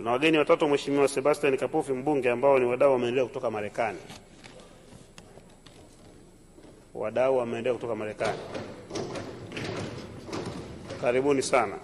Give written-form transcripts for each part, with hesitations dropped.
Tuna wageni watatu, Mheshimiwa Sebastian Kapufi mbunge, ambao ni wadau wa maendeleo kutoka Marekani. Wadau wa maendeleo kutoka Marekani, karibuni sana.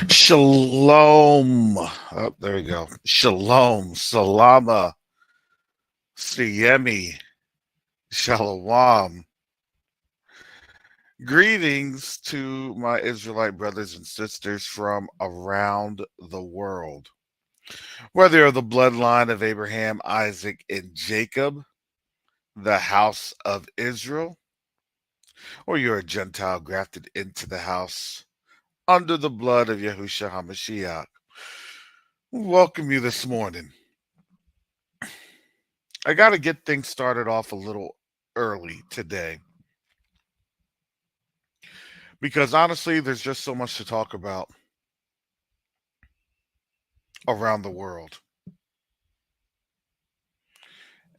Shalom. Oh, there we go. Shalom. Salama. Siyemi. Shalom. Greetings to my Israelite brothers and sisters from around the world. Whether you're the bloodline of Abraham, Isaac, and Jacob, the house of Israel, or you're a Gentile grafted into the house under the blood of Yahushua HaMashiach, welcome you this morning. I got to get things started off a little early today because honestly, there's just so much to talk about around the world.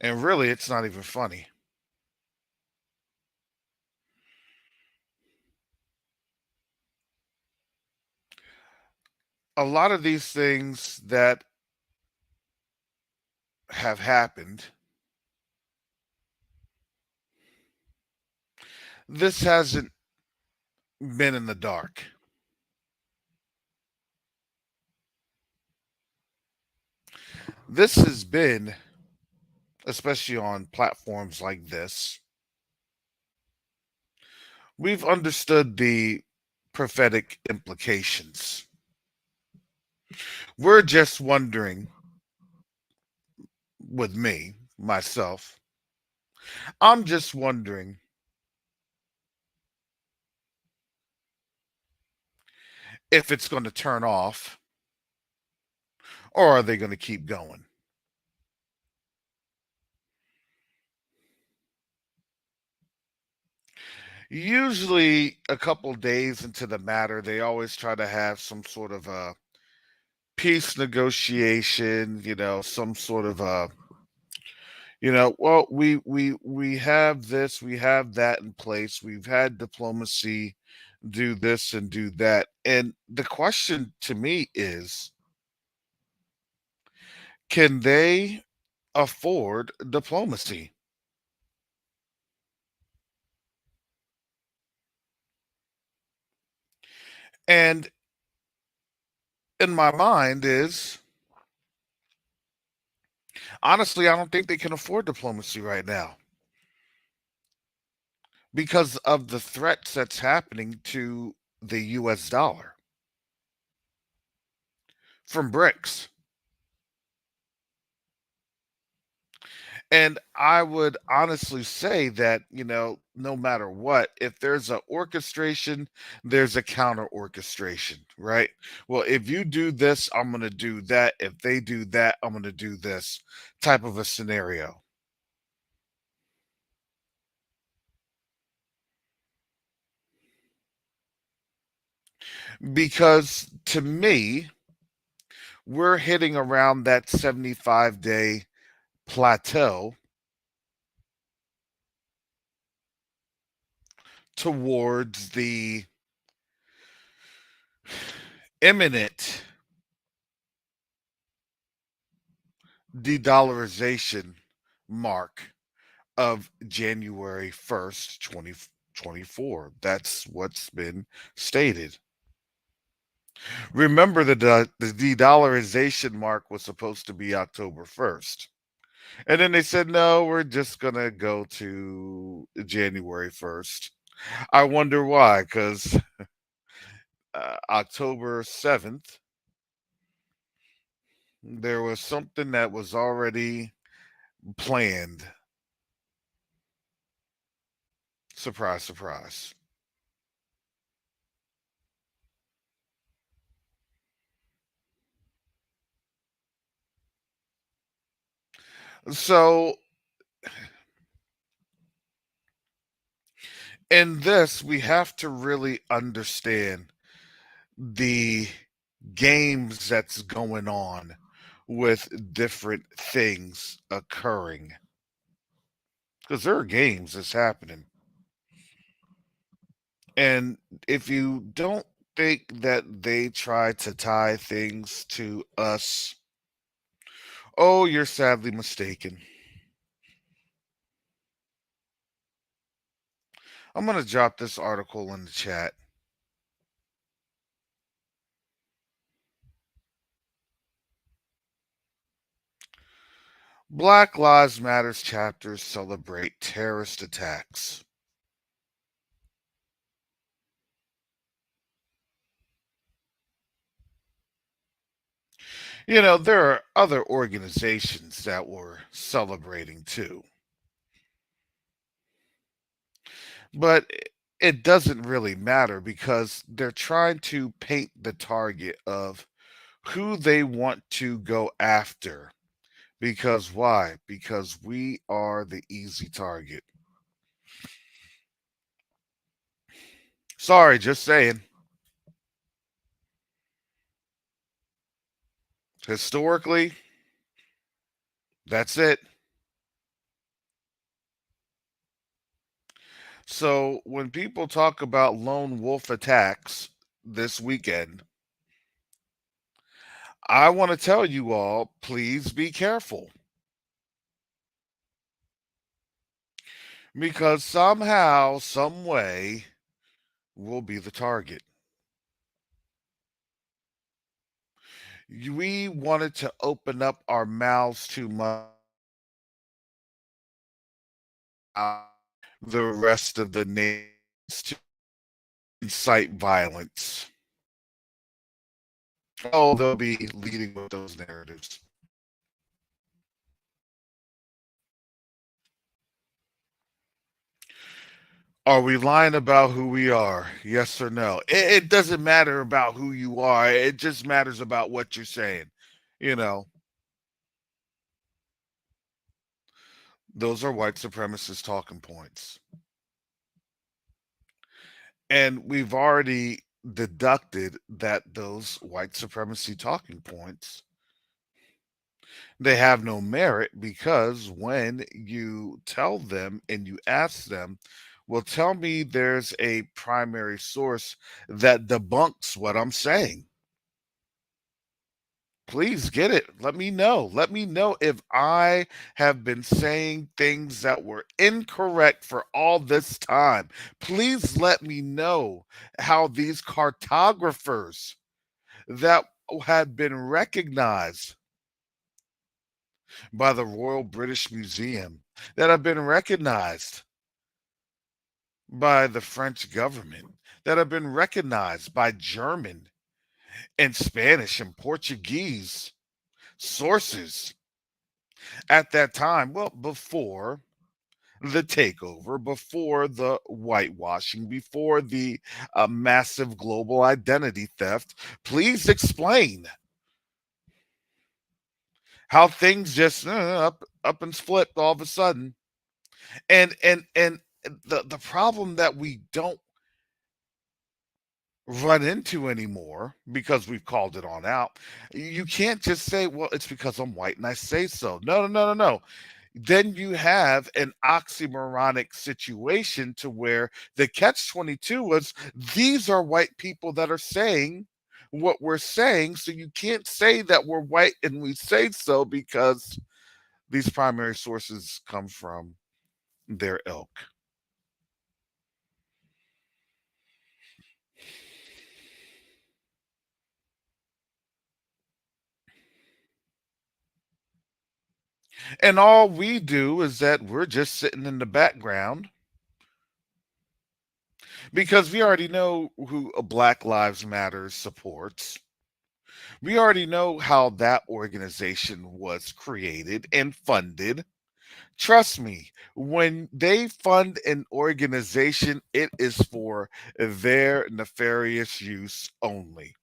And really, it's not even funny. A lot of these things that have happened, this hasn't been in the dark. This has been, especially on platforms like this, we've understood the prophetic implications. We're just wondering, with me, myself, I'm just wondering if it's going to turn off or are they going to keep going? Usually a couple days into the matter, they always try to have some sort of a peace negotiation, some sort of a, well, we have this, we have that in place. We've had diplomacy do this and do that. And the question to me is, can they afford diplomacy? And in my mind is, honestly, I don't think they can afford diplomacy right now because of the threats that's happening to the US dollar from BRICS. And I would honestly say that, no matter what, if there's an orchestration, there's a counter orchestration, right? Well, if you do this, I'm going to do that. If they do that, I'm going to do this type of a scenario. Because to me, we're hitting around that 75-day plateau towards the imminent de-dollarization mark of January 1st, 2024. That's what's been stated. Remember that the de-dollarization mark was supposed to be October 1st. And then they said, no, we're just going to go to January 1st. I wonder why, because October 7th, there was something that was already planned. Surprise, surprise. So, in this, we have to really understand the games that's going on with different things occurring. Because there are games that's happening. And if you don't think that they try to tie things to us, oh, you're sadly mistaken. I'm going to drop this article in the chat. Black Lives Matters chapters celebrate terrorist attacks. You know, there are other organizations that were celebrating too. But it doesn't really matter because they're trying to paint the target of who they want to go after. Because why? Because we are the easy target. Sorry, just saying. Historically, that's it. So when people talk about lone wolf attacks this weekend, I want to tell you all, please be careful because somehow, some way, we'll be the target. We wanted to open up our mouths too much. The rest of the nations to incite violence. Oh, they'll be leading with those narratives. Are we lying about who we are? Yes or no? It doesn't matter about who you are. It just matters about what you're saying. You know, those are white supremacist talking points. And we've already deducted that those white supremacy talking points, they have no merit because when you tell them and you ask them, well, tell me there's a primary source that debunks what I'm saying. Please get it. Let me know. Let me know if I have been saying things that were incorrect for all this time. Please let me know how these cartographers that had been recognized by the Royal British Museum, that have been recognized by the French government, that have been recognized by German and Spanish and Portuguese sources at that time, well, before the takeover, before the whitewashing, before the massive global identity theft, please explain how things just up and flipped all of a sudden. And the problem that we don't run into anymore because we've called it on out. You can't just say, well, it's because I'm white and I say so. No, no, no, no, no. Then you have an oxymoronic situation to where the catch 22 was these are white people that are saying what we're saying. So you can't say that we're white and we say so because these primary sources come from their ilk. And all we do is that we're just sitting in the background because we already know who Black Lives Matter supports. We already know how that organization was created and funded. Trust me, when they fund an organization, it is for their nefarious use only.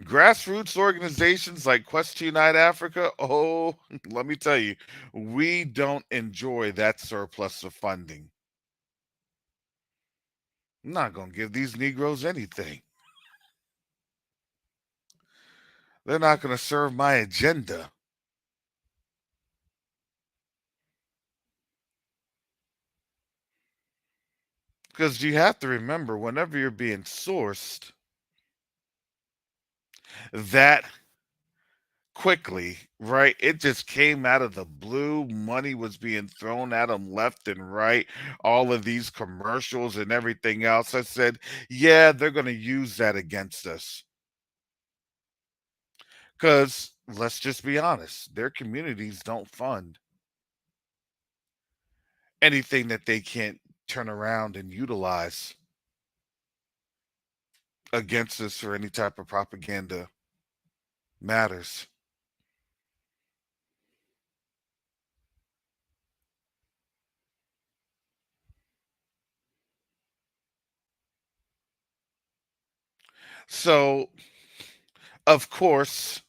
Grassroots organizations like Quest to Unite Africa, oh, let me tell you, we don't enjoy that surplus of funding. I'm not going to give these Negroes anything. They're not going to serve my agenda. Because you have to remember, whenever you're being sourced that quickly, right? It just came out of the blue. Money was being thrown at them left and right. All of these commercials and everything else. I said, yeah, they're going to use that against us. Because let's just be honest, their communities don't fund anything that they can't turn around and utilize against us for any type of propaganda matters. So, of course,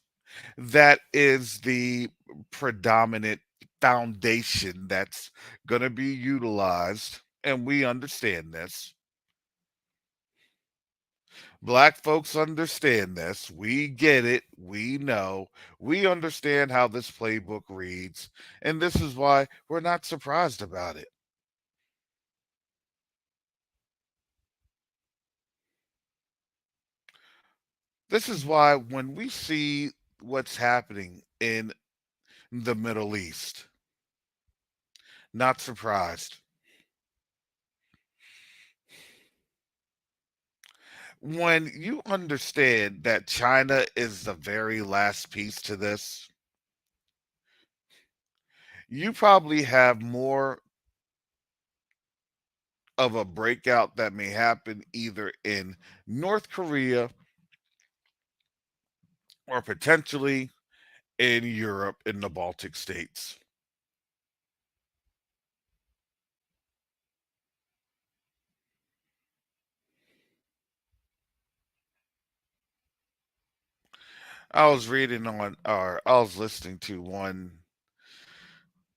that is the predominant foundation that's going to be utilized. And we understand this. Black folks understand this. We get it. We know. We understand how this playbook reads. And this is why we're not surprised about it. This is why when we see what's happening in the Middle East, not surprised. When you understand that China is the very last piece to this, you probably have more of a breakout that may happen either in North Korea or potentially in Europe in the Baltic states. I was reading on, or I was listening to one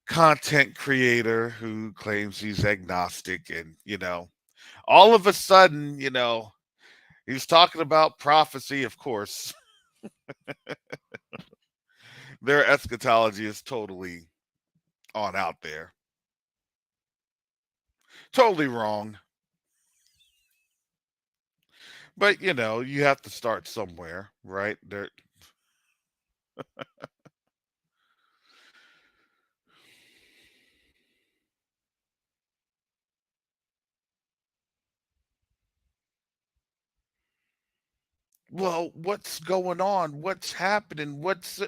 content creator who claims he's agnostic, and, all of a sudden, he was talking about prophecy, of course. Their eschatology is totally on out there. Totally wrong. But you have to start somewhere, right? Well, what's going on? What's happening? What's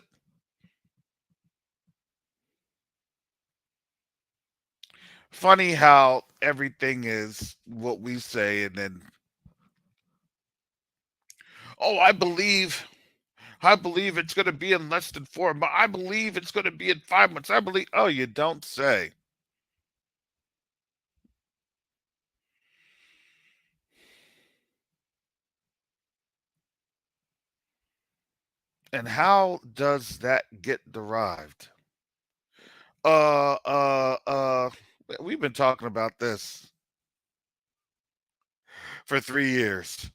funny how everything is what we say, and then, oh, I believe it's going to be in less than 4 months. I believe it's going to be in 5 months. I believe. Oh, you don't say. And how does that get derived? Uh, uh, uh. We've been talking about this for 3 years.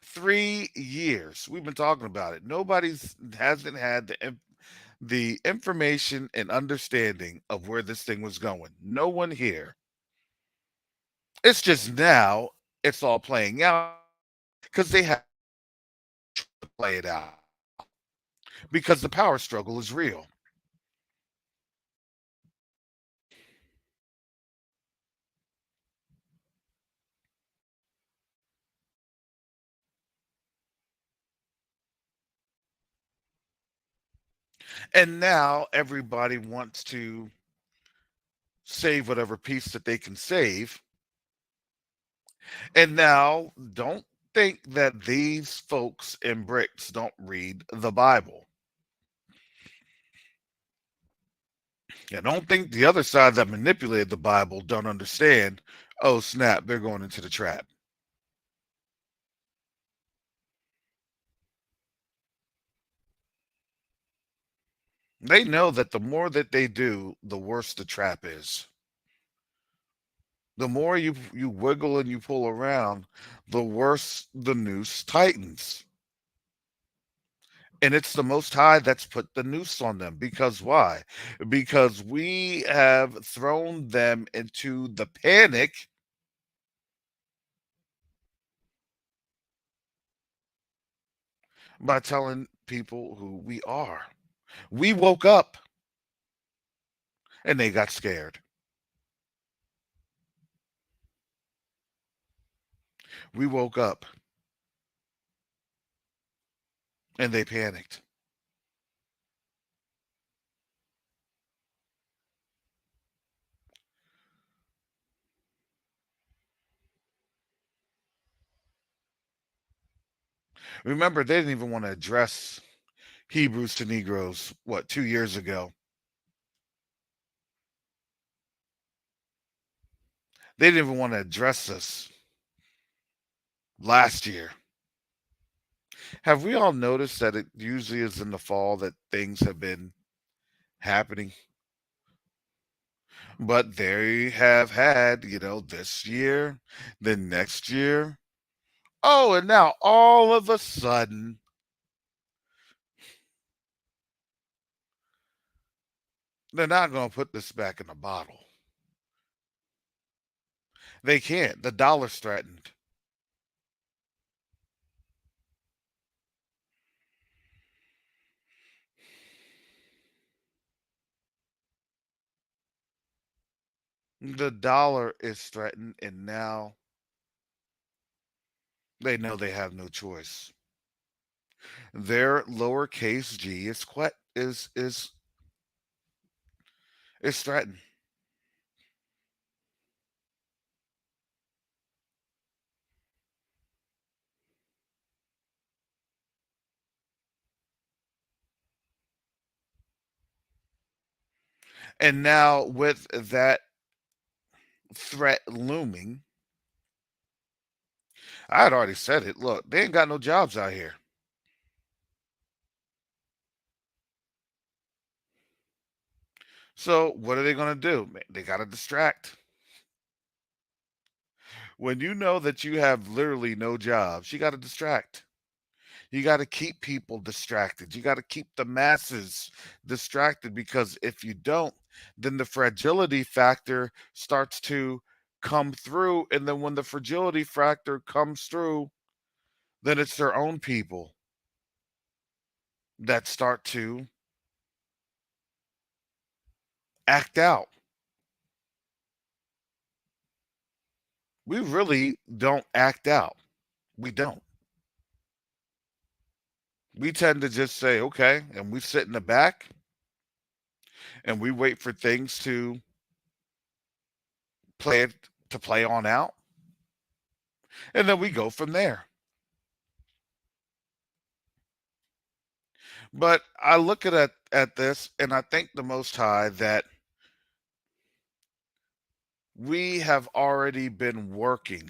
3 years. We've been talking about it. Nobody's hasn't had the information and understanding of where this thing was going. No one here. It's just now it's all playing out because they have to play it out because the power struggle is real. And now everybody wants to save whatever piece that they can save. And now don't think that these folks in bricks don't read the Bible. And don't think the other side that manipulated the Bible don't understand, oh snap, they're going into the trap. They know that the more that they do, the worse the trap is. The more you wiggle and you pull around, the worse the noose tightens. And it's the Most High that's put the noose on them. Because why? Because we have thrown them into the panic by telling people who we are. We woke up and they got scared. We woke up and they panicked. Remember, they didn't even want to address Hebrews to Negroes, what, 2 years ago? They didn't even want to address us last year. Have we all noticed that it usually is in the fall that things have been happening? But they have had, this year, then next year. Oh, and now all of a sudden, they're not going to put this back in the bottle. They can't. The dollar's threatened. The dollar is threatened, and now they know they have no choice. Their lowercase g is threatened. And now with that threat looming, I had already said it. Look, they ain't got no jobs out here. So what are they going to do? They got to distract. When you know that you have literally no jobs, you got to distract. You got to keep people distracted. You got to keep the masses distracted because if you don't, then the fragility factor starts to come through. And then when the fragility factor comes through, then it's their own people that start to act out. We really don't act out. We don't. We tend to just say, okay, and we sit in the back and we wait for things play it to play on out, and then we go from there. But I look at this and I thank the Most High that we have already been working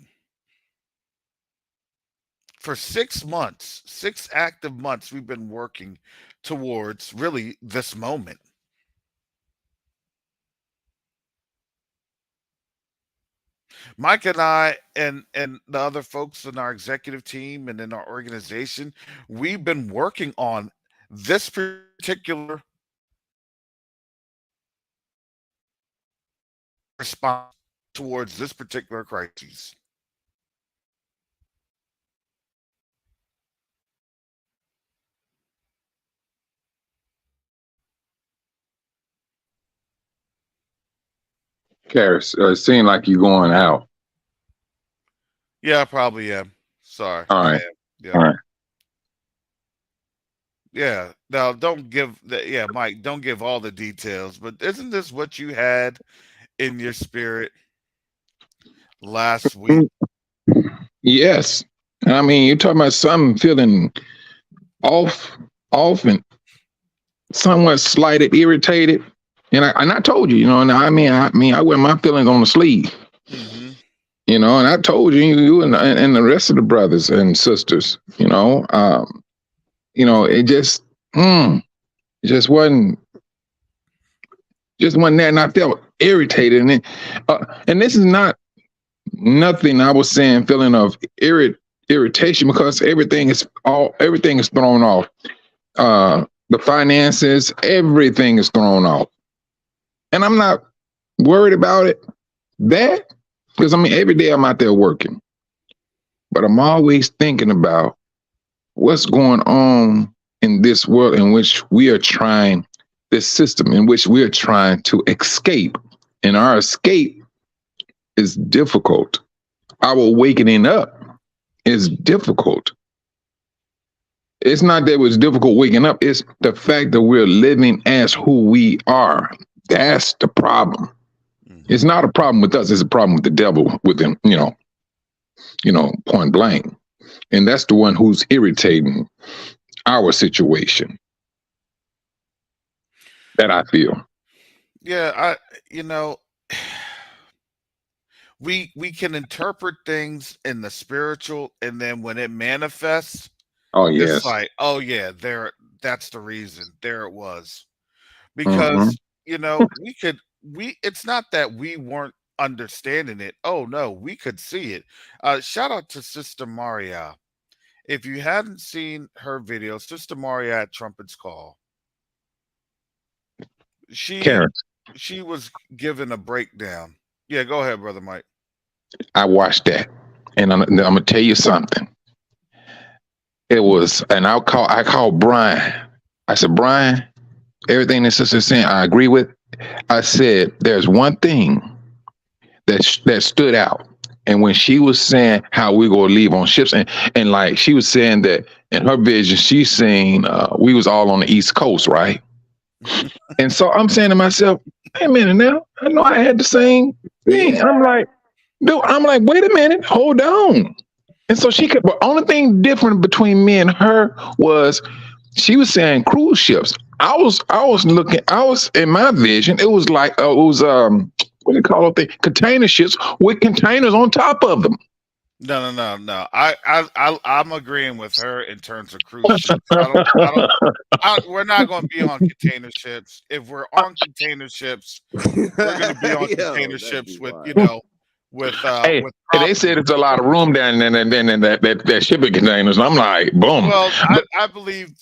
for 6 months, 6 active months. We've been working towards really this moment. Mike and I and the other folks in our executive team and in our organization, we've been working on this particular response towards this particular crisis. Karis, it seemed like you're going out. Yeah, I probably am. Sorry. All right. Yeah. All right. Yeah. Now, don't give the yeah, Mike. Don't give all the details. But isn't this what you had in your spirit last week? Mm, yes. I mean, you're talking about something feeling off, off, and somewhat slighted, irritated. And I told you, and I wear my feelings on the sleeve, Mm-hmm. and I told you, you and the rest of the brothers and sisters, it it just wasn't, there, and I felt irritated, and this is not nothing I was saying, feeling of irritation because everything is thrown off. The finances, everything is thrown off, and I'm not worried about it. That because every day I'm out there working, but I'm always thinking about what's going on in this world in which we are trying, this system in which we are trying to escape, and our escape is difficult. Our wakening up is difficult. It's not that it was difficult waking up, it's the fact that we're living as who we are. That's the problem. Mm-hmm. It's not a problem with us, it's a problem with the devil within, point blank. And that's the one who's irritating our situation, that I feel. Yeah, you know, we can interpret things in the spiritual, and then when it manifests, Oh it's yes. like, oh yeah, there, that's the reason. There it was. Mm-hmm. Because, we it's not that we weren't understanding it. Oh no, we could see it. Shout out to Sister Maria. If you hadn't seen her video, Sister Maria at Trumpet's Call, she Karen, she was given a breakdown. Yeah, go ahead, brother Mike. I watched that, and I'm gonna tell you something. It was, and I called Brian. I said, Brian, everything the sister's saying, I agree with. I said, there's one thing that stood out. And when she was saying how we gonna leave on ships, and like she was saying that in her vision, she's saying we was all on the East Coast, right? And so I'm saying to myself, hey, a minute now, I know I had the same thing. Yeah. I'm like, dude, I'm like, wait a minute, hold on. And so she could, but only thing different between me and her was she was saying cruise ships. I was looking, I was in my vision, it was like it was what do you call it? Container ships with containers on top of them. No, no, no, no. I'm agreeing with her in terms of cruise ships. We're not going to be on container ships. If we're on container ships, we're going to be on Yo, container that'd ships be with, wild. Hey, with they said property. it's a lot of room down there in that shipping containers. And I'm like, boom. Well, But I believe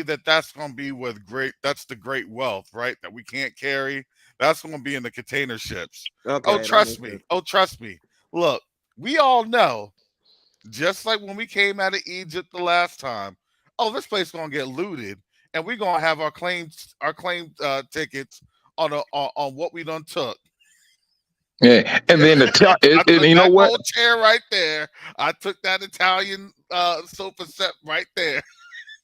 that that's going to be with great. That's the great wealth, right? That we can't carry. That's going to be in the container ships. Oh, Okay, that trust makes me. sense. Oh, trust me. Look, we all know, just like when we came out of Egypt the last time. Oh, this place gonna get looted, and we're gonna have our claim tickets on what we done took. yeah, and Yeah, then the top, I and took you know that what? gold chair right there. I took that Italian sofa set right there.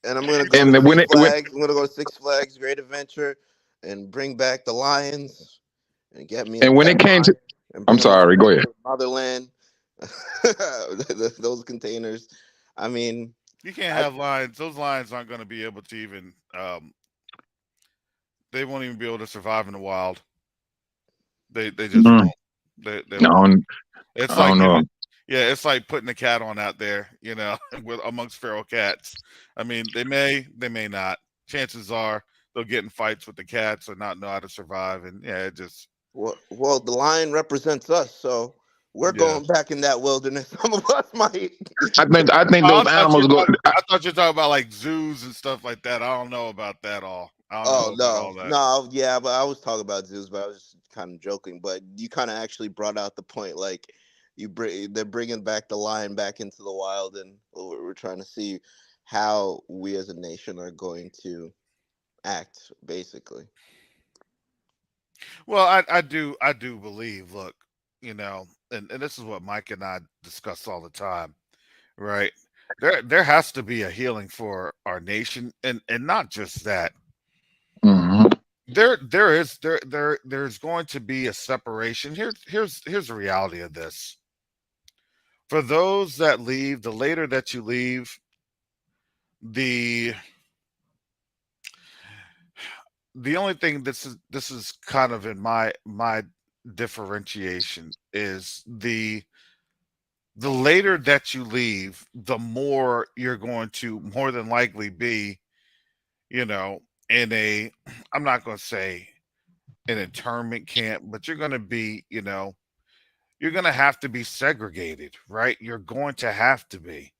And I'm gonna go And to then when Six it when Flags. I'm gonna go to Six Flags Great Adventure and bring back the lions and get me a and when pet it came to, lion and I'm bring them all sorry, go back ahead. to motherland. Those containers. I mean, You can't I have lions. Those lions aren't gonna be able to even. They won't even be able to survive in the wild. They just Mm, won't. They I won't. don't, It's I like don't know. giving, yeah, it's like putting a cat on out there, with amongst feral cats. I mean, they may not. Chances are they'll get in fights with the cats or not know how to survive, and yeah, it just, well, the lion represents us, so we're yeah. going back in that wilderness. Some of us might. I think Oh, those animals go. I thought you were talking about like zoos and stuff like that. I don't know about that all. I don't know Oh about no, all that. no, yeah, but I was talking about zoos, but I was kind of joking. But you kind of actually brought out the point, like they're bringing back the lion back into the wild, and we're trying to see how we as a nation are going to act, basically. Well, I do believe. Look, and this is what Mike and I discuss all the time, right? there has to be a healing for our nation, and not just that. Hmm. There's going to be a separation. Here's the reality of this. For those that leave, the later that you leave, the the only thing this is kind of in my differentiation is the later that you leave, the more you're going to more than likely be, you know, in a I'm not going to say an internment camp, but you're going to be, you're going to have to be segregated, right? You're going to have to be.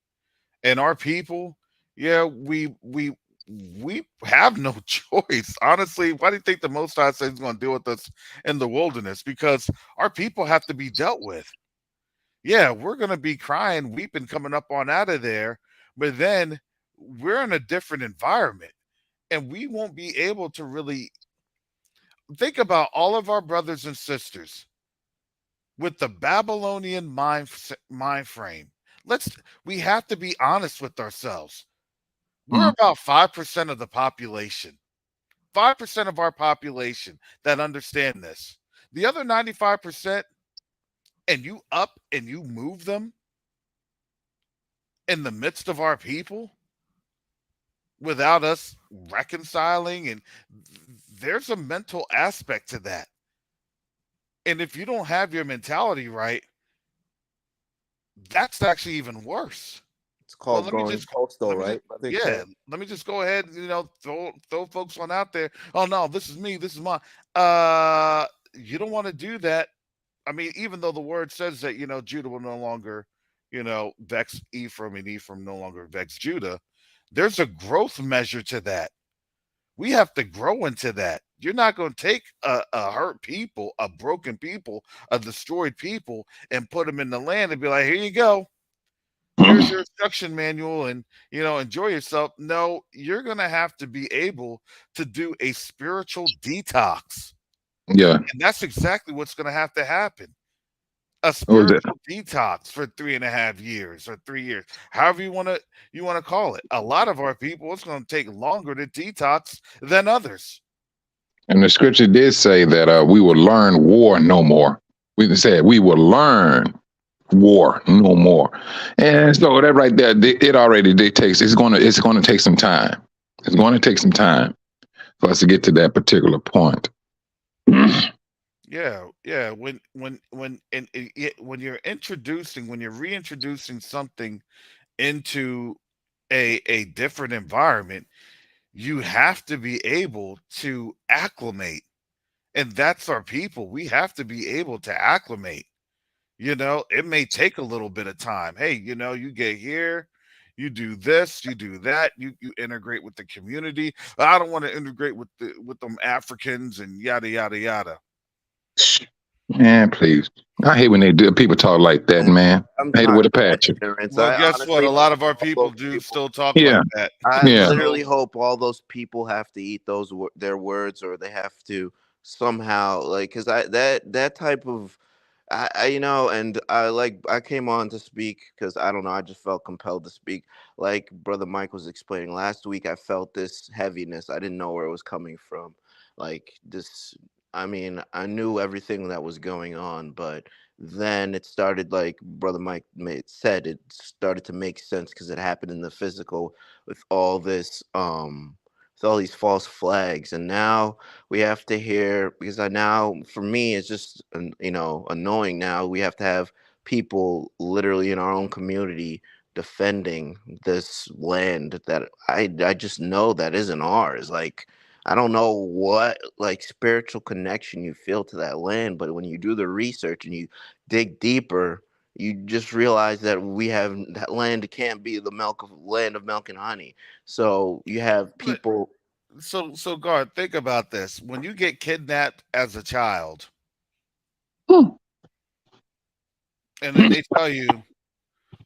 And our people, yeah, we have no choice. Honestly, why do you think the Most High says he's going to deal with us in the wilderness? Because our people have to be dealt with. Yeah, we're going to be crying, weeping, coming up on out of there, but then we're in a different environment, and we won't be able to really think about all of our brothers and sisters with the Babylonian mind frame. Let's we have to be honest with ourselves. We're about 5% of the population. 5% of our population that understand this. The other 95%, and you up and you move them in the midst of our people without us reconciling, and there's a mental aspect to that. And if you don't have your mentality right, that's actually even worse. It's Well, called going coastal, let me just right, Brother yeah, Ted? let me just go ahead and throw folks on out there. Oh no, this is me, this is mine. You don't want to do that. I mean, even though the word says that, Judah will no longer, vex Ephraim, and Ephraim no longer vex Judah, there's a growth measure to that. We have to grow into that. You're not going to take a hurt people, a broken people, a destroyed people, and put them in the land and be like, here you go. Here's your instruction manual, and enjoy yourself. No, you're going to have to be able to do a spiritual detox. Yeah. And that's exactly what's going to have to happen. A What was that? spiritual detox for 3.5 years or 3 years, however you want to call it. A lot of our people, it's going to take longer to detox than others. And the scripture did say that we will learn war no more. We said we will learn war no more. And so that right there, it already dictates it's gonna take some time. It's going to take some time for us to get to that particular point. Yeah, yeah. When you're when you're reintroducing something into a different environment, you have to be able to acclimate. And that's our people. We have to be able to acclimate. It may take a little bit of time. Hey, you get here, you do this, you do that, you integrate with the community. I don't want to integrate with them Africans and yada yada yada. Man, please. I hate when they do people talk like that, And man. I'm I hate it not with a passion. ignorance. Well, I guess what? honestly A lot hope of our all people those do people. still talk like Yeah, that. I yeah. literally hope all those people have to eat their words, or they have to somehow, like, because that type of and I came on to speak because I don't know, I just felt compelled to speak. Like Brother Mike was explaining last week, I felt this heaviness. I didn't know where it was coming from. Like this, I mean, I knew everything that was going on, but then it started, like Brother Mike said, it started to make sense because it happened in the physical with all this, with all these false flags, and now we have to hear, because I now, for me, it's just annoying. Now we have to have people literally in our own community defending this land that I just know that isn't ours. Like, I don't know what, like, spiritual connection you feel to that land, but when you do the research and you dig deeper, you just realize that that land can't be the land of milk and honey. So you have But people. so God, think about this. When you get kidnapped as a child, Hmm. and then they tell you,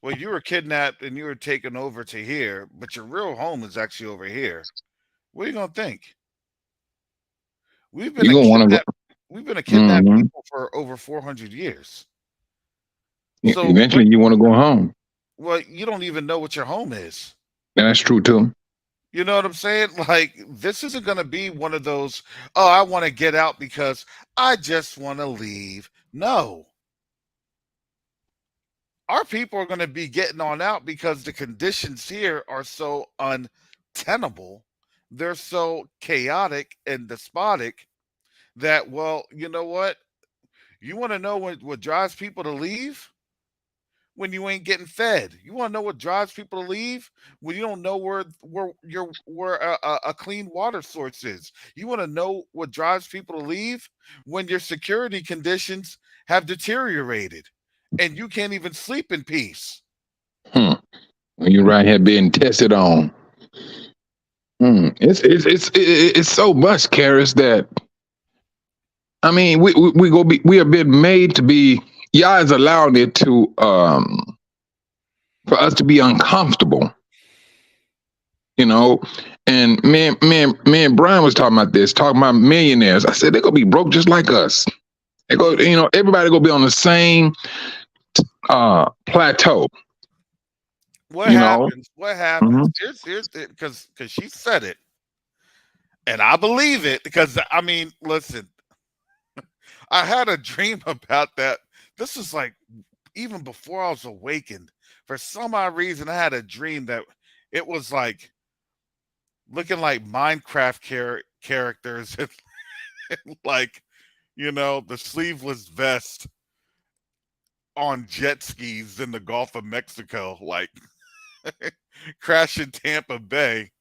well, you were kidnapped and you were taken over to here, but your real home is actually over here. What are you gonna think? We've been You're a gonna want to kidnapped go. we've been a kidnapped Hmm. people for over 400 years. So Eventually, you want to go home. well, you don't even know what your home is. And that's true too. You know what I'm saying? Like, this isn't going to be one of those, oh, I want to get out because I just want to leave. No. Our people are going to be getting on out because the conditions here are so untenable. They're so chaotic and despotic that, well, you know what? You want to know what drives people to leave? When you ain't getting fed. You want to know what drives people to leave? When you don't know where a clean water source is. You want to know what drives people to leave? When your security conditions have deteriorated and you can't even sleep in peace. When you're right here being tested on. It's so much, Karis, that I mean we have been made to be. Yah is allowing it to for us to be uncomfortable, you know. And me and Brian was talking about this, talking about millionaires. I said they're gonna be broke just like us. They go, you know, everybody gonna be on the same plateau. What happens? What happens? Here's because she said it, and I believe it because I mean, listen, I had a dream about that. This is like even before I was awakened. For some odd reason, I had a dream that it was like looking like Minecraft characters, and like, you know, the sleeveless vest on jet skis in the Gulf of Mexico, like crashing Tampa Bay.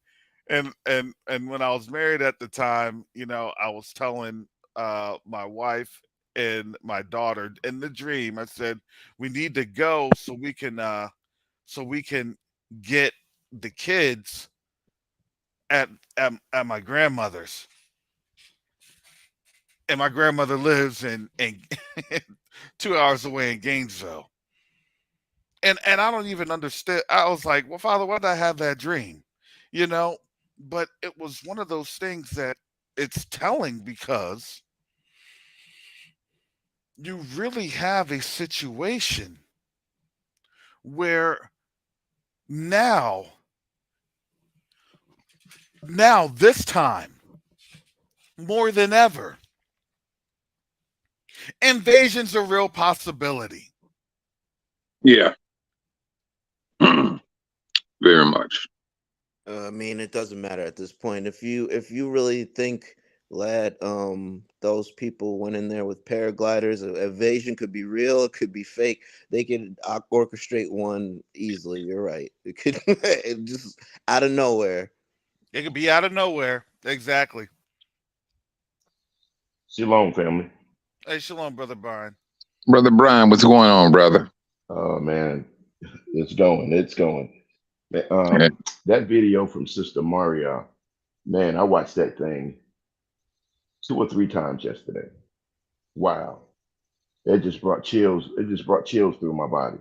And when I was married at the time, you know, I was telling my wife and my daughter in the dream, I said, we need to go so we can get the kids at my grandmother's. And my grandmother lives in 2 hours away in Gainesville. And I don't even understand. I was like, well, Father, why did I have that dream? You know, but it was one of those things that it's telling because you really have a situation where now this time more than ever, invasion's a real possibility. Yeah. Very much. I mean, it doesn't matter at this point. If you really think that those people went in there with paragliders, evasion could be real, it could be fake. They could orchestrate one easily. You're right. It could just out of nowhere. It could be out of nowhere. Exactly. Shalom, family. Hey, shalom, Brother Brian. Brother Brian, what's going on, brother? Oh man, it's going. It's going. Yeah. That video from Sister Maria, man, I watched that thing 2 or 3 times yesterday. Wow, it just brought chills. It just brought chills through my body.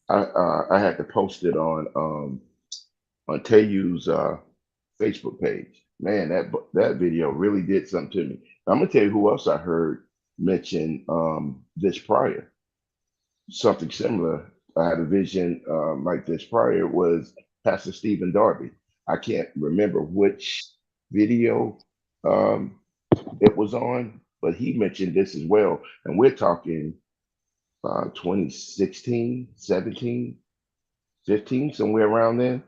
I had to post it on Tayu's Facebook page. Man, that video really did something to me. I'm gonna tell you who else I heard mention this prior. Something similar. I had a vision like this prior was Pastor Stephen Darby. I can't remember which video it was on, but he mentioned this as well. And we're talking 2016, 17, 15, somewhere around there.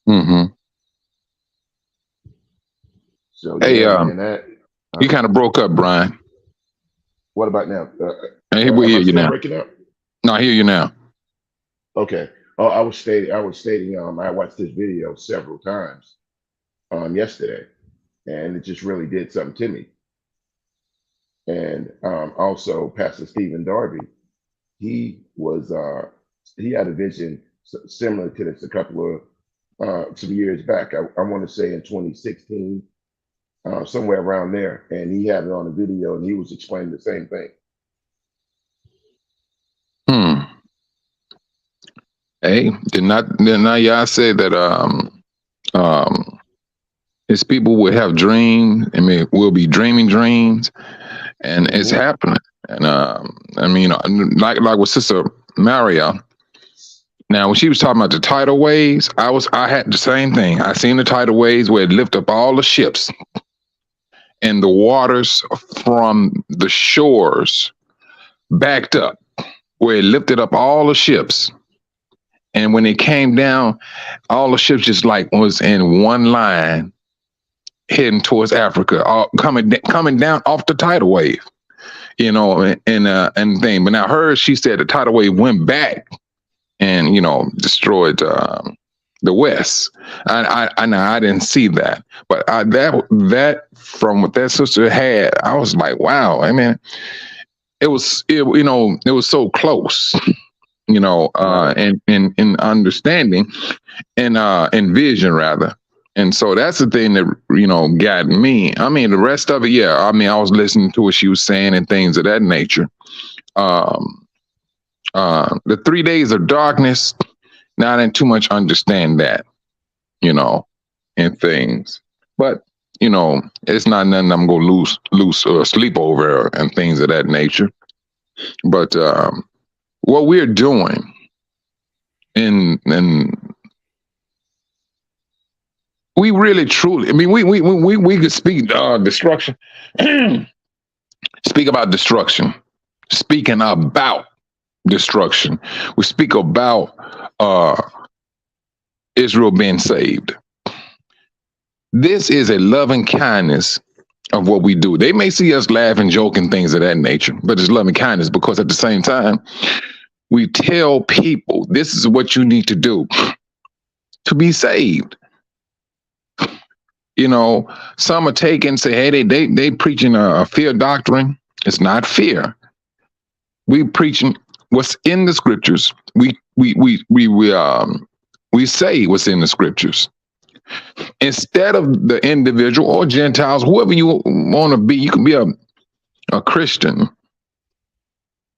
Mm-hmm. So Hey, yeah, man, that you kind of broke up, Brian. what about now? Hey, we Am hear I you still now. breaking up? No, I hear you now. Okay. Oh, I was stating, I watched this video several times yesterday, and it just really did something to me. And also, Pastor Stephen Darby, he was he had a vision similar to this a couple of some years back. I want to say in 2016, somewhere around there, and he had it on a video, and he was explaining the same thing. Hey, did not y'all say that his people will have dreams? I mean, will be dreaming dreams, and it's Mhm. happening. And I mean, like with Sister Maria, Now, when she was talking about the tidal waves, I had the same thing. I seen the tidal waves where it lift up all the ships and the waters from the shores backed up, where it lifted up all the ships. And when it came down, all the ships just like was in one line heading towards Africa, all coming down off the tidal wave, and thing. But now she said the tidal wave went back and destroyed the West. I didn't see that, but that from what that sister had, I was like, wow. I mean, it was so close, and in understanding and in vision rather. And so that's the thing that got me. I mean, the rest of it, yeah. I mean, I was listening to what she was saying and things of that nature. The 3 days of darkness, now I didn't too much understand that, and things. But it's not nothing I'm gonna lose or sleep over and things of that nature. But what we're doing in we really truly, I mean, we could speak destruction, speak about destruction, speaking about destruction. We speak about Israel being saved. This is a loving kindness of what we do. They may see us laughing, joking, things of that nature, but it's loving kindness because at the same time, we tell people this is what you need to do to be saved. Some are taking, say, hey, they preaching a fear doctrine. It's not fear. We preaching what's in the scriptures. We say what's in the scriptures. Instead of the individual or Gentiles, whoever you want to be, you can be a Christian.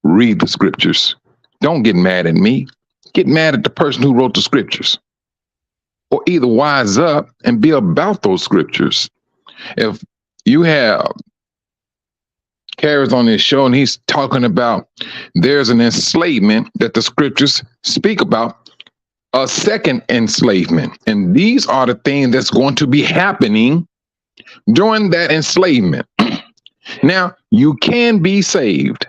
Read the scriptures. Don't get mad at me. Get mad at the person who wrote the scriptures. Or either wise up and be about those scriptures. If you have Carrie's on this show and he's talking about there's an enslavement that the scriptures speak about, a second enslavement. And these are the things that's going to be happening during that enslavement. Now, you can be saved.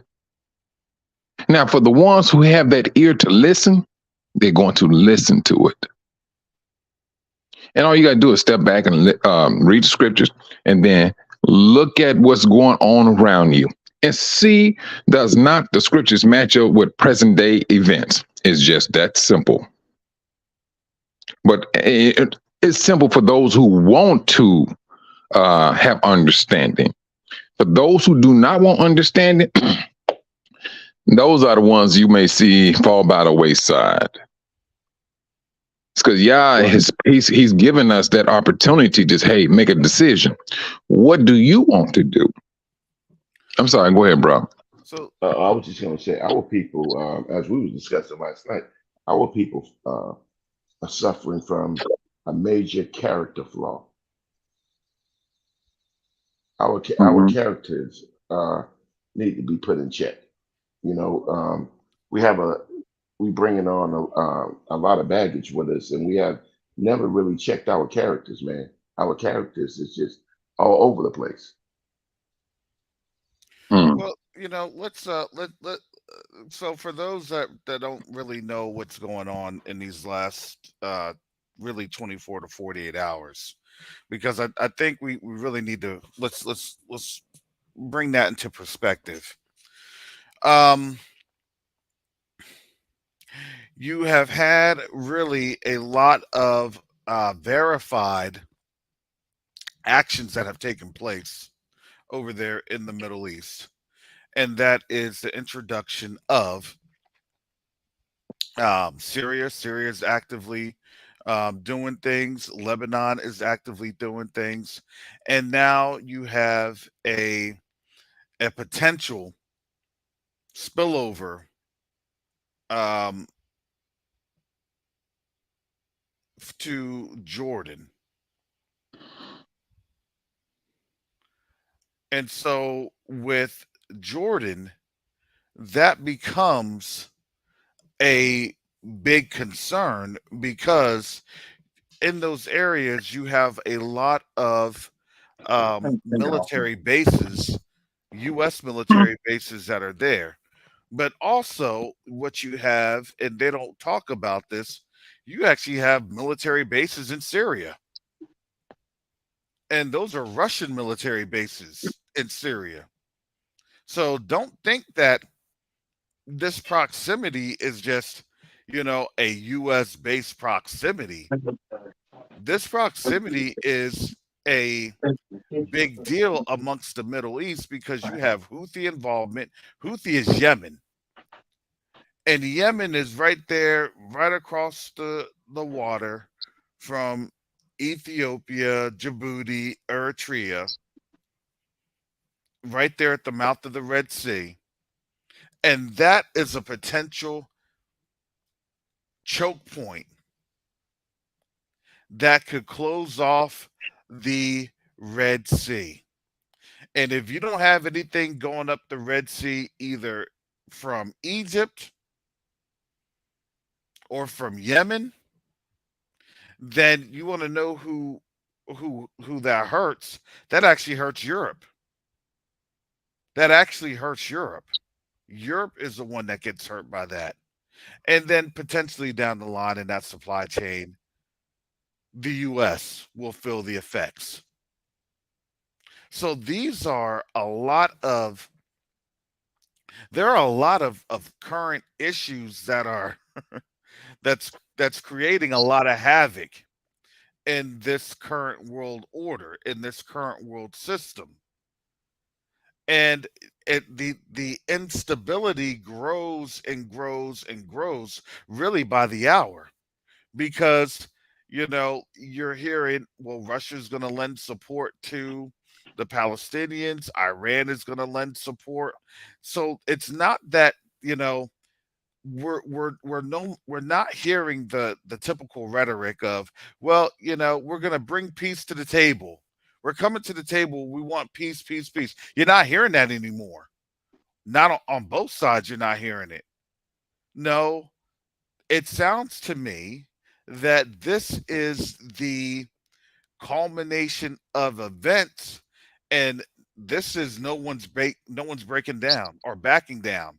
Now, for the ones who have that ear to listen, they're going to listen to it. And all you got to do is step back and read the scriptures and then look at what's going on around you and see, does not the scriptures match up with present day events? It's just that simple. But it's simple for those who want to have understanding. For those who do not want understanding, those are the ones you may see fall by the wayside. It's because he's given us that opportunity to just, hey, make a decision. What do you want to do? I'm sorry, go ahead, bro. So I was just going to say, our people, as we were discussing last night, our people are suffering from a major character flaw. Our characters need to be put in check. We bringing on a lot of baggage with us, and we have never really checked our characters, man. Our characters is just all over the place. Well, let's so for those that don't really know what's going on in these last really 24 to 48 hours, because I think we really need to let's bring that into perspective. You have had really a lot of verified actions that have taken place over there in the Middle East, and that is the introduction of Syria. Syria is actively doing things. Lebanon is actively doing things, and now you have a potential spillover to Jordan. And so with Jordan, that becomes a big concern because in those areas you have a lot of military bases, U.S. military bases that are there. But also, what you have, and they don't talk about this, you actually have military bases in Syria. And those are Russian military bases in Syria. So don't think that this proximity is just, a US based proximity. This proximity is a big deal amongst the Middle East because you have Houthi involvement. Houthi is Yemen. And Yemen is right there, right across the water from Ethiopia, Djibouti, Eritrea, right there at the mouth of the Red Sea. And that is a potential choke point that could close off the Red Sea. And if you don't have anything going up the Red Sea, either from Egypt or from Yemen, then you want to know who that hurts. That actually hurts Europe. That actually hurts Europe. Europe is the one that gets hurt by that. And then potentially down the line in that supply chain, the US will feel the effects. So these are a lot of there are a lot of current issues that are that's creating a lot of havoc in this current world order, in this current world system. And the instability grows and grows and grows really by the hour because you're hearing, well, Russia's going to lend support to the Palestinians, Iran is going to lend support. So it's not that, you know we're not hearing the typical rhetoric of, well, we're going to bring peace to the table. We're coming to the table, we want peace, peace, peace. You're not hearing that anymore. Not on both sides, you're not hearing it. No, it sounds to me that this is the culmination of events, and this is no one's breaking down or backing down.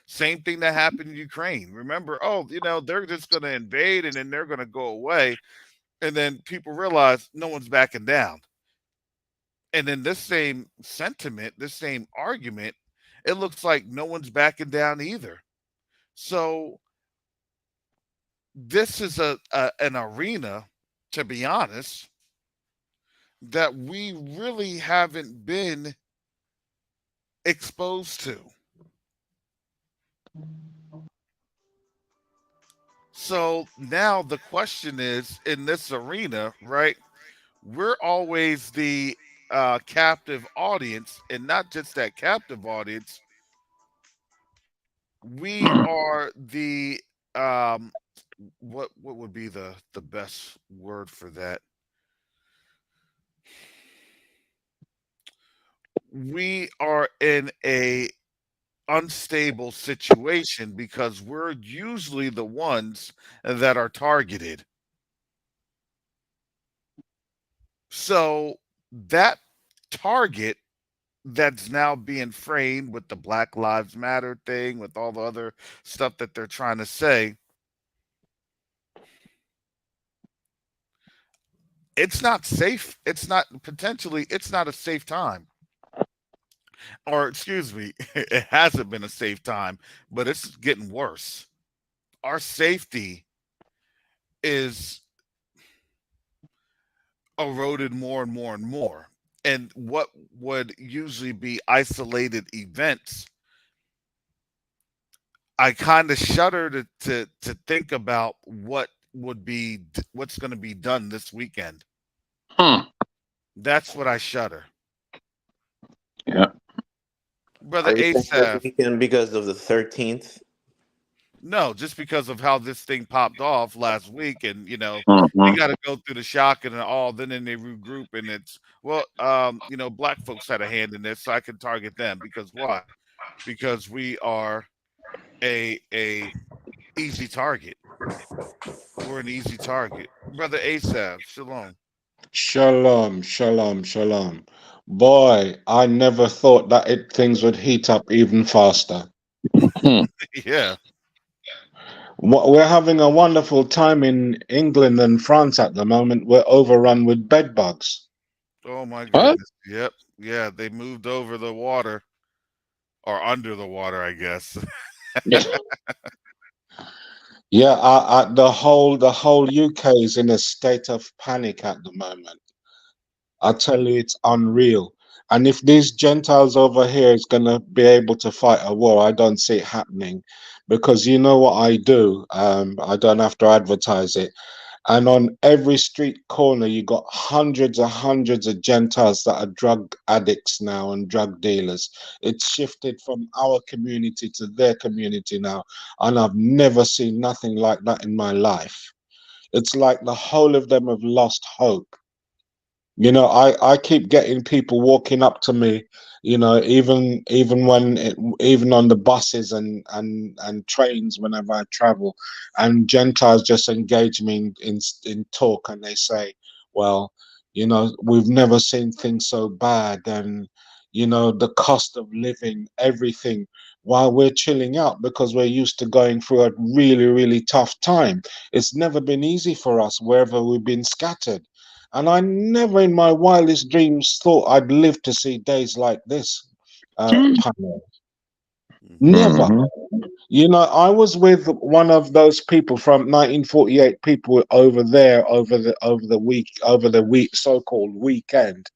Same thing that happened in Ukraine. Remember, oh, they're just going to invade and then they're going to go away, and then people realize no one's backing down. And then this same sentiment, this same argument, it looks like no one's backing down either. So this is an arena, to be honest, that we really haven't been exposed to. So now the question is, in this arena, right? We're always the captive audience, and not just that captive audience. We are the um, what would be the best word for that? We are in a unstable situation because we're usually the ones that are targeted. So that target that's now being framed with the Black Lives Matter thing, with all the other stuff that they're trying to say, it's not safe. It's not potentially, it's not a safe time. Or, excuse me, it hasn't been a safe time, but it's getting worse. Our safety is eroded more and more and more. And what would usually be isolated events, I kind of shudder to think about what's going to be done this weekend. Hmm. That's what I shudder, Yeah. brother Are you saying this Asaph. weekend because of the 13th? No, just because of how this thing popped off last week, and you Hmm. got to go through the shock and all. Then they regroup, and it's, well, black folks had a hand in this, so I can target them because why? Because we are a easy target. We're an easy target. Brother Asaph, shalom. Shalom, shalom, shalom. Boy, I never thought that things would heat up even faster. Hmm. Yeah. We're having a wonderful time in England and France at the moment. We're overrun with bed bugs. Oh my What? goodness. Yep. Yeah, they moved over the water or under the water, I guess. Yeah, the whole UK is in a state of panic at the moment. I tell you, it's unreal. And if these Gentiles over here is going to be able to fight a war, I don't see it happening. Because you know what I do? I don't have to advertise it. And on every street corner, you got hundreds of Gentiles that are drug addicts now and drug dealers. It's shifted from our community to their community now. And I've never seen nothing like that in my life. It's like the whole of them have lost hope. I keep getting people walking up to me, even on the buses and trains whenever I travel, and Gentiles just engage me in talk, and they say, well, we've never seen things so bad, and the cost of living, everything, while we're chilling out because we're used to going through a really, really tough time. It's never been easy for us wherever we've been scattered. And I never in my wildest dreams thought I'd live to see days like this, Pamela. Mhm. Never. Hmm. I was with one of those people from 1948 people over there over the week so-called weekend,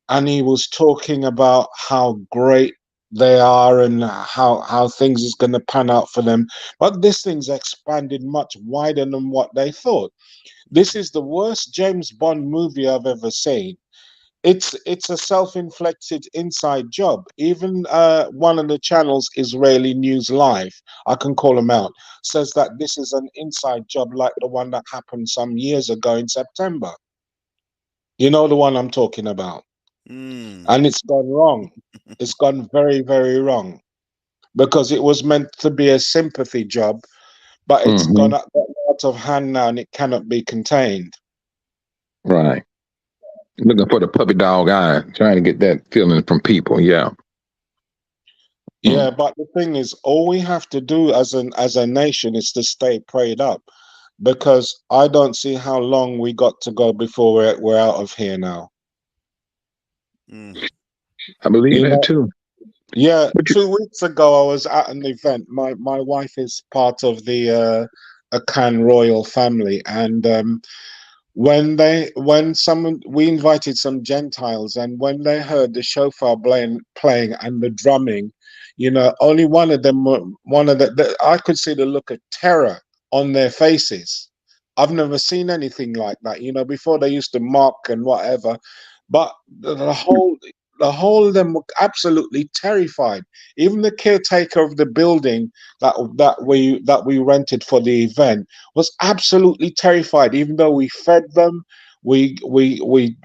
and he was talking about how great they are and how things is going to pan out for them. But this thing's expanded much wider than what they thought. This is the worst James Bond movie I've ever seen. It's a self-inflicted inside job. Even one of the channels, Israeli News Live, I can call them out, says that this is an inside job like the one that happened some years ago in September. You know the one I'm talking about. Mm. And it's gone wrong. It's gone very, very wrong because it was meant to be a sympathy job, but it's Hmm. gone out of hand now and it cannot be contained. Right. Looking for the puppy dog eye, trying to get that feeling from people. Yeah. Mm. Yeah, but the thing is, all we have to do as a nation is to stay prayed up, because I don't see how long we got to go before we're out of here now. Mm. I believe You that know, too. yeah. But you, 2 weeks ago, I was at an event. My wife is part of the Akan royal family, and when someone we invited some Gentiles, and when they heard the shofar playing and the drumming, only one of them I could see the look of terror on their faces. I've never seen anything like that. Before they used to mock and whatever, but the whole of them were absolutely terrified. Even the caretaker of the building that we rented for the event was absolutely terrified. Even though we fed them, we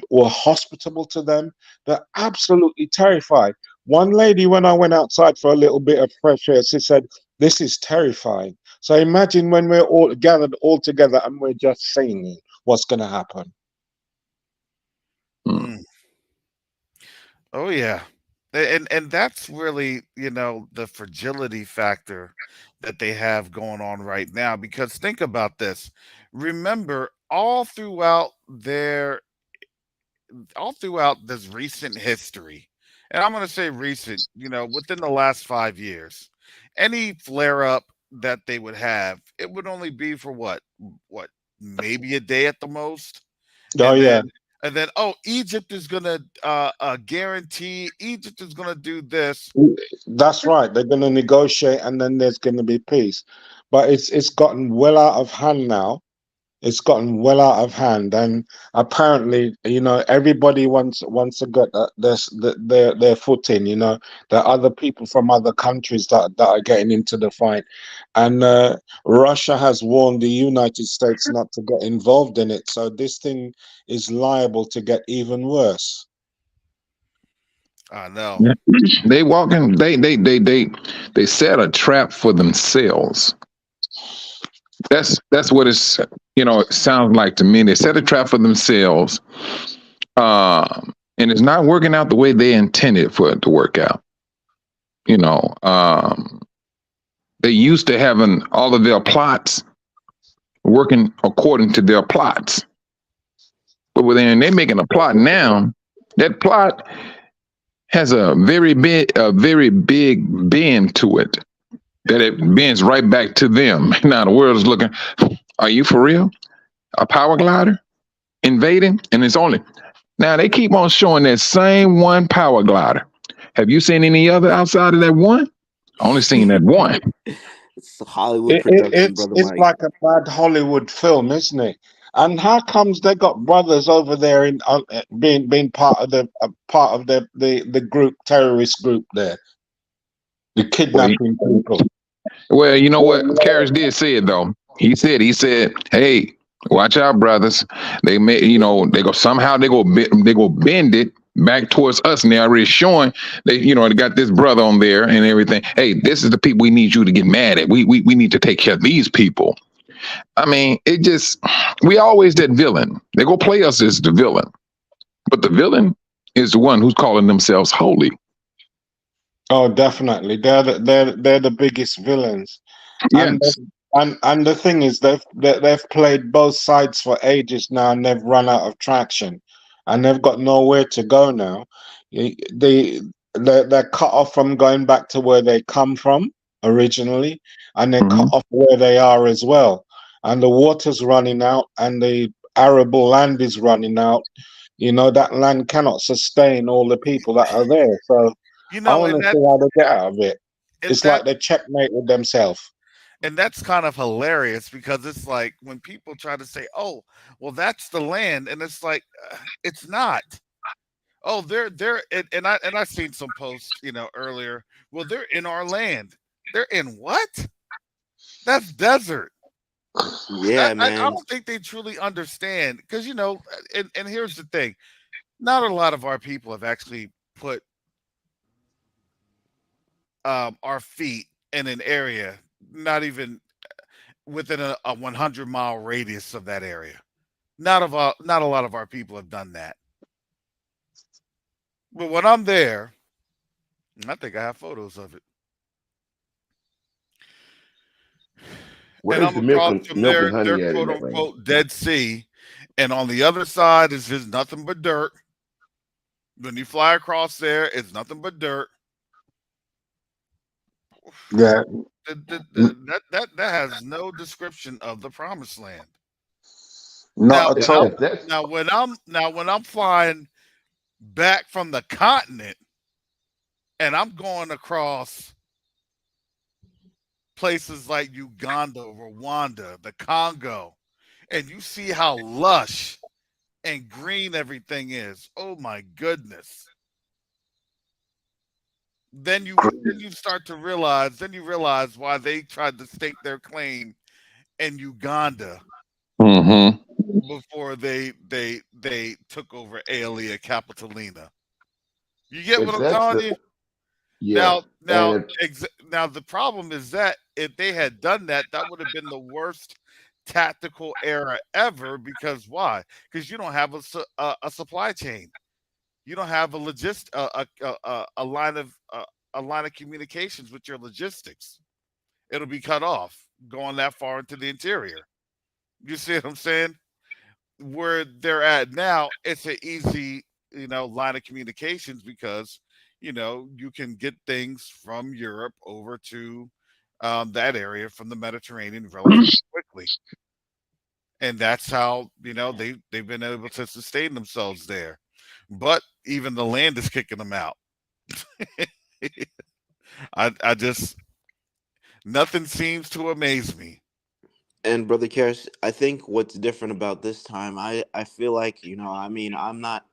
were hospitable to them, they're absolutely terrified. One lady, when I went outside for a little bit of fresh air, she said, "This is terrifying." So imagine when we're all gathered all together and we're just saying what's going to happen. mm, Mm. Oh yeah. And that's really, the fragility factor that they have going on right now, because think about this. Remember, all throughout this recent history, and I'm going to say recent, within the last 5 years, any flare up that they would have, it would only be for what, maybe a day at the most. Oh And yeah, then, oh, Egypt is going to guarantee, Egypt is going to do this. that's right. They're going to negotiate, and then there's going to be peace. But it's gotten well out of hand now. It's gotten well out of hand, and apparently, everybody wants to get their foot in. There are other people from other countries that are getting into the fight, and Russia has warned the United States not to get involved in it. So this thing is liable to get even worse. I know. yeah. They walking. They set a trap for themselves. That's what it's it sounds like to me. They set a trap for themselves, and it's not working out the way they intended for it to work out. They used to having all of their plots working according to their plots, but when they're making a plot now, that plot has a very big bend to it. That it bends right back to them. Now the world is looking. Are you for real? A power glider invading, and it's only now they keep on showing that same one power glider. Have you seen any other outside of that one? I only seen that one. It's a Hollywood production, Brother It's Mike. like a bad Hollywood film, isn't it? And how comes they got brothers over there in being part of the group, terrorist group there, the Well, kidnapping people? well, you know what? Karras did say it though. He said, "Hey, watch out, brothers. They may, they go somehow they go bend it back towards us, and they're already showing they got this brother on there and everything. Hey, this is the people we need you to get mad at. We need to take care of these people. I mean, we always that villain. They go play us as the villain, but the villain is the one who's calling themselves holy. Oh, definitely. They're the biggest villains. And Yes. and the thing is they've played both sides for ages now, and they've run out of traction, and they've got nowhere to go now. They're cut off from going back to where they come from originally, and they're cut Mhm. off where they are as well. And the water's running out, and the arable land is running out. That land cannot sustain all the people that are there. So I want And to see how they get out of it. and It's like that they checkmate with themselves. and that's kind of hilarious because it's like when people try to say, "Oh, well, that's the land," and it's like it's not. Oh, they're and I seen some posts, earlier. Well, they're in our land. They're in what? That's desert. Yeah, I man. don't think they truly understand because and here's the thing: not a lot of our people have actually put our feet in an area, not even within a 100-mile radius of that area. Not a lot of our people have done that. But when I'm there, I think I have photos of it, and Where's I'm the milk across and from milk and their honey at in quote that land? unquote Dead Sea, and on the other side is just nothing but dirt. When you fly across there, it's nothing but dirt. Yeah, That has no description of the promised land. Now not If, at when I'm all. if that's when I'm flying back from the continent and I'm going across places like Uganda, Rwanda, the Congo, and you see how lush and green everything is. Oh my goodness. Then you start to realize then you realize why they tried to stake their claim in Uganda Mm-hmm. before they took over Aelia Capitolina. You get what if I'm that's telling the you? yeah, Now, and now, now, the problem is that if they had done that, that would have been the worst tactical error ever. Because why? Because you don't have a supply chain. You don't have a line of communications with your logistics. It'll be cut off going that far into the interior. You see what I'm saying? Where they're at now, it's an easy, line of communications because, you can get things from Europe over to that area from the Mediterranean relatively quickly. And that's how, they've been able to sustain themselves there. But even the land is kicking them out. I just, nothing seems to amaze me. And Brother Karis, I think what's different about this time, I feel like, I mean, I'm not,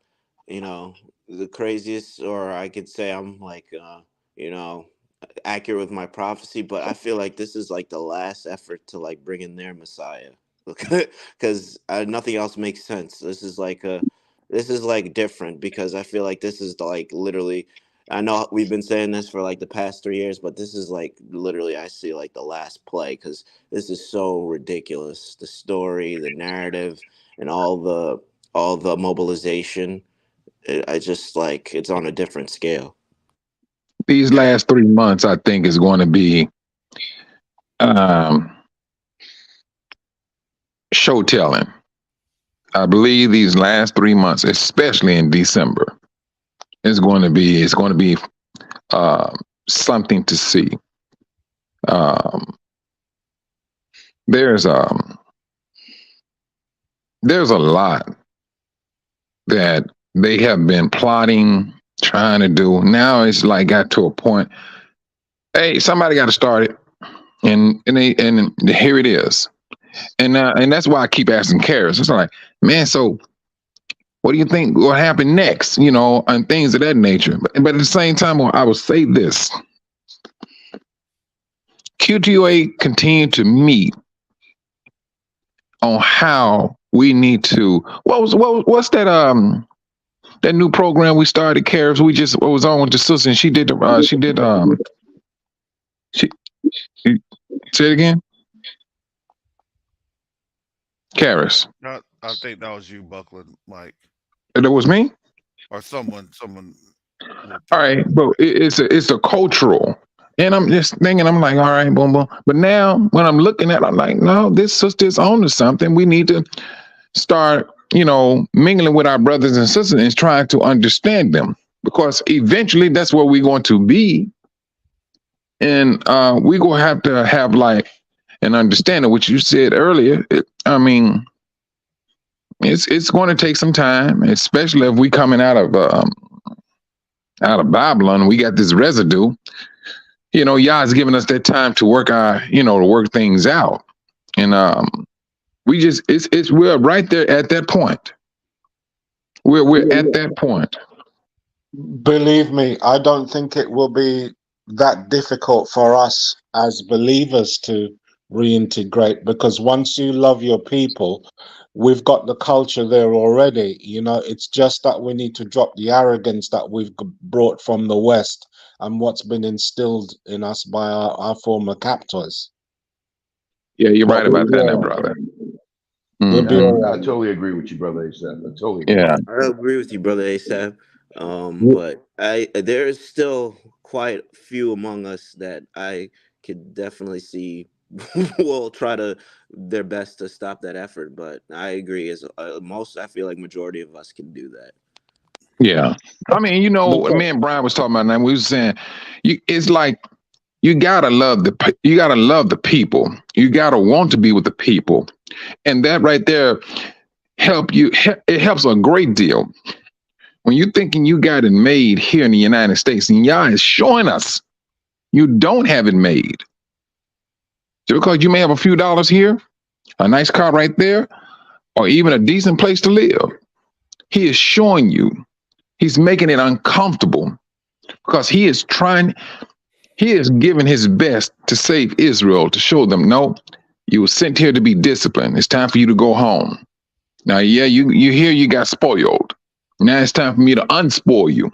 you know, the craziest, or I could say I'm like, you know, accurate with my prophecy, but I feel like this is like the last effort to like bring in their Messiah, because nothing else makes sense. This is like different because I feel like this is like literally. I know we've been saying this for like the past 3 years, but this is like literally I see like the last play because this is so ridiculous. The story, the narrative, and all the mobilization. I just like it's on a different scale. These last 3 months, I think, is going to be um, show telling. I believe these last 3 months, especially in December, is going to be uh, something to see. Um, there's there's a lot that they have been plotting, trying to do. Now it's like got to a point. Hey, somebody got to start it, and here it is. And that's why I keep asking Karis. It's like, man, so what do you think will happen next? You know, and things of that nature. But at the same time, I will say this: QTOA continue to meet on how we need to. What's that new program we started, Karis? We just was on with the sister, and she did she say it again, Karis. I think that was you, Buckland, Mike, That was me. or someone. All right, but it's a cultural, and I'm just thinking, I'm like, all right, boom, boom. But now when I'm looking at it, I'm like, no, this sister's on to something. We need to start, mingling with our brothers and sisters and trying to understand them, because eventually that's where we're going to be, and we're going to have like an understanding, which you said earlier. I mean, it's going to take some time, especially if we coming out of Babylon. We got this residue. Yah's giving us that time to work to work things out, and we're right there at that point. We're at that point. Believe me, I don't think it will be that difficult for us as believers to reintegrate, because once you love your people, we've got the culture there already. It's just that we need to drop the arrogance that we've brought from the West and what's been instilled in us by our former captors. Yeah, you're right about that, now, brother. We'll be all I right. totally agree with you, brother ASAP. I totally agree. Yeah. I agree with you, brother ASAP. But there is still quite a few among us that I could definitely see will try their best to stop that effort. But I agree, as I feel like majority of us can do that. Yeah. I mean, me and Brian was talking about that. We was saying, it's like you gotta love the people. You gotta want to be with the people, and that right there it helps a great deal when you're thinking you got it made here in the United States, and Yah is showing us you don't have it made. So because you may have a few dollars here, a nice car right there, or even a decent place to live, he is showing you. He's making it uncomfortable because he is giving his best to save Israel, to show them, no, you were sent here to be disciplined. It's time for you to go home. Now, yeah, you hear you got spoiled. Now it's time for me to unspoil you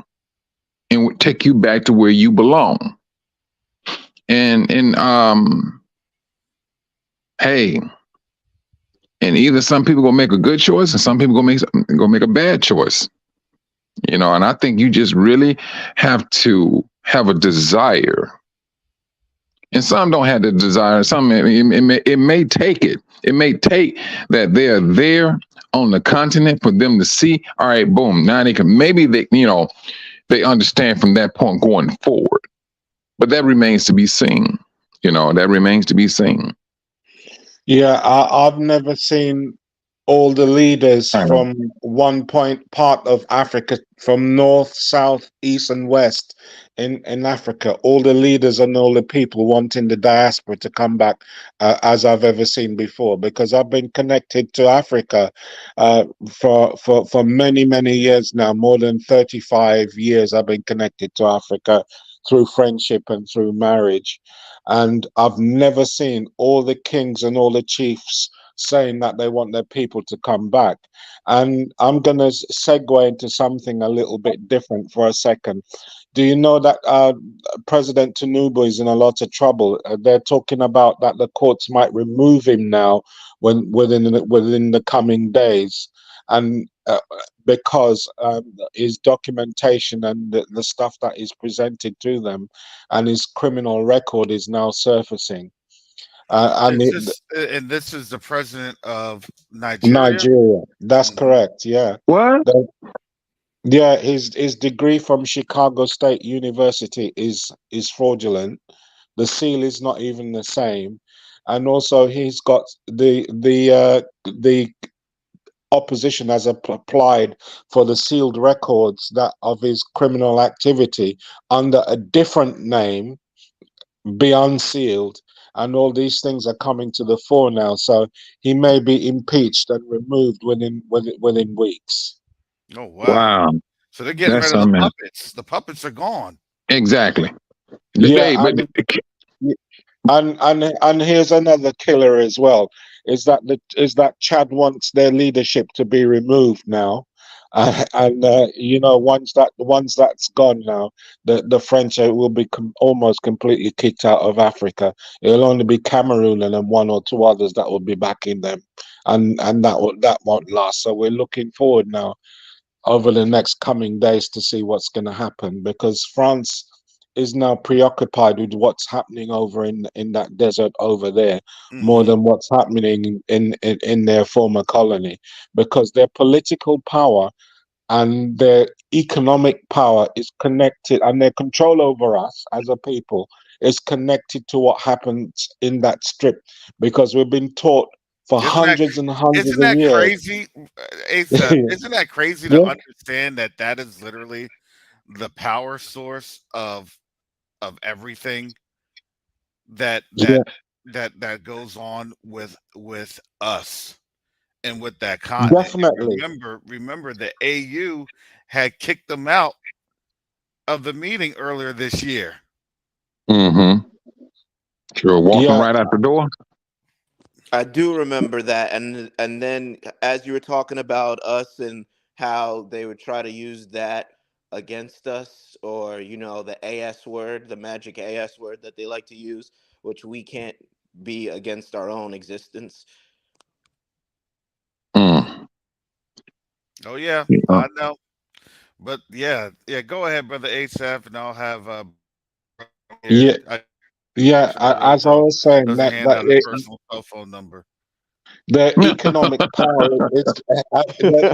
and take you back to where you belong. And hey, and either some people gonna make a good choice and some people gonna make a bad choice. And I think you just really have to have a desire. And some don't have the desire. Some it may take it. It may take that they're there on the continent for them to see. All right, boom. Now they can they understand from that point going forward. But that remains to be seen. That remains to be seen. Yeah, I've never seen all the leaders from one part of Africa, from north, south, east, and west in Africa, all the leaders and all the people wanting the diaspora to come back as I've ever seen before, because I've been connected to Africa for many, many years now. More than 35 years I've been connected to Africa through friendship and through marriage. And I've never seen all the kings and all the chiefs saying that they want their people to come back. And I'm going to segue into something a little bit different for a second. Do you know that President Tinubu is in a lot of trouble? They're talking about that the courts might remove him now within the coming days, and because his documentation and the stuff that is presented to them, and his criminal record is now surfacing. And this is the president of Nigeria. Nigeria, that's Mhm. correct. Yeah. What? Yeah, his degree from Chicago State University is fraudulent. The seal is not even the same, and also he's got the opposition has applied for the sealed records that of his criminal activity under a different name, be unsealed, and all these things are coming to the fore now. So he may be impeached and removed within weeks. Oh wow! Wow. So they're getting That's rid of the something else. puppets. The puppets are gone. Exactly. Yeah, But and here's another killer as well. Is that Chad wants their leadership to be removed now, and once that's gone now, the French will be almost completely kicked out of Africa. It'll only be Cameroon and then one or two others that will be backing them, and that won't last. So we're looking forward now over the next coming days to see what's going to happen, because France is now preoccupied with what's happening over in that desert over there, more Hmm. than what's happening in their former colony, because their political power and their economic power is connected, and their control over us as a people is connected to what happens in that strip, because we've been taught for Isn't that hundreds and hundreds isn't of that years. crazy, Asa? Isn't that crazy to Yeah, understand that that is literally the power source of everything that that yeah, that goes on with us and with that continent. And definitely. remember the AU had kicked them out of the meeting earlier this year. mm-hmm. Sure, walking Yeah, right out the door. I do remember that, and then as you were talking about us and how they would try to use that against us, or the AS word, the magic AS word that they like to use, which we can't be against our own existence. Mm. Oh yeah, Yeah. I know. But yeah, go ahead, brother Asaph, and I'll have here. yeah, yeah. As I was saying, Doesn't hand out his personal cell phone number. the economic power is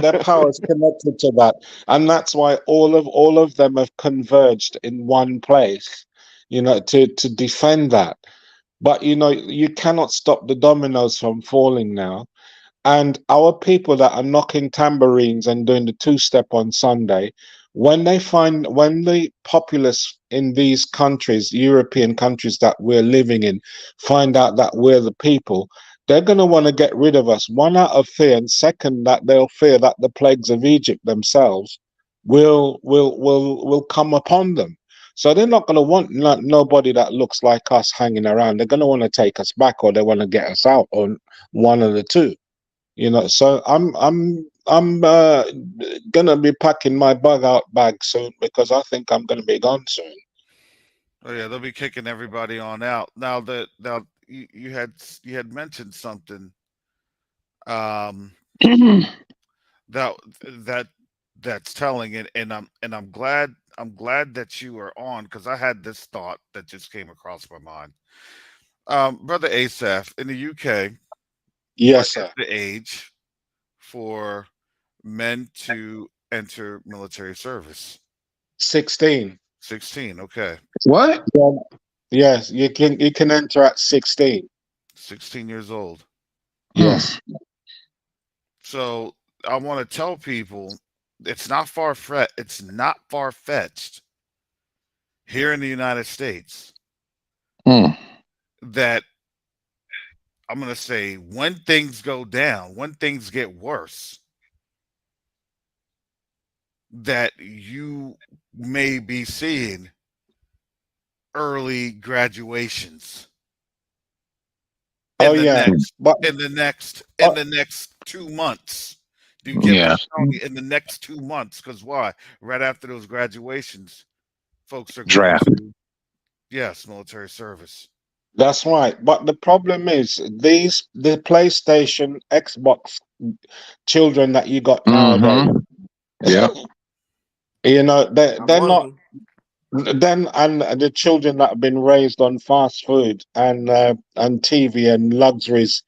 their power is connected to that, and that's why all of them have converged in one place, to defend that. But you cannot stop the dominoes from falling now. And our people that are knocking tambourines and doing the two-step on Sunday, when the populace in these countries, European countries that we're living in, find out that we're the people, they're going to want to get rid of us. One, out of fear, and second, that they'll fear that the plagues of Egypt themselves will come upon them. So they're not going to want nobody that looks like us hanging around. They're going to want to take us back, or they want to get us out, or one of the two. So I'm gonna be packing my bug out bag soon, because I think I'm gonna be gone soon. Oh yeah, they'll be kicking everybody on out. Now you had mentioned something um that that that's telling it, and I'm glad that you are on, because I had this thought that just came across my mind. Brother Asaph, in the UK, what Yes, is sir. the age for men to enter military service? 16. 16. Okay. What? Yeah, yes, you can enter at 16. 16 years old. Mm. Yes. So I want to tell people it's not far fetched here in the United States Mm. that I'm going to say when things go down, when things get worse, that you may be seeing early graduations. Oh in the yeah, next but in the next uh, in the next 2 months. Do you get what Yeah. I'm telling you? In the next 2 months, because why? Right after those graduations, folks are going Draft. to yes, military service. that's right. But the problem is the PlayStation, Xbox children that you got nowadays. Mm-hmm. Yep. You know, I'm they're one of not them. then, and the children that have been raised on fast food and TV and luxuries,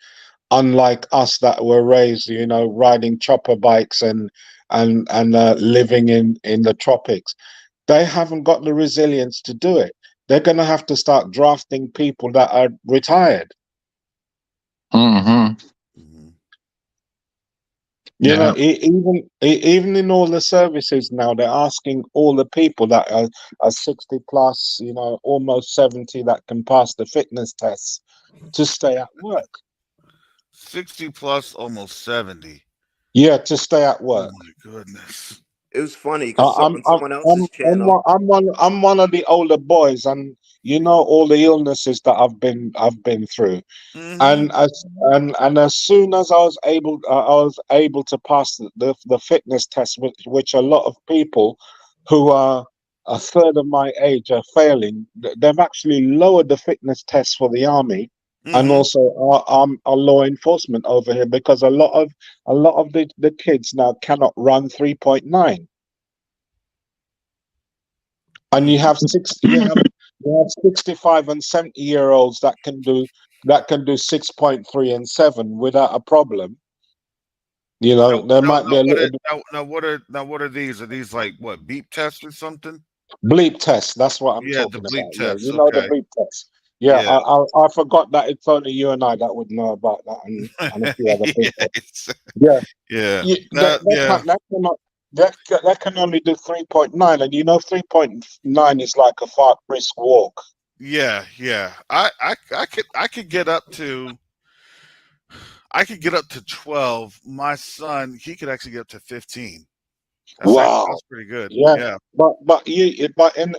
unlike us that were raised, you know, riding chopper bikes and living in the tropics. They haven't got the resilience to do it. They're going to have to start drafting people that are retired. Mm-hmm. Mhm. You know, Yeah. even in all the services now, they're asking all the people that are 60 plus, you know, almost 70 that can pass the fitness tests to stay at work. 60 plus, almost 70. Yeah, to stay at Oh work. my goodness. It was funny Uh, because I'm on I'm someone I'm else's I'm channel. one, I'm one of the older boys, and you know all the illnesses that I've been through. Hmm. And as soon as I was able to pass the fitness test, which a lot of people who are a third of my age are failing. They've actually lowered the fitness test for the army and Hmm. also our law enforcement over here, because a lot of the kids now cannot run 3.9, and Hmm. you have 65 and 70-year olds that can do 6.3 and 7 without a problem. You know, there might be a little bit Now what are these? Are these like what, beep tests or something? bleep test. That's what I'm Yeah, the talking bleep about. Yeah, tests. you know the Okay. bleep test. Yeah, Yeah. I forgot that it's only you and I that would know about that, and a few other Yeah. people. Yeah, Yeah. that Yeah. that can only do 3.9, and you know 3.9 is like a far brisk walk. Yeah. Yeah. I could get up to 12. My son, he could actually get up to 15. Wow. That's pretty good. Yeah. Yeah. But in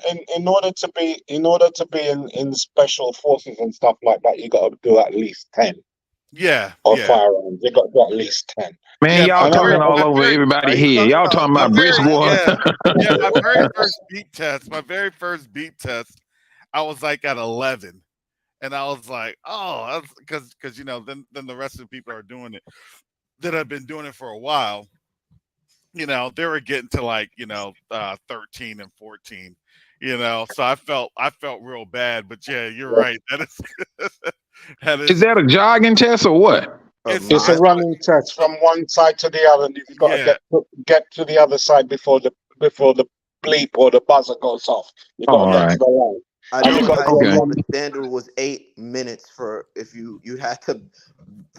order to be in special forces and stuff like that, you got to do at least 10 Yeah. on Yeah. firearms. You got to do at least 10. Man, Yeah. y'all And a talking lot all of My over very Are everybody you here. talking Y'all about talking my about brisk very water. yeah. Yeah, my very first beep test, I was like at 11. And I was like, oh, because then the rest of the people are doing it that have been doing it for a while. They were getting to like 13 and 14. So I felt real bad. But yeah, you're right. That is that Is is that a jogging test or what? a it's a it's mile? running test from one side to the other, and you've got to yeah, get to the other side before the bleep or the buzzer goes off. You've got All to get right. to the line, I and know you've in got to high do a Okay. school the run. standard was 8 minutes for if you had to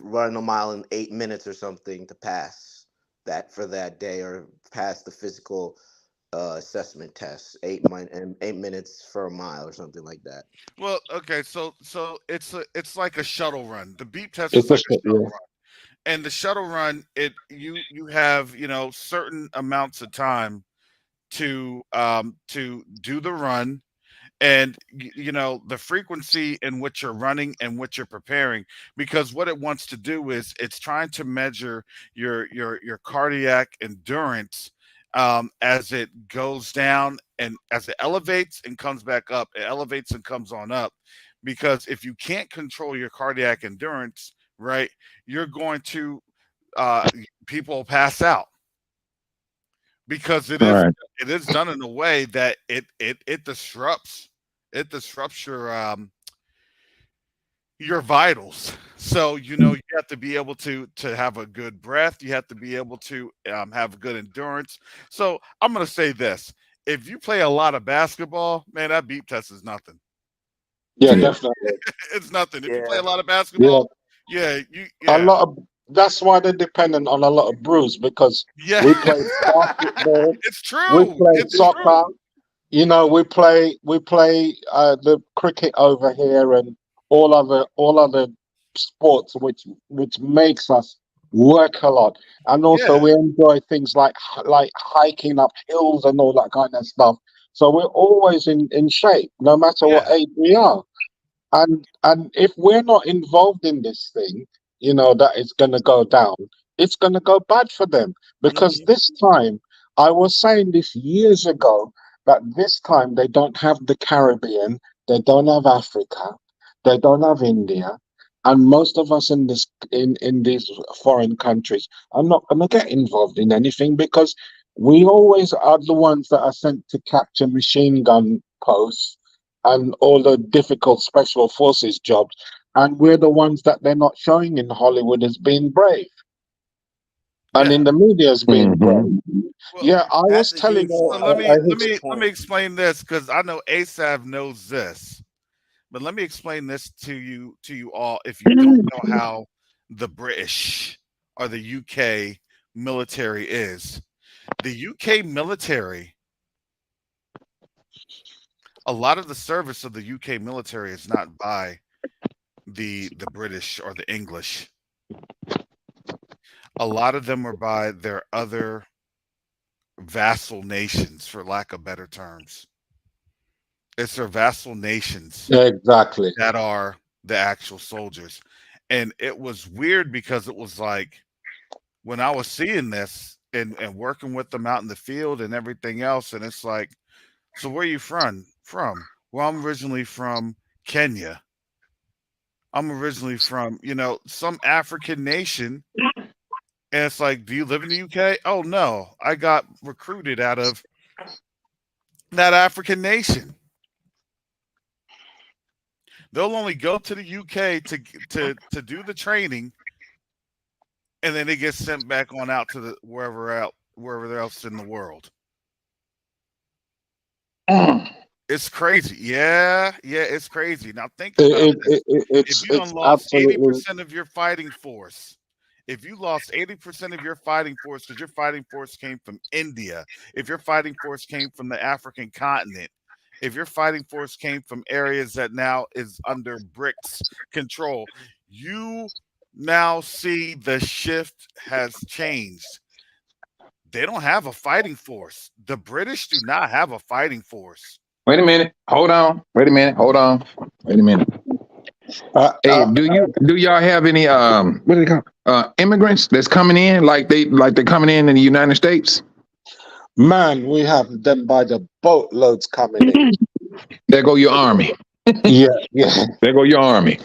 run a mile in 8 minutes or something to pass that for that day or pass the physical assessment test. 8 minutes for a mile or something like that. well, okay, so it's like a shuttle run. The beep test is It's a like a shit, shuttle yeah. run. And the shuttle run, you have certain amounts of time to do the run, and the frequency in which you're running and what you're preparing, because what it wants to do is it's trying to measure your cardiac endurance, as it goes down and as it elevates and comes back up. It elevates and comes on up, because if you can't control your cardiac endurance, right, you're going to uh people pass out, because it All is right. it is done in a way that it disrupts your vitals. So you have to be able to have a good breath. You have to be able to have good endurance. So I'm going to say this: if you play a lot of basketball, man, that beep test is nothing. Yeah, definitely. It's nothing. If you play Yeah. a lot of Yeah, basketball, yeah, a yeah, lot of that's why they're dependent on a lot of brews, because yeah. we play basketball, It's we true. play It's soccer. true. We play the cricket over here and all other sports, which makes us work a lot, and also Yeah, we enjoy things like hiking up hills and all that kind of stuff. So we're always in shape, no matter yeah. what age we are. And if we're not involved in this thing, that is going to go down, it's going to go bad for them. Because Mhm. this time, I was saying this years ago, that this time they don't have the Caribbean, they don't have Africa, they don't have India, and most of us in these foreign countries are not going to get involved in anything, because we always are the ones that are sent to capture machine gun posts and all the difficult special forces jobs. And we're the ones that they're not showing in Hollywood as being brave and Yeah. in the media as being brave. Well, Yeah, I was That's a telling huge you, so point. That's a let great me point. explain this because I know Asav knows this, but let me explain this to you all if you don't know how the British or the UK military is. The UK military, a lot of the service of the UK military is not by the British or the English. A lot of them are by their other vassal nations, for lack of better terms. It's their vassal nations exactly. that are the actual soldiers. And it was weird because it was like when I was seeing this and working with them out in the field and everything else, and it's like, so where are you from? Well, I'm originally from Kenya. I'm originally from, some African nation. And it's like, do you live in the UK? Oh no, I got recruited out of that African nation. They'll only go to the UK to do the training, and then they get sent back on out to the wherever else in the world. Mm. It's crazy. Yeah, yeah, it's crazy. Now think about this. If you done It's lost absolutely 80% of your fighting force, if you lost 80% of your fighting force because your fighting force came from India, if your fighting force came from the African continent, if your fighting force came from areas that now is under BRICS control, you now see the shift has changed. They don't have a fighting force. The British do not have a fighting force. Wait a minute. Hold on. Wait a minute. Hold on. Wait a minute. uh, Hey, uh, do y'all have any what do they call immigrants that's coming in like they're coming in the United States? man, we have them by the boatloads coming in. There go your army. Yeah, yeah. There go your army.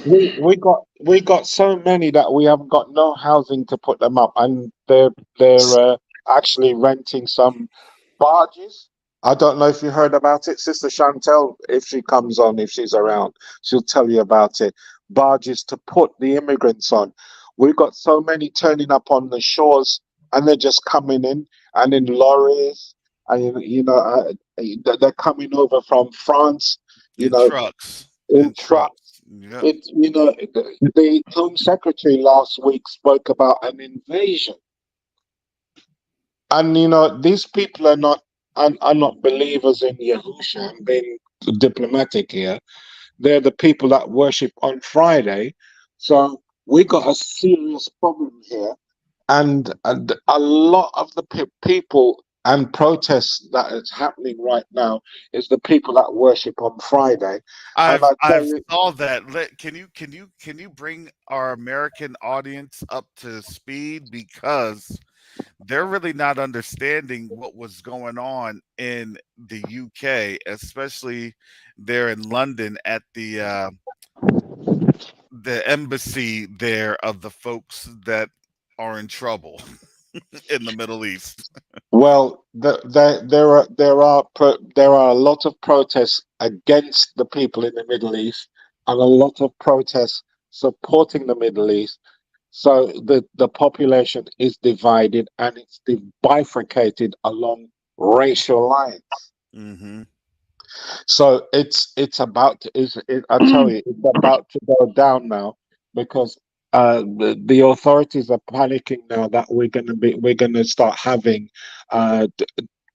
We got so many that we haven't got no housing to put them up, and they're actually renting some barges. I don't know if you heard about it, Sister Chantel. If she comes on, if she's around, she'll tell you about it. Barges to put the immigrants on. We've got so many turning up on the shores, and they're just coming in, and in lorries, and they're coming over from France. You In know, trucks. in In trucks. trucks. Yep. The Home Secretary last week spoke about an invasion, and these people are not believers in Yahusha. I'm being diplomatic here. They're the people that worship on Friday, so we got a serious problem here, and a lot of the people and protests that is happening right now is the people that worship on Friday, and I tell I've you. saw that. Can you bring our American audience up to speed because they're really not understanding what was going on in the UK, especially there in London at the embassy there of the folks that are in trouble in the Middle East. Well, there are a lot of protests against the people in the Middle East, and a lot of protests supporting the Middle East. So the population is divided, and it's bifurcated along racial lines. Hmm. So it's about to, I tell you, it's about to go down now, because the authorities are panicking now that we're gonna start having uh,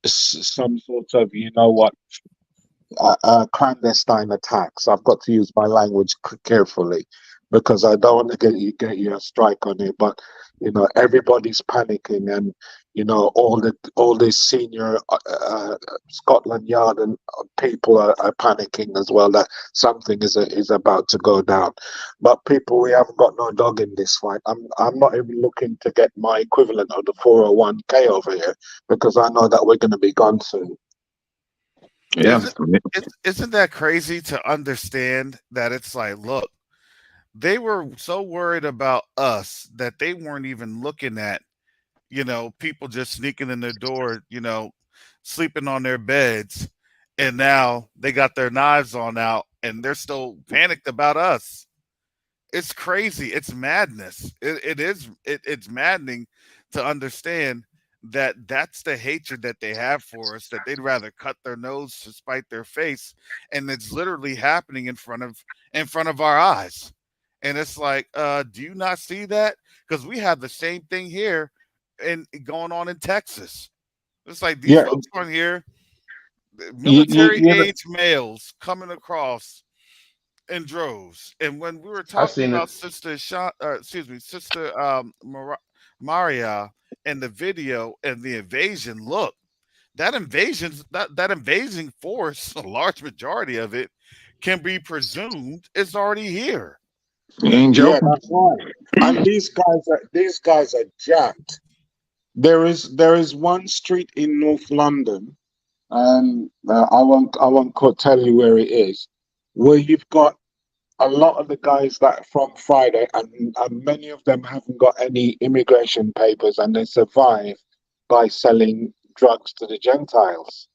some sort of, clandestine attacks. I've got to use my language carefully, because I don't want to get you a strike on it. But everybody's panicking, and all the senior Scotland Yard and people are panicking as well that something is about to go down. But people, we haven't got no dog in this fight. I'm not even looking to get my equivalent of the 401k over here, because I know that we're going to be gone soon. Yeah. Isn't that crazy to understand that it's like, look, they were so worried about us that they weren't even looking at, people just sneaking in their door, sleeping on their beds, and now they got their knives on out and they're still panicked about us. It's crazy. It's madness. It's maddening to understand that that's the hatred that they have for us, that they'd rather cut their nose to spite their face, and it's literally happening in front of our eyes. And it's like, do you not see that? Because we have the same thing here and going on in Texas. It's like these folks on here, military age males coming across in droves. And when we were I talking seen it. about Sister Maria and the video and the invasion, look, that invading force, a large majority of it can be presumed is already here. You ain't Yeah, joking. that's right. And these guys are jacked. There is one street in North London, and I won't tell you where it is, where you've got a lot of the guys that from Friday, and many of them haven't got any immigration papers, and they survive by selling drugs to the Gentiles.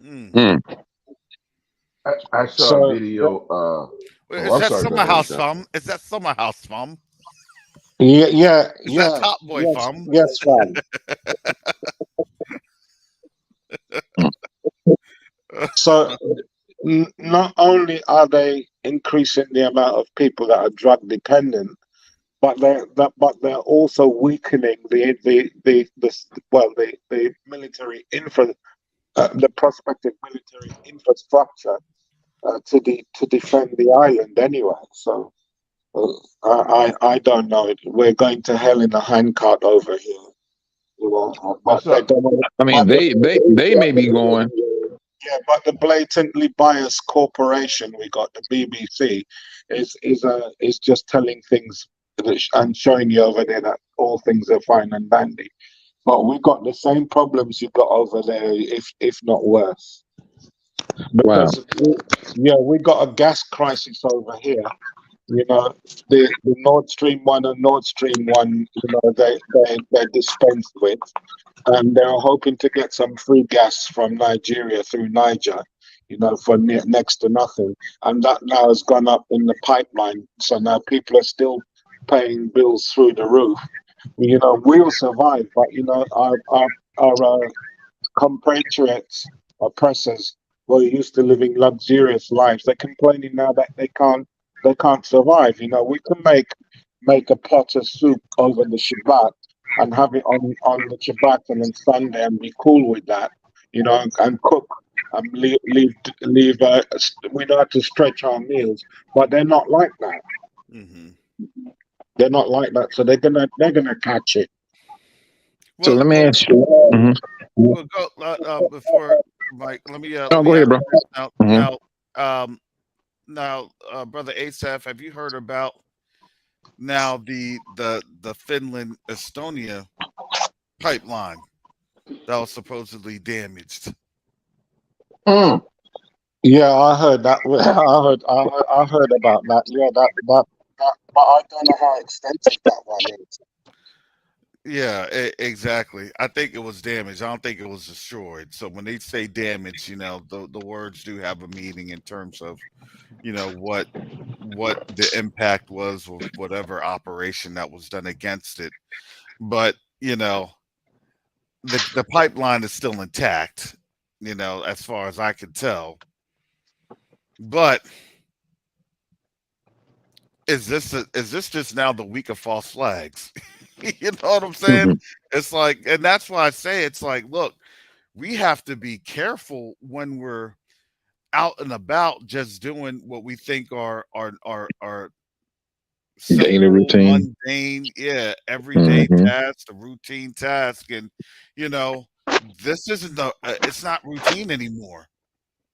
Mm. I saw a So video. Is I'm that sorry, summer brother. house fam? Is that summer house fam? yeah, Is that Top Boy yes, fam? yes, fam. So not only are they increasing the amount of people that are drug dependent, but they're also weakening the military the prospective military infrastructure to defend the island anyway. So I don't know. We're going to hell in a handcart over here. But they don't. I mean, they may be going. Yeah, but the blatantly biased corporation we got, the BBC, is just telling things and showing you over there that all things are fine and dandy. But we got the same problems you got over there, if not worse. Because we got a gas crisis over here. The Nord Stream 1 and Nord Stream 1, they're dispensed with, and they're hoping to get some free gas from Nigeria through Niger, for next to nothing. And that now has gone up in the pipeline. So now people are still paying bills through the roof. We'll survive, but, our compatriots, oppressors, who are used to living luxurious lives, they're complaining now that they can't survive. We can make a pot of soup over the Shabbat and have it on the Shabbat and on Sunday and be cool with that, and cook and leave. We know how to stretch our meals, but they're not like that. Mm-hmm. They're not like that, so they're gonna catch it. So let me ask you. Mm-hmm. We'll go before Mike. Let me Go ahead, bro. Now, brother Asaph, have you heard about now the Finland Estonia pipeline that was supposedly damaged? Yeah, I heard that. I heard about that. Yeah, that. But I don't know how extensive that one is. Yeah, exactly. I think it was damaged. I don't think it was destroyed. So when they say damage, the words do have a meaning in terms of, what the impact was of whatever operation that was done against it. But, the pipeline is still intact, as far as I can tell. But is this just now the week of false flags? You know what I'm saying? Mm-hmm. It's like, and that's why I say it's like, look, we have to be careful when we're out and about just doing what we think are Daily simple, routine. mundane, yeah, everyday Mm-hmm. task, a routine task, and you know, this isn't it's not routine anymore.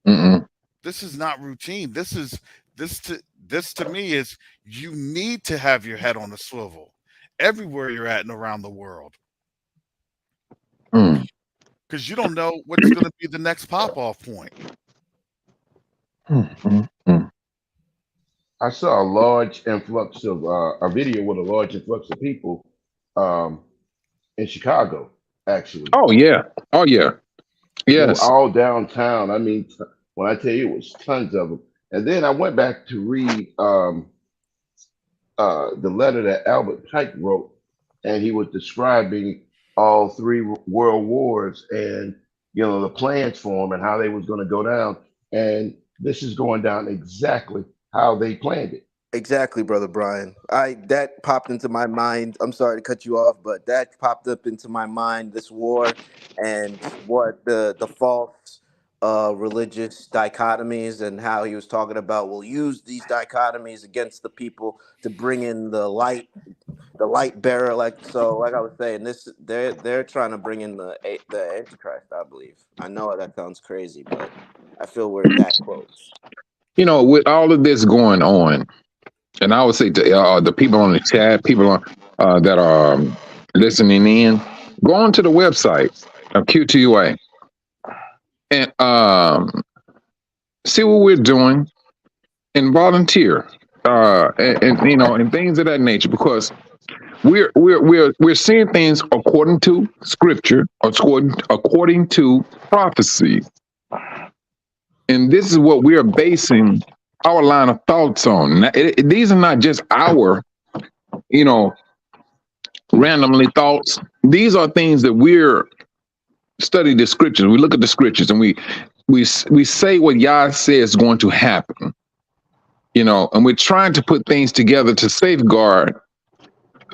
Mm-mm. This is not routine. This to me is you need to have your head on a swivel everywhere you're at and around the world Mm. because you don't know what's going to be the next pop off point. Mm, mm, mm. I saw a large influx of a video with a large influx of people um, in Chicago. Actually, Oh yeah. Oh yeah. they were Yes. all downtown. I mean, when I tell you, it was tons of them. And then I went back to read the letter that Albert Pike wrote, and he was describing all three world wars and the plans for them and how they was going to go down. And this is going down exactly how they planned it. Exactly, brother Brian. I that popped into my mind. I'm sorry to cut you off, but that popped up into my mind. This war and what the false religious dichotomies and how he was talking about. We'll use these dichotomies against the people to bring in the light bearer. Like so, like I was saying, this they're trying to bring in the Antichrist. I believe. I know that sounds crazy, but I feel we're that close. With all of this going on, and I would say to the people on the chat, people on, that are listening in, go on to the website of QTUA and see what we're doing and volunteer, and things of that nature, because we're seeing things according to scripture, according to prophecy, and this is what we are basing our line of thoughts on. Now, these are not just our, you know, randomly thoughts. These are things that we're study the scriptures. We look at the scriptures and we say what Yah says is going to happen. And we're trying to put things together to safeguard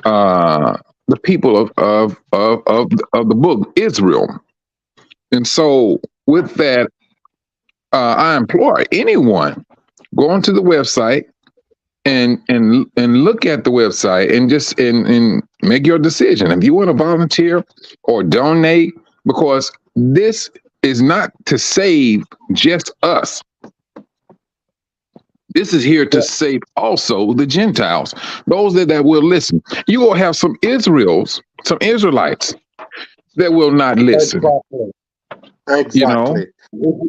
the people of the book Israel. And so, with that, I implore anyone go onto the website and look at the website and just and make your decision if you want to volunteer or donate, because this is not to save just us. This is here to save also the Gentiles, those that will listen. You will have some Israelites that will not listen. Exactly. Exactly.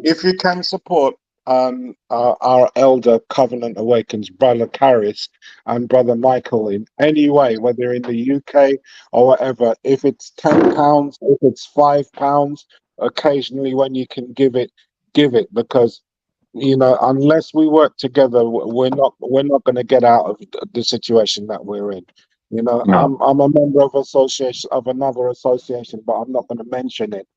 If you can support our elder Covenant Awakens, Brother Caris and Brother Michael in any way, whether in the UK or whatever, if it's £10, if it's £5, occasionally when you can give it, because unless we work together, we're not going to get out of the situation that we're in. No. I'm a member of another association, but I'm not going to mention it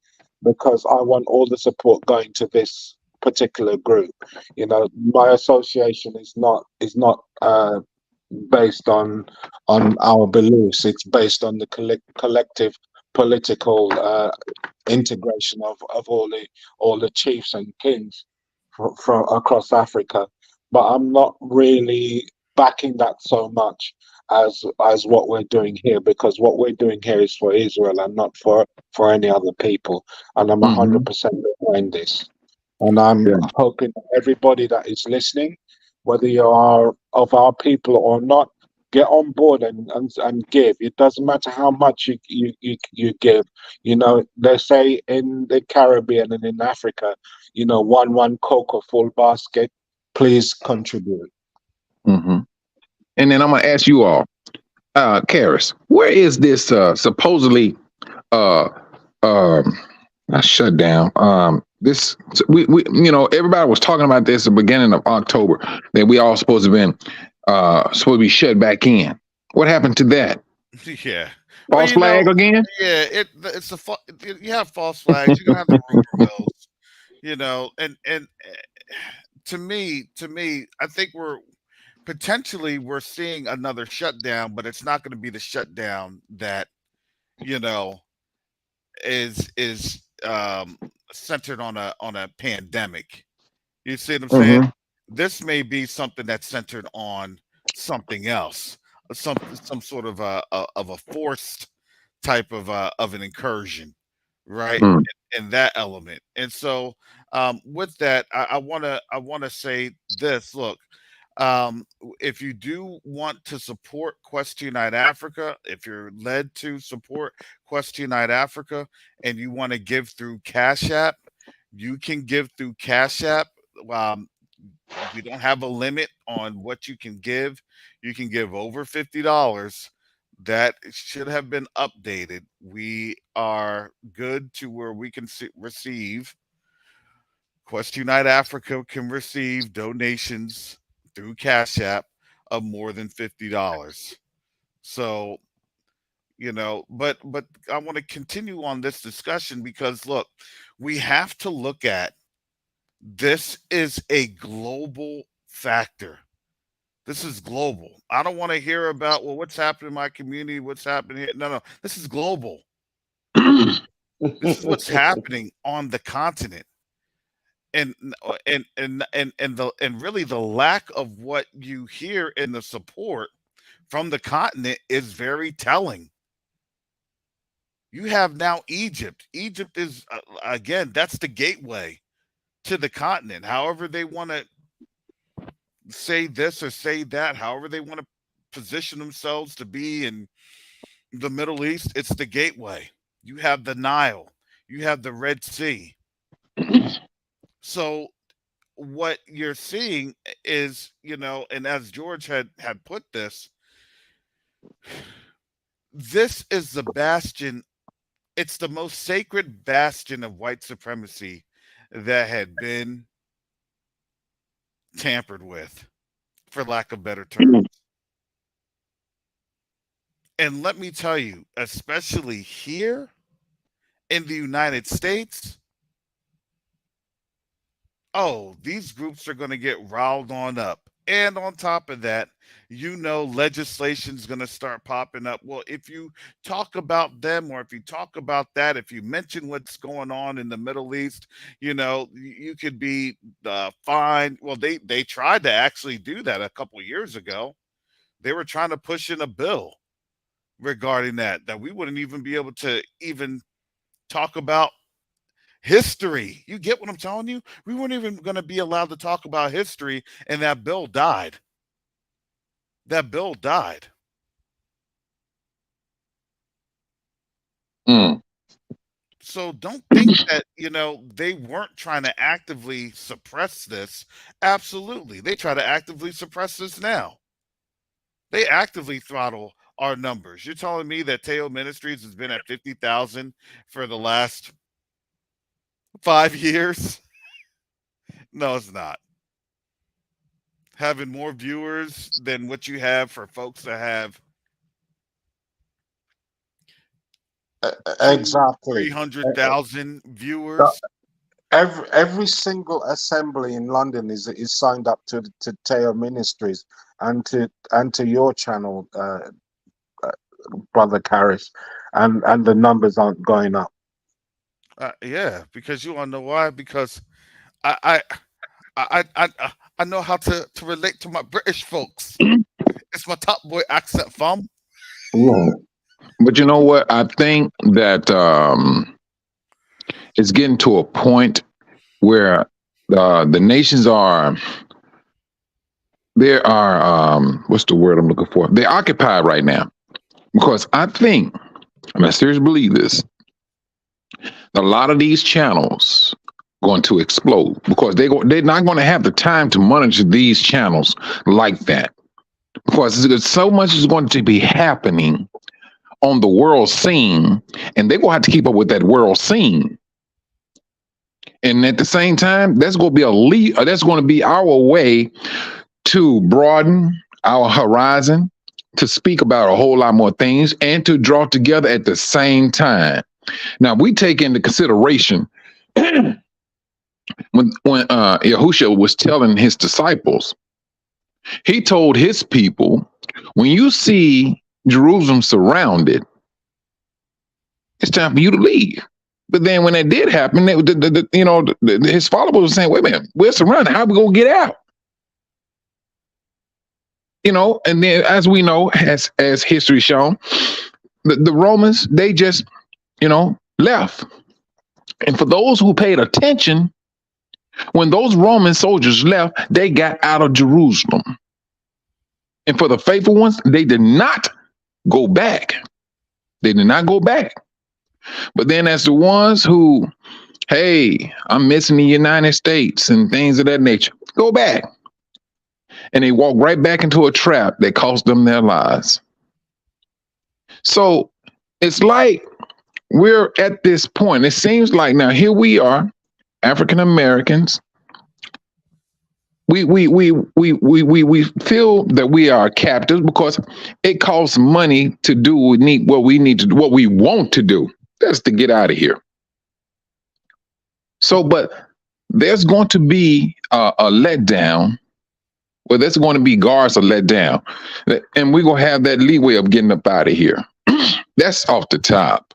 because I want all the support going to this particular group. My association is not based on our beliefs. It's based on the collective political integration of all the chiefs and kings from across Africa. But I'm not really backing that so much as what we're doing here, because what we're doing here is for Israel and not for any other people. And I'm 100% behind this. And I'm hoping that everybody that is listening, whether you are of our people or not, get on board and give. It doesn't matter how much you give. They say in the Caribbean and in Africa, one cocoa full basket, please contribute. Mm-hmm. And then I'm going to ask you all, Karis, where is this supposedly not shut down? This we everybody was talking about this at the beginning of October, that we all supposed to be shut back in. What happened to that? Yeah. False flag again? Yeah, it's you have false flags. You're gonna have the rumor mills, and to me, I think we're seeing another shutdown, but it's not going to be the shutdown that you know is centered on a pandemic. You see what I'm saying? Mm-hmm. This may be something that's centered on something else, some sort of a forced type of an incursion, right? Mm. In that element. And so with that, I wanna say this. Look, if you do want to support Quest Unite Africa, if you're led to support Quest Unite Africa and you want to give through Cash App, you can give through Cash App. Um, we don't have a limit on what you can give. You can give over $50. That should have been updated. We are good to where we can receive. Quest Unite Africa can receive donations through Cash App of more than $50. So, but I want to continue on this discussion because look, we have to look at this is a global factor. This is global. I don't want to hear about, well, what's happening in my community, what's happening here. No, no, this is global. This is what's happening on the continent. And really the lack of what you hear in the support from the continent is very telling. You have now Egypt. Egypt is again, that's the gateway to the continent. However they want to say this or say that, however they want to position themselves to be in the Middle East, it's the gateway. You have the Nile, you have the Red Sea. So what you're seeing is, and as George had put this is the bastion. It's the most sacred bastion of white supremacy that had been tampered with, for lack of better terms. And let me tell you, especially here in the United States, oh, these groups are going to get riled on up. And on top of that, legislation's going to start popping up. Well, if you talk about them or if you talk about that, if you mention what's going on in the Middle East, you could be fined. Well, they tried to actually do that a couple years ago. They were trying to push in a bill regarding that we wouldn't even be able to even talk about history. You get what I'm telling you? We weren't even going to be allowed to talk about history, and that bill died. That bill died. Mm. So don't think that, they weren't trying to actively suppress this. Absolutely. They try to actively suppress this now. They actively throttle our numbers. You're telling me that Teo Ministries has been at 50,000 for the last 5 years? No, it's not. Having more viewers than what you have for folks that have Exactly. 300,000 viewers. Every single assembly in London is signed up to Teo Ministries and to your channel, Brother Karis, and the numbers aren't going up. Yeah, because you want to know why? Because I know how to relate to my British folks. It's my top boy accent, fam. Yeah. But you know what? I think that it's getting to a point where the nations are what's the word I'm looking for? They're occupied right now. Because I think, and I seriously believe this, a lot of these channels going to explode because they're not going to have the time to monitor these channels like that. Because so much is going to be happening on the world scene, and they're going to have to keep up with that world scene. And at the same time, that's going to be our way to broaden our horizon, to speak about a whole lot more things, and to draw together at the same time. Now, we take into consideration when Yahushua was telling his disciples, he told his people, when you see Jerusalem surrounded, it's time for you to leave. But then when that did happen, his followers were saying, "Wait a minute, we're surrounded. How we gonna get out?" And then as we know, as history shown, the Romans, they just left. And for those who paid attention, when those Roman soldiers left, they got out of Jerusalem. And for the faithful ones, they did not go back. They did not go back. But then as the ones who, hey, I'm missing the United States and things of that nature, go back. And they walk right back into a trap that cost them their lives. So it's like we're at this point. It seems like now here we are, African Americans. We feel that we are captives because it costs money to do what we want to do. That's to get out of here. So, but there's going to be a letdown. Well, there's going to be guards are let down, and we're gonna have that leeway of getting up out of here. That's off the top.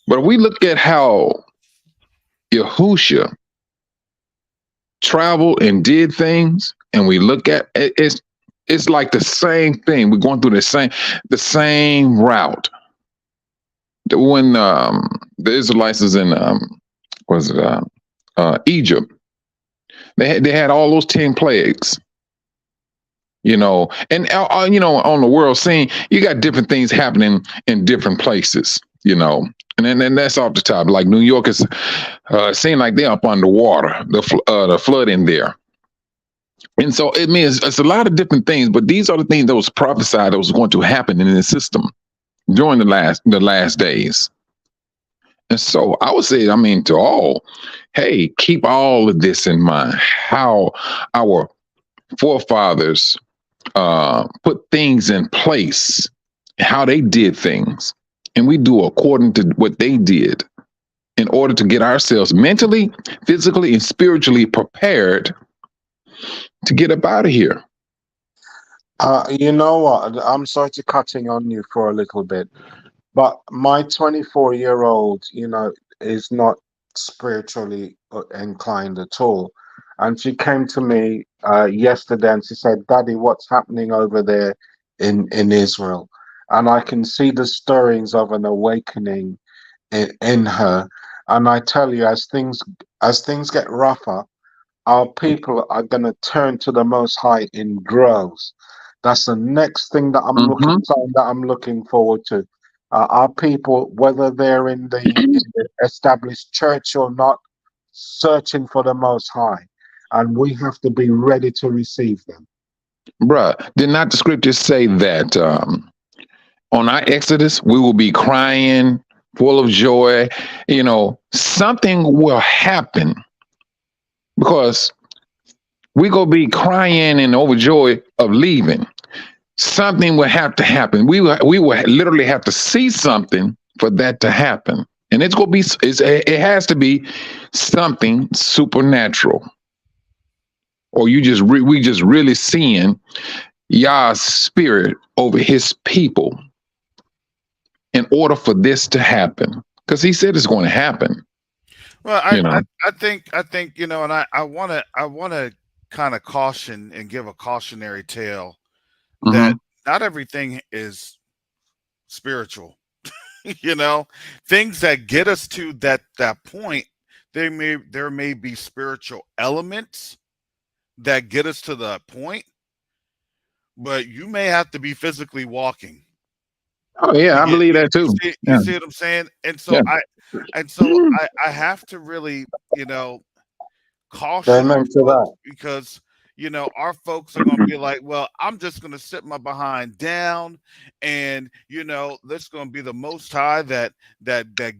But if we look at how Yahushua traveled and did things, and we look at it's like the same thing. We're going through the same route. When the Israelites was in Egypt, they had all those 10 plagues. And on the world scene, you got different things happening in different places. And then that's off the top. Like New York is seem like they're up underwater, the flood in there. And so it means it's a lot of different things, but these are the things that was prophesied that was going to happen in the system during the last days. And so I would say, to all, hey, keep all of this in mind, how our forefathers put things in place, how they did things. And we do according to what they did in order to get ourselves mentally, physically, and spiritually prepared to get up out of here. You know what? I'm sorry to cutting on you for a little bit, but my 24-year-old, is not spiritually inclined at all. And she came to me yesterday and she said, "Daddy, what's happening over there in Israel?" And I can see the stirrings of an awakening in her. And I tell you, as things get rougher, our people are going to turn to the Most High in droves. That's the next thing that I'm looking forward to. Our people, whether they're in the established church or not, searching for the Most High, and we have to be ready to receive them. Bruh, did not the scriptures say that on our Exodus, we will be crying, full of joy? Something will happen because we gonna be crying and overjoyed of leaving. Something will have to happen. We will literally have to see something for that to happen, and it's gonna be. It has to be something supernatural, or we just really seeing Yah's spirit over His people in order for this to happen, because He said it's going to happen. Well, I think and I want to kind of caution and give a cautionary tale that not everything is spiritual. Things that get us to that point, there may be spiritual elements that get us to that point, but you may have to be physically walking. Oh yeah, I believe that too. You see what I'm saying? And so I have to really, caution folks, because our folks are going to be like, well, I'm just going to sit my behind down, and that's going to be the Most High that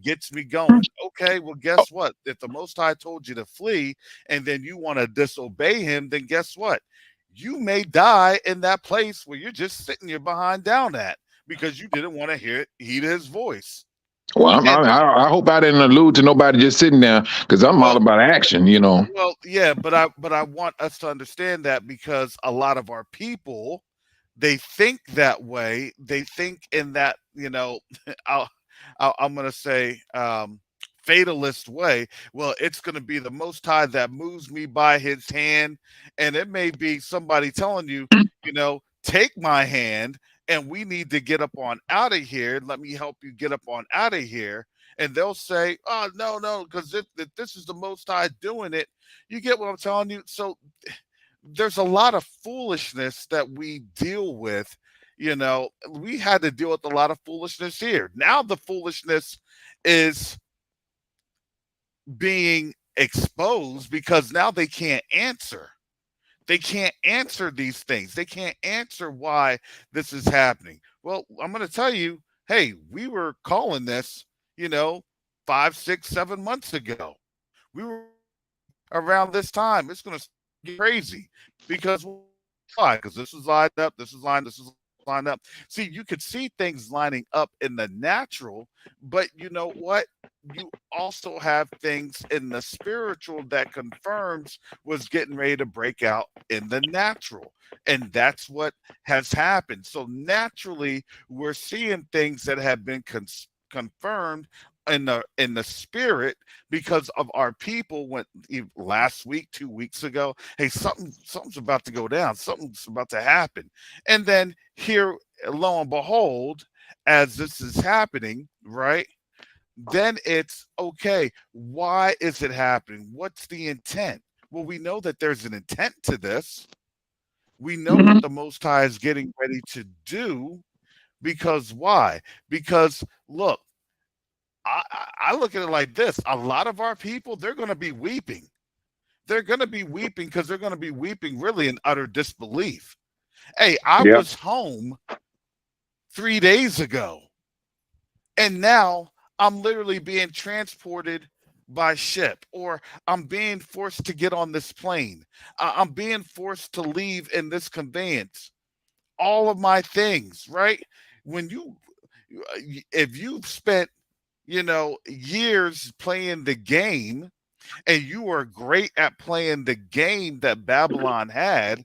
gets me going. Okay, well, guess what? If the Most High told you to flee and then you want to disobey Him, then guess what? You may die in that place where you're just sitting your behind down at, because you didn't want to heed His voice. Well, I hope I didn't allude to nobody just sitting there, because I'm all about action, Well, yeah, but I want us to understand that, because a lot of our people, they think that way. They think in that, I'm going to say, fatalist way. Well, it's going to be the Most High that moves me by his hand. And it may be somebody telling you, take my hand and we need to get up on out of here. Let me help you get up on out of here. And they'll say, oh, no, because if this is the Most High doing it, you get what I'm telling you? So there's a lot of foolishness that we deal with. We had to deal with a lot of foolishness here. Now the foolishness is being exposed because now they can't answer. They can't answer these things. They can't answer why this is happening. Well, I'm going to tell you, hey, we were calling this, 5, 6, 7 months ago. We were around this time. It's going to get crazy because why? Because this is lined up. This is lined up. See, you could see things lining up in the natural, but you know what? You also have things in the spiritual that confirms what's getting ready to break out in the natural. And that's what has happened. So naturally, we're seeing things that have been confirmed in the spirit because of our people went last week, 2 weeks ago. Hey, something's about to go down. Something's about to happen. And then here, lo and behold, as this is happening, right? Then it's okay. Why is it happening? What's the intent? Well, we know that there's an intent to this. We know what the Most High is getting ready to do because why? Because look, I look at it like this. A lot of our people, they're going to be weeping. They're going to be weeping because they're going to be weeping really in utter disbelief. Hey, I was home 3 days ago, and now I'm literally being transported by ship, or I'm being forced to get on this plane. I'm being forced to leave in this conveyance. All of my things, right? If you've spent years playing the game and you are great at playing the game that Babylon had,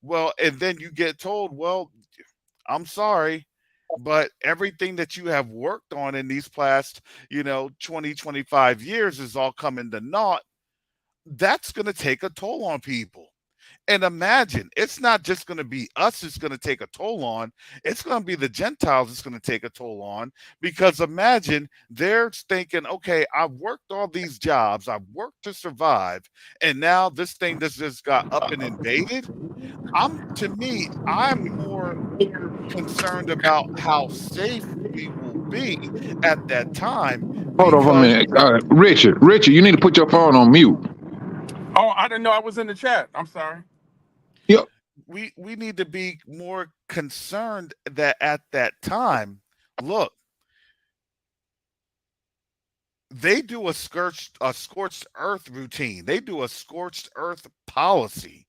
well, and then you get told, well, I'm sorry, but everything that you have worked on in these past, 20, 25 years is all coming to naught. That's going to take a toll on people. And imagine, it's not just going to be us it's going to take a toll on. It's going to be the Gentiles it's going to take a toll on. Because imagine, they're thinking, okay, I've worked all these jobs. I've worked to survive. And now this thing just got up and invaded. I'm more concerned about how safe we will be at that time. Hold on for a minute. Richard, you need to put your phone on mute. Oh, I didn't know I was in the chat. I'm sorry. Yep. We need to be more concerned that at that time, look, they do a scorched earth routine. They do a scorched earth policy.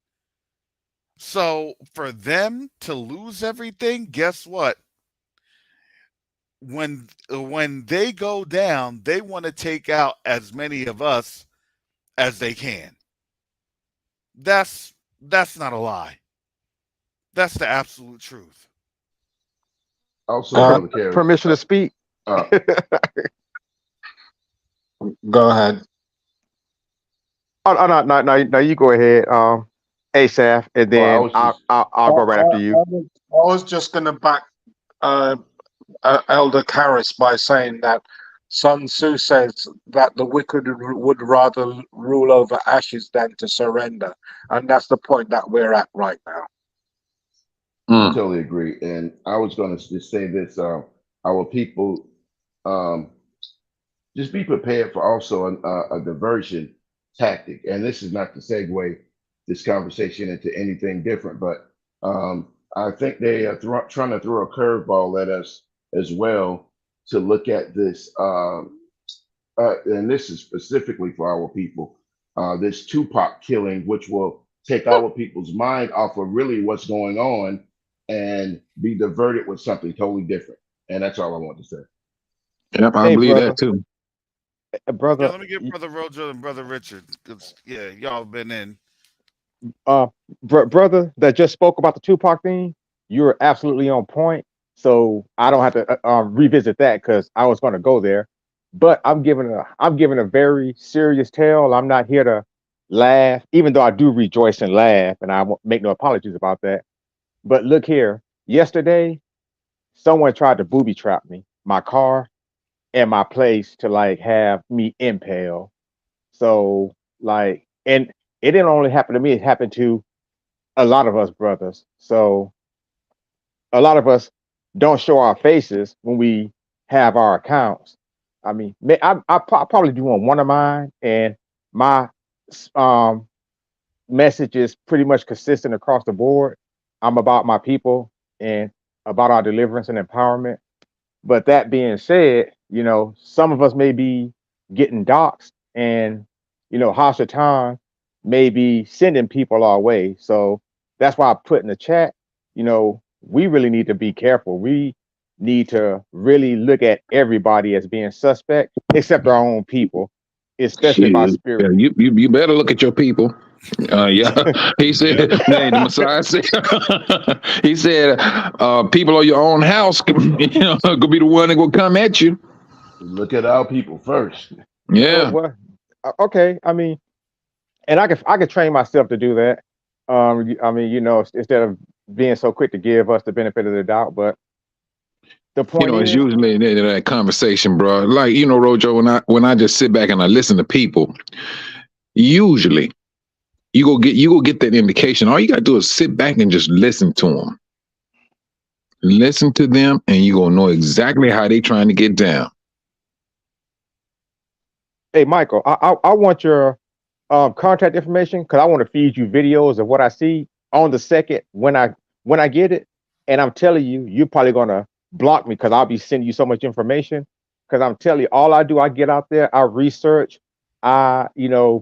So for them to lose everything, guess what? When they go down, they want to take out as many of us as they can. That's not a lie. That's the absolute truth. Also, permission to speak. Go ahead. Oh, no, you go ahead, Asaph, and then I'll go right after you. I was just going to back Elder Karras by saying that Sun Tzu says that the wicked would rather rule over ashes than to surrender. And that's the point that we're at right now. I totally agree. And I was going to just say this, our people, just be prepared for also a diversion tactic. And this is not to segue this conversation into anything different, but I think they are trying to throw a curveball at us as well to look at this. And this is specifically for our people, this Tupac killing, which will take our people's mind off of really what's going on and be diverted with something totally different. And that's all I want to say. Yep, I believe that too. Brother, let me get Brother Rojo and Brother Richard, because y'all been in. Brother that just spoke about the Tupac thing, you're absolutely on point. so I don't have to revisit that because I was going to go there. But I'm giving a very serious tale. I'm not here to laugh, even though I do rejoice and laugh, and I won't make no apologies about that. But look here, yesterday someone tried to booby trap me, my car and my place to like have me impale. So like, and it didn't only happen to me; it happened to a lot of us brothers. So a lot of us don't show our faces when we have our accounts. I mean, probably do on one of mine, and my um, message is pretty much consistent across the board. I'm about my people and about our deliverance and empowerment. But that being said, some of us may be getting doxxed, and Hasatan may be sending people our way. So that's why I put in the chat, we really need to be careful. We need to really look at everybody as being suspect, except our own people, especially if our Shit. Yeah, spirit. you better look at your people. Yeah, he said. The Messiah said. He said, "People of your own house, gonna be the one that will come at you." Look at our people first. Yeah, Well, okay. I mean, and I could train myself to do that. I mean, instead of being so quick to give us the benefit of the doubt, but the point it's is, usually that conversation, bro. Like Rojo, when I just sit back and I listen to people, usually you go get that indication. All you gotta do is sit back and just listen to them. Listen to them, and you gonna know exactly how they trying to get down. hey, Michael, I want your contact information because I want to feed you videos of what I see on the second when I get it, and I'm telling you, you're probably gonna block me because I'll be sending you so much information. Because I'm telling you, all I do, I get out there, I research, I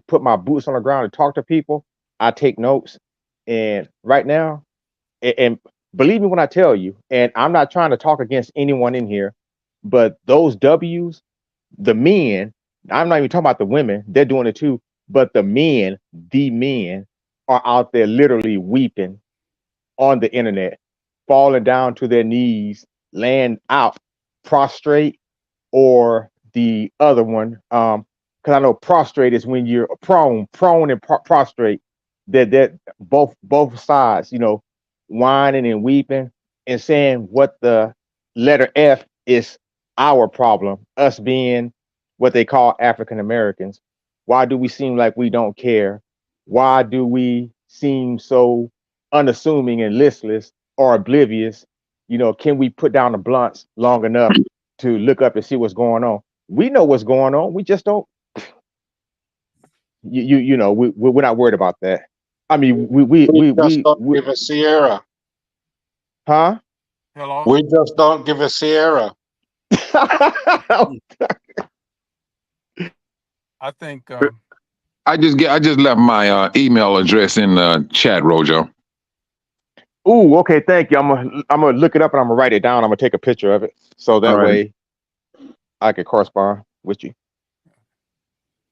put my boots on the ground and talk to people. I take notes, and right now, and believe me when I tell you, and I'm not trying to talk against anyone in here, but those W's, the men, I'm not even talking about the women, they're doing it too, but the men are out there literally weeping on the internet, falling down to their knees, laying out prostrate, or the other one, because I know prostrate is when you're prone and prostrate. That both sides, whining and weeping and saying what the letter F is our problem, us being what they call African Americans. Why do we seem like we don't care? Why do we seem so unassuming and listless or oblivious? Can we put down the blunts long enough to look up and see what's going on? We know what's going on. We just don't. We're not worried about that. I mean, We just don't give a Sierra. Huh? Hello. We just don't give a Sierra. I think I just left my email address in the chat, Rojo. Ooh, okay, thank you. I'm gonna look it up and I'm gonna write it down. I'm gonna take a picture of it so that way I can correspond with you.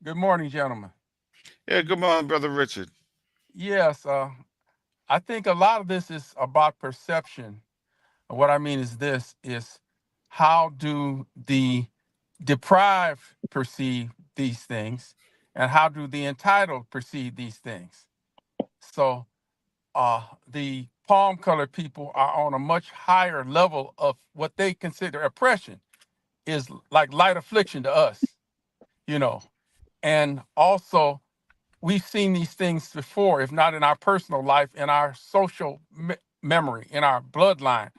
good morning, gentlemen. Yeah, good morning, Brother Richard. Yes, I think a lot of this is about perception. What I mean is this is how do the deprived perceive these things and how do the entitled perceive these things? So the palm colored people are on a much higher level of what they consider oppression is like light affliction to us, and also we've seen these things before, if not in our personal life, in our social memory, in our bloodline.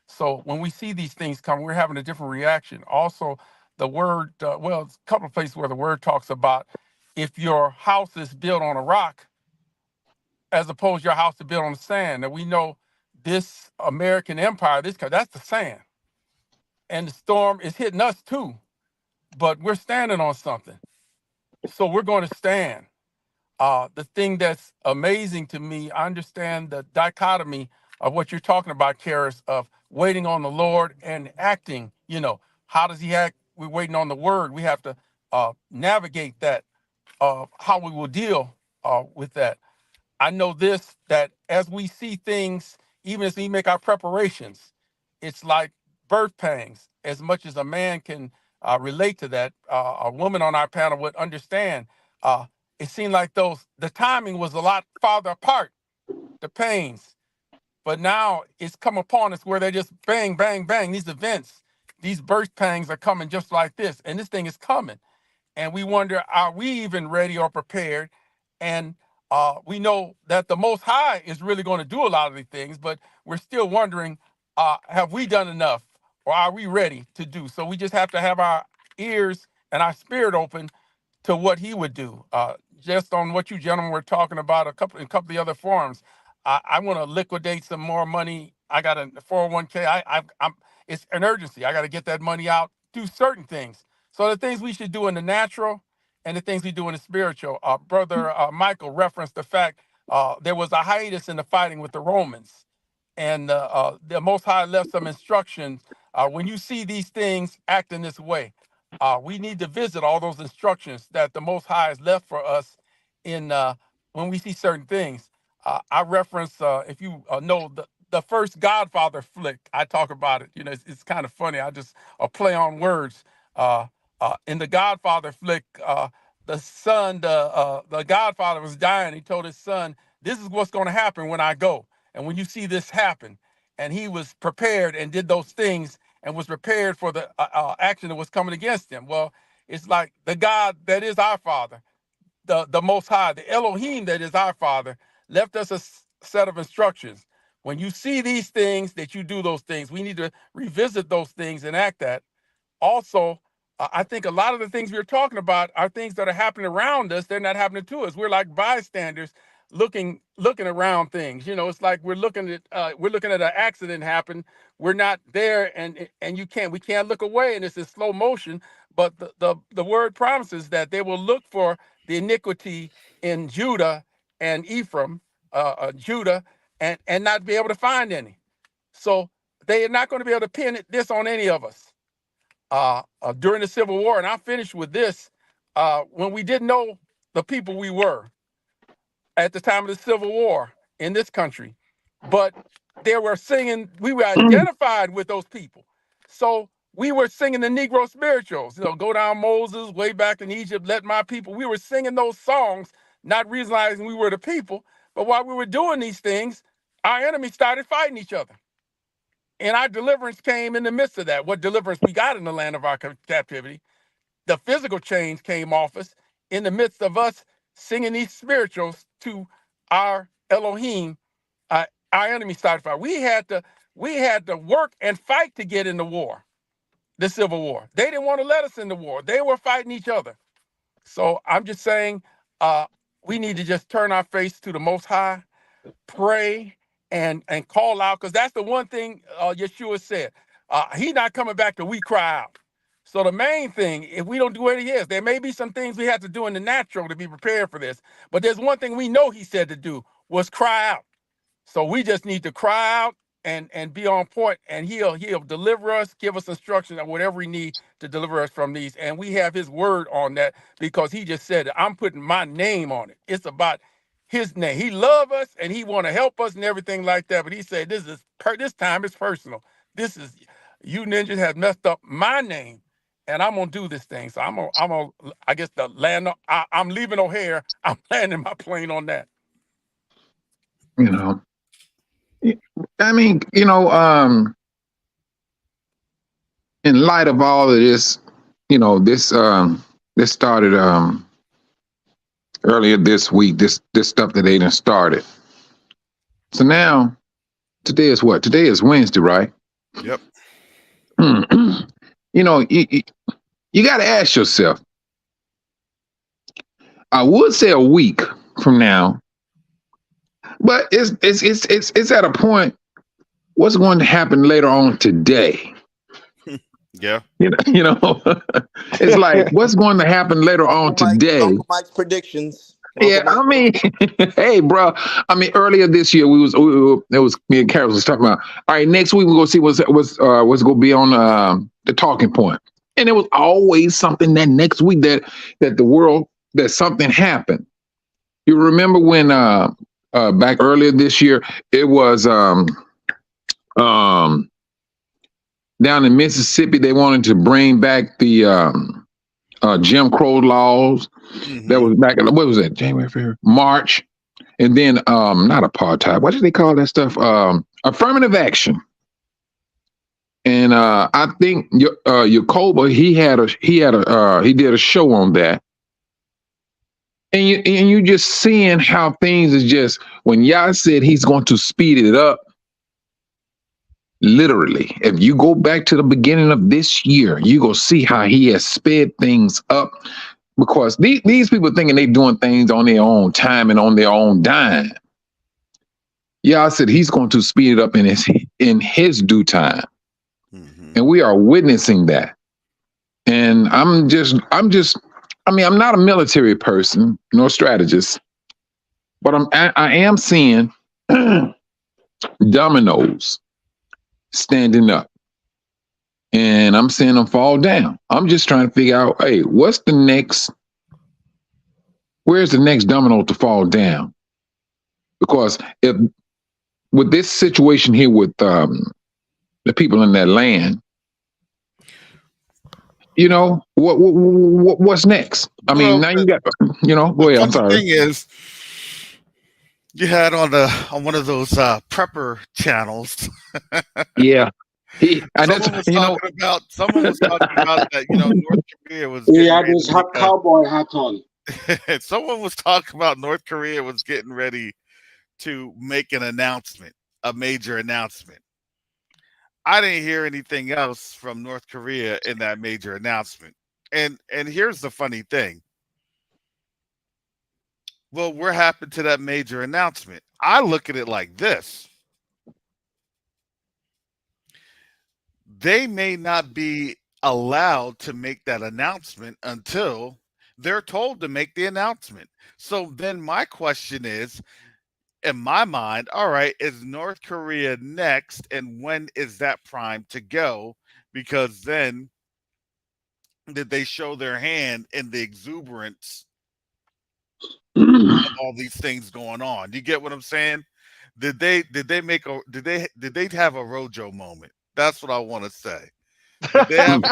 So when we see these things come, we're having a different reaction. Also, the word, a couple of places where the word talks about if your house is built on a rock, as opposed to your house is built on the sand. And we know this American empire, that's the sand. And the storm is hitting us too, but we're standing on something. So we're going to stand. The thing that's amazing to me, I understand the dichotomy of what you're talking about, Karis, of waiting on the Lord and acting. How does he act? We're waiting on the word. We have to navigate that, how we will deal with that. I know this, that as we see things, even as we make our preparations, it's like birth pangs. As much as a man can relate to that, a woman on our panel would understand. It seemed like the timing was a lot farther apart, the pains. But now it's come upon us where they just bang, bang, bang. These events, these birth pangs are coming just like this. And this thing is coming. And we wonder, are we even ready or prepared? And we know that the Most High is really going to do a lot of these things, but we're still wondering, have we done enough, or are we ready to do? So we just have to have our ears and our spirit open to what He would do. Just on what you gentlemen were talking about, in a couple of the other forums, I want to liquidate some more money. I got a 401k. I'm it's an urgency. I got to get that money out. Do certain things. So the things we should do in the natural and the things we do in the spiritual. Brother Michael referenced the fact there was a hiatus in the fighting with the Romans, and the Most High left some instructions. When you see these things acting this way, we need to visit all those instructions that the Most High has left for us in when we see certain things. I reference, if you know, the first Godfather flick. I talk about it. You know, it's kind of funny. I just play on words. In the Godfather flick, the son, the Godfather was dying. He told his son, "This is what's going to happen when I go, and when you see this happen." And he was prepared and did those things and was prepared for the action that was coming against him. Well, it's like the God that is our Father, the Most High, the Elohim that is our Father, left us a set of instructions. When you see these things, that you do those things. We need to revisit those things and act that. Also, I think a lot of the things we're talking about are things that are happening around us. They're not happening to us. We're like bystanders looking around things. You know, it's like we're looking at an accident happen. We're not there, and we can't look away, and it's in slow motion. But the word promises that they will look for the iniquity in Judah and Ephraim, Judah, and not be able to find any. So they are not going to be able to pin this on any of us. During the Civil War, and I'll finish with this, when we didn't know the people we were at the time of the Civil War in this country, but they were singing, we were identified with those people. So we were singing the Negro spirituals, you know, Go Down Moses, Way Back in Egypt, Let My People. We were singing those songs, not realizing we were the people. But while we were doing these things, our enemies started fighting each other. And our deliverance came in the midst of that. What deliverance we got in the land of our captivity, the physical change came off us in the midst of us singing these spirituals to our Elohim. Our enemy started fighting. We had to work and fight to get in the war, the Civil War. They didn't want to let us in the war. They were fighting each other. So I'm just saying, we need to just turn our face to the Most High, pray, and call out, because that's the one thing Yeshua said. He's not coming back till we cry out. So the main thing, if we don't do what he is, there may be some things we have to do in the natural to be prepared for this. But there's one thing we know he said to do was cry out. So we just need to cry out and be on point, and he'll deliver us, give us instructions on whatever we need to deliver us from these. And we have his word on that, because he just said, I'm putting my name on it. It's about his name. He loves us and he want to help us and everything like that. But he said, this time is personal. This is, you ninjas have messed up my name, and I'm gonna do this thing. So I'm gonna I guess the land. I'm leaving O'Hare. I'm landing my plane on that. You know, I mean, in light of all of this, this started earlier this week. This stuff that they done started. So now, today is what? Today is Wednesday, right? Yep. You got to ask yourself. I would say a week from now, but it's at a point. What's going to happen later on today? Yeah. It's like, what's going to happen later on today? Uncle Mike's predictions. Yeah, I mean, hey, bro. I mean, earlier this year, it was me and Carol was talking about. All right, next week we're gonna see what's going to be on the talking point, and it was always something that next week that something happened. You remember when back earlier this year it was Down in Mississippi, they wanted to bring back the Jim Crow laws. That was back in, what was that? January, February, March. And then not apartheid. What did they call that stuff? Affirmative action. And I think Yacoba, he did a show on that. And you just seeing how things is just, when Yah said he's going to speed it up, literally, if you go back to the beginning of this year, you go see how he has sped things up, because these people thinking they doing things on their own time and on their own dime. Yah said he's going to speed it up in his due time. And we are witnessing that. And I'm not a military person nor strategist, but I am seeing dominoes standing up, and I'm seeing them fall down. I'm just trying to figure out, hey, where's the next domino to fall down? Because if with this situation here with the people in that land, what's next? I mean, now you got, go ahead. I'm sorry. The thing is, you had on one of those prepper channels. Yeah. Someone was talking about that, North Korea was. He had his cowboy hat on. Someone was talking about North Korea was getting ready to make an announcement, a major announcement. I didn't hear anything else from North Korea in that major announcement. And here's the funny thing. Well, what happened to that major announcement? I look at it like this. They may not be allowed to make that announcement until they're told to make the announcement. So then my question is, in my mind, all right, is North Korea next? And when is that primed to go? Because then did they show their hand in the exuberance of all these things going on? You get what I'm saying? Did they have a Rojo moment? That's what I want to say. Did they have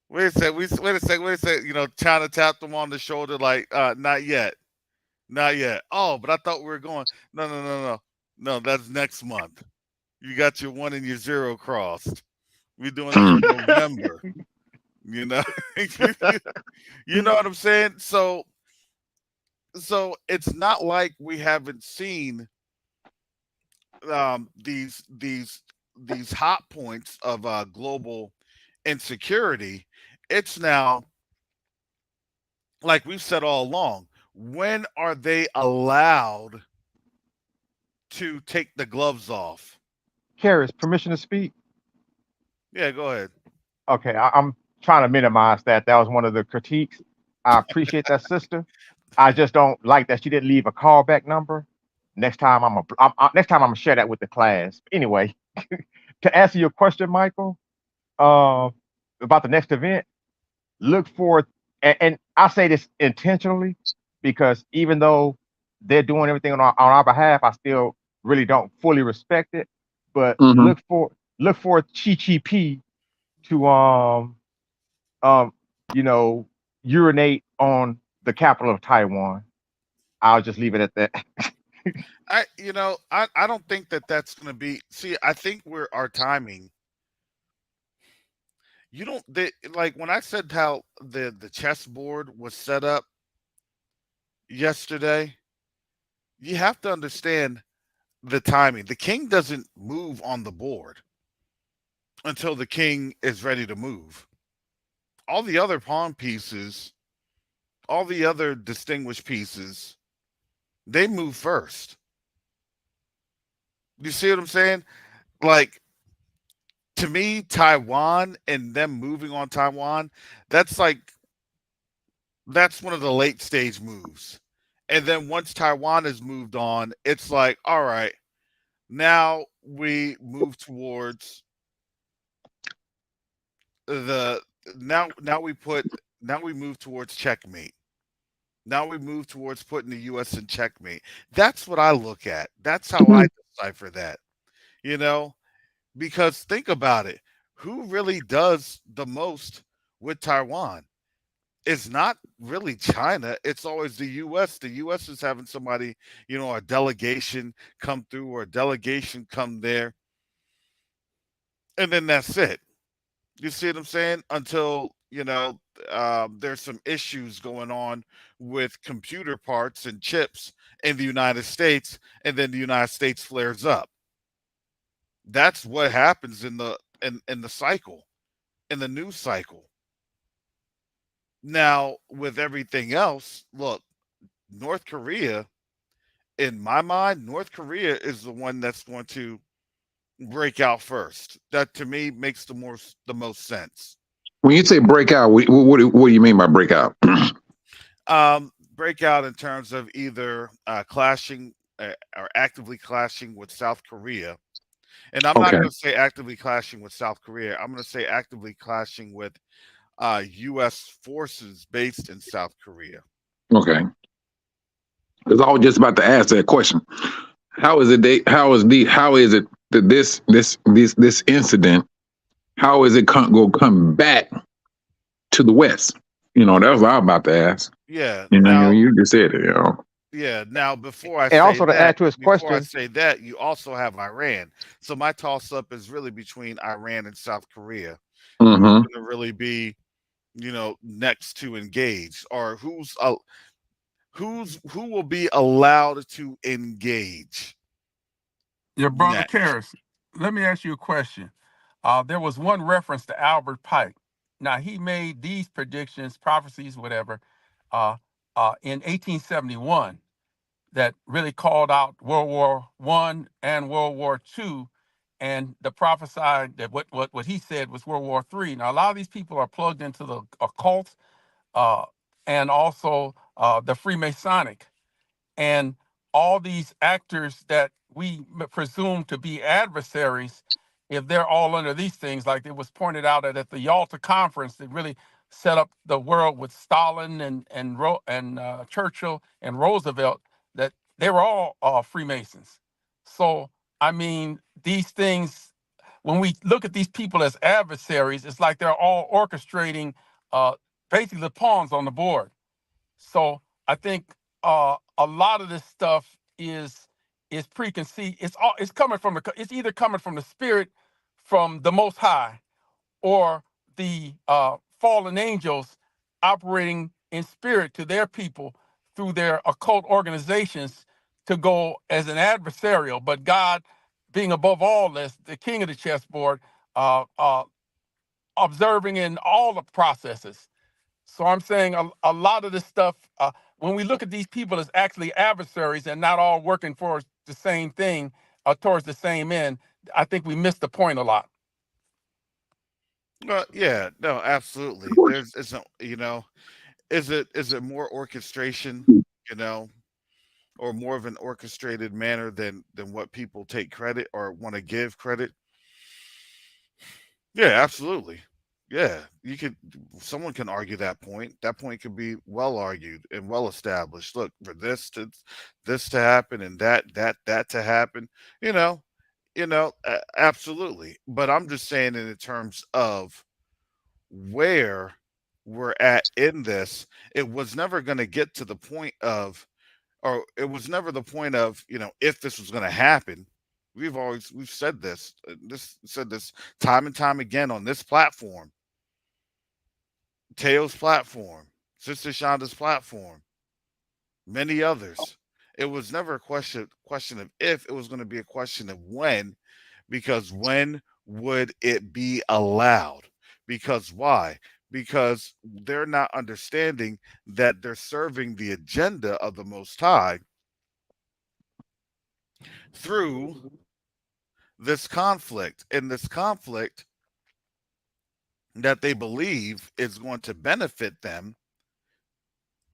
wait a second. China tapped them on the shoulder like, not yet. Not yet. Oh, but I thought we were going. No. That's next month. You got your 1 and your 0 crossed. We're doing it in November. You know what I'm saying? So it's not like we haven't seen these hot points of global insecurity. It's now, like we've said all along, when are they allowed to take the gloves off? Karis, permission to speak? Yeah, go ahead. Okay, I'm trying to minimize that. That was one of the critiques. I appreciate that, sister. I just don't like that she didn't leave a callback number. Next time I'm gonna share that with the class. Anyway, to answer your question, Michael, about the next event, look for, and I say this intentionally because even though they're doing everything on our behalf, I still really don't fully respect it. But look for Chi Chi P to urinate on the capital of Taiwan. I'll just leave it at that. I don't think that that's going to be. See, I think our timing. Like when I said how the chessboard was set up yesterday, you have to understand the timing. The king doesn't move on the board until the king is ready to move. All the other pawn pieces, all the other distinguished pieces, they move first. You see what I'm saying? Like, to me, Taiwan and them moving on Taiwan, that's one of the late stage moves. And then once Taiwan has moved on, it's like, all right, now we move towards now we move towards checkmate. Now we move towards putting the U.S. in checkmate. That's what I look at. That's how I decipher that. Because think about it, who really does the most with Taiwan? It's not really China. It's always the U.S. The U.S. is having somebody, a delegation come through or a delegation come there, and then that's it. You see what I'm saying? Until there's some issues going on with computer parts and chips in the United States, and then the United States flares up. That's what happens in the cycle, in the news cycle. Now, with everything else, look, North Korea, in my mind, North Korea is the one that's going to break out first. That to me makes the most sense. When you say breakout, what do you mean by breakout? Breakout in terms of either clashing or actively clashing with South Korea. And I'm not Okay, going to say actively clashing with South Korea. I'm going to say actively clashing with U.S. forces based in South Korea. okay. Because I was just about to ask that question. How is it? How is it that this incident? How is it going to come back to the West? That's what I'm about to ask. Yeah. You Now, you just said it. yeah. Now, before I And say also to that, add to his question, you also have Iran. So my toss up is really between Iran and South Korea. Who's Mm-hmm. going to really be, next to engage, or who will be allowed to engage Yeah, brother next? Karras, let me ask you a question. There was one reference to Albert Pike. Now he made these predictions, prophecies, whatever, uh, in 1871 that really called out World War One and World War Two, and the prophesied that what he said was World War Three. Now a lot of these people are plugged into the occult uh, and also the Freemasonic, and all these actors that we presume to be adversaries, if they're all under these things, like it was pointed out at the Yalta conference that really set up the world with Stalin and Churchill and Roosevelt, that they were all Freemasons. So I mean, these things, when we look at these people as adversaries, it's like they're all orchestrating uh, basically the pawns on the board. So I think a lot of this stuff is preconceived. It's coming from it's either coming from the spirit from the Most High, or the fallen angels operating in spirit to their people through their occult organizations to go as an adversarial. But God, being above all this, the king of the chessboard, observing in all the processes. So I'm saying a lot of this stuff, when we look at these people as actually adversaries and not all working for the same thing or towards the same end, I think we miss the point a lot. Yeah, no, absolutely. There's isn't is it more orchestration, you know, or more of an orchestrated manner than what people take credit or want to give credit? Yeah, absolutely. Yeah, someone can argue that point. That point could be well argued and well established. Look, for this to happen and that to happen, you know, absolutely. But I'm just saying in the terms of where we're at in this, it was never going to get to the point of, or it was never the point of, if this was going to happen. We've said this time and time again on this platform, Teo's platform, Sister Shonda's platform, many others. It was never a question of if, it was going to be a question of when, because when would it be allowed? Because why? Because they're not understanding that they're serving the agenda of the Most High through this conflict. And this conflict that they believe is going to benefit them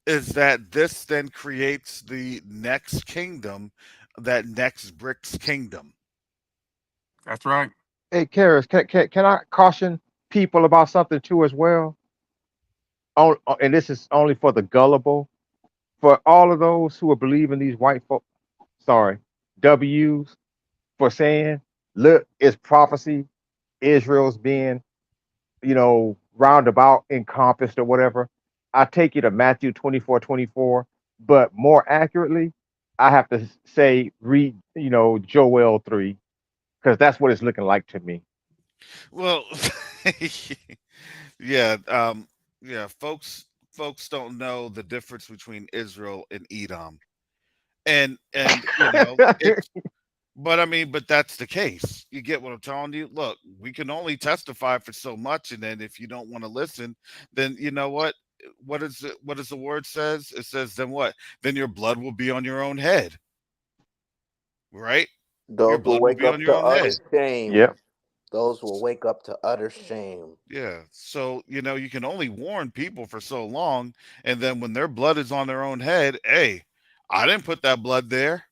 is that this then creates the next kingdom, that next BRICS kingdom. That's right. hey, Karis, can I caution people about something too as well? And this is only for the gullible, for all of those who are believing these white folk, sorry, W's for saying look, it's prophecy. Israel's being, roundabout encompassed or whatever. I take you to Matthew 24:24, but more accurately, I have to say read, Joel 3, because that's what it's looking like to me. Well, yeah, yeah, folks don't know the difference between Israel and Edom. And it's but I mean, but that's the case. You get what I'm telling you? Look, we can only testify for so much, and then if you don't want to listen, then you know what? What does the word says? It says then what? Then your blood will be on your own head, right? Your Those will blood will wake be on up your to own head. utter shame. Yep. Those will wake up to utter shame. Yeah. So, you can only warn people for so long. And then when their blood is on their own head, hey, I didn't put that blood there,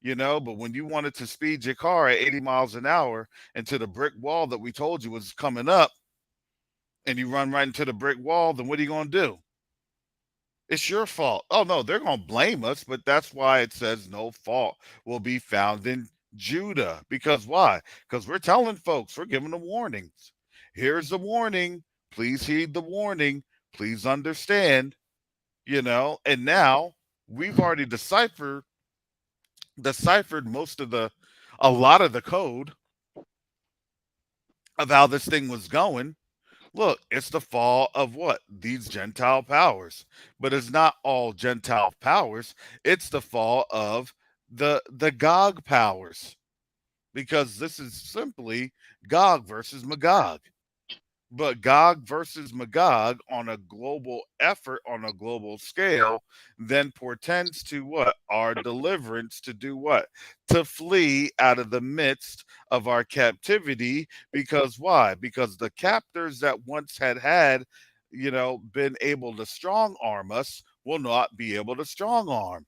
but when you wanted to speed your car at 80 miles an hour into the brick wall that we told you was coming up and you run right into the brick wall, then what are you going to do? It's your fault. Oh, no, they're going to blame us, but that's why it says no fault will be found in Judah. Because why? Because we're telling folks, we're giving them warnings. Here's the warning. Please heed the warning. Please understand, and now we've already deciphered a lot of the code of how this thing was going. Look, it's the fall of what? These Gentile powers. But it's not all Gentile powers. It's the fall of the Gog powers. Because this is simply Gog versus Magog. But Gog versus Magog on a global effort, on a global scale, then portends to what? Our deliverance to do what? To flee out of the midst of our captivity. Because why? Because the captors that once been able to strong arm us will not be able to strong arm.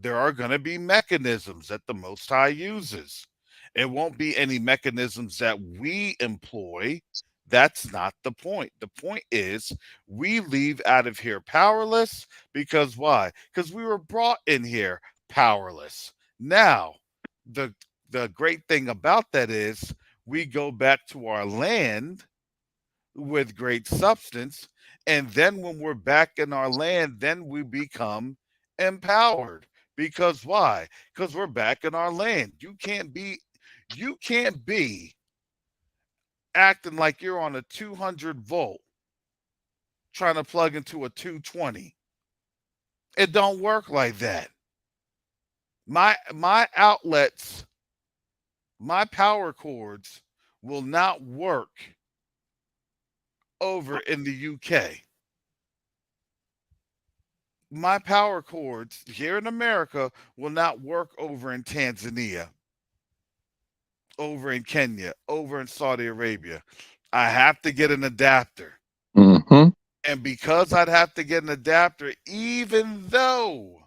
There are going to be mechanisms that the Most High uses. It won't be any mechanisms that we employ. That's not the point. The point is we leave out of here powerless because why? Because we were brought in here powerless. Now, the the great thing about that is we go back to our land with great substance. And then when we're back in our land, then we become empowered. Because why? Because we're back in our land. You can't be acting like you're on a 200 volt trying to plug into a 220. It don't work like that. My outlets, my power cords will not work over in the UK. My power cords here in America will not work over in Tanzania, over in Kenya, over in Saudi Arabia. I have to get an adapter. Mm-hmm. And because I'd have to get an adapter, even though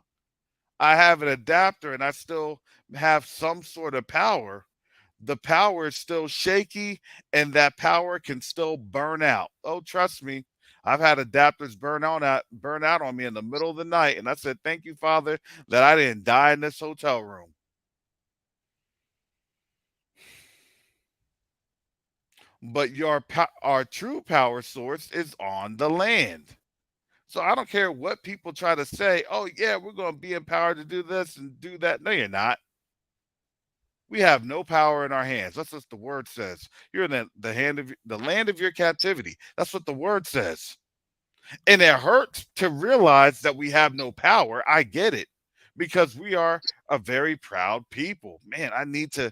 I have an adapter and I still have some sort of power, the power is still shaky and that power can still burn out. Oh, trust me. I've had adapters burn out on me in the middle of the night. And I said, thank you, Father, that I didn't die in this hotel room. But our true power source is on the land. So I don't care what people try to say. Oh, yeah, we're going to be empowered to do this and do that. No, you're not. We have no power in our hands. That's what the word says. You're in the land of your captivity. That's what the word says. And it hurts to realize that we have no power. I get it because we are a very proud people. Man, I need to,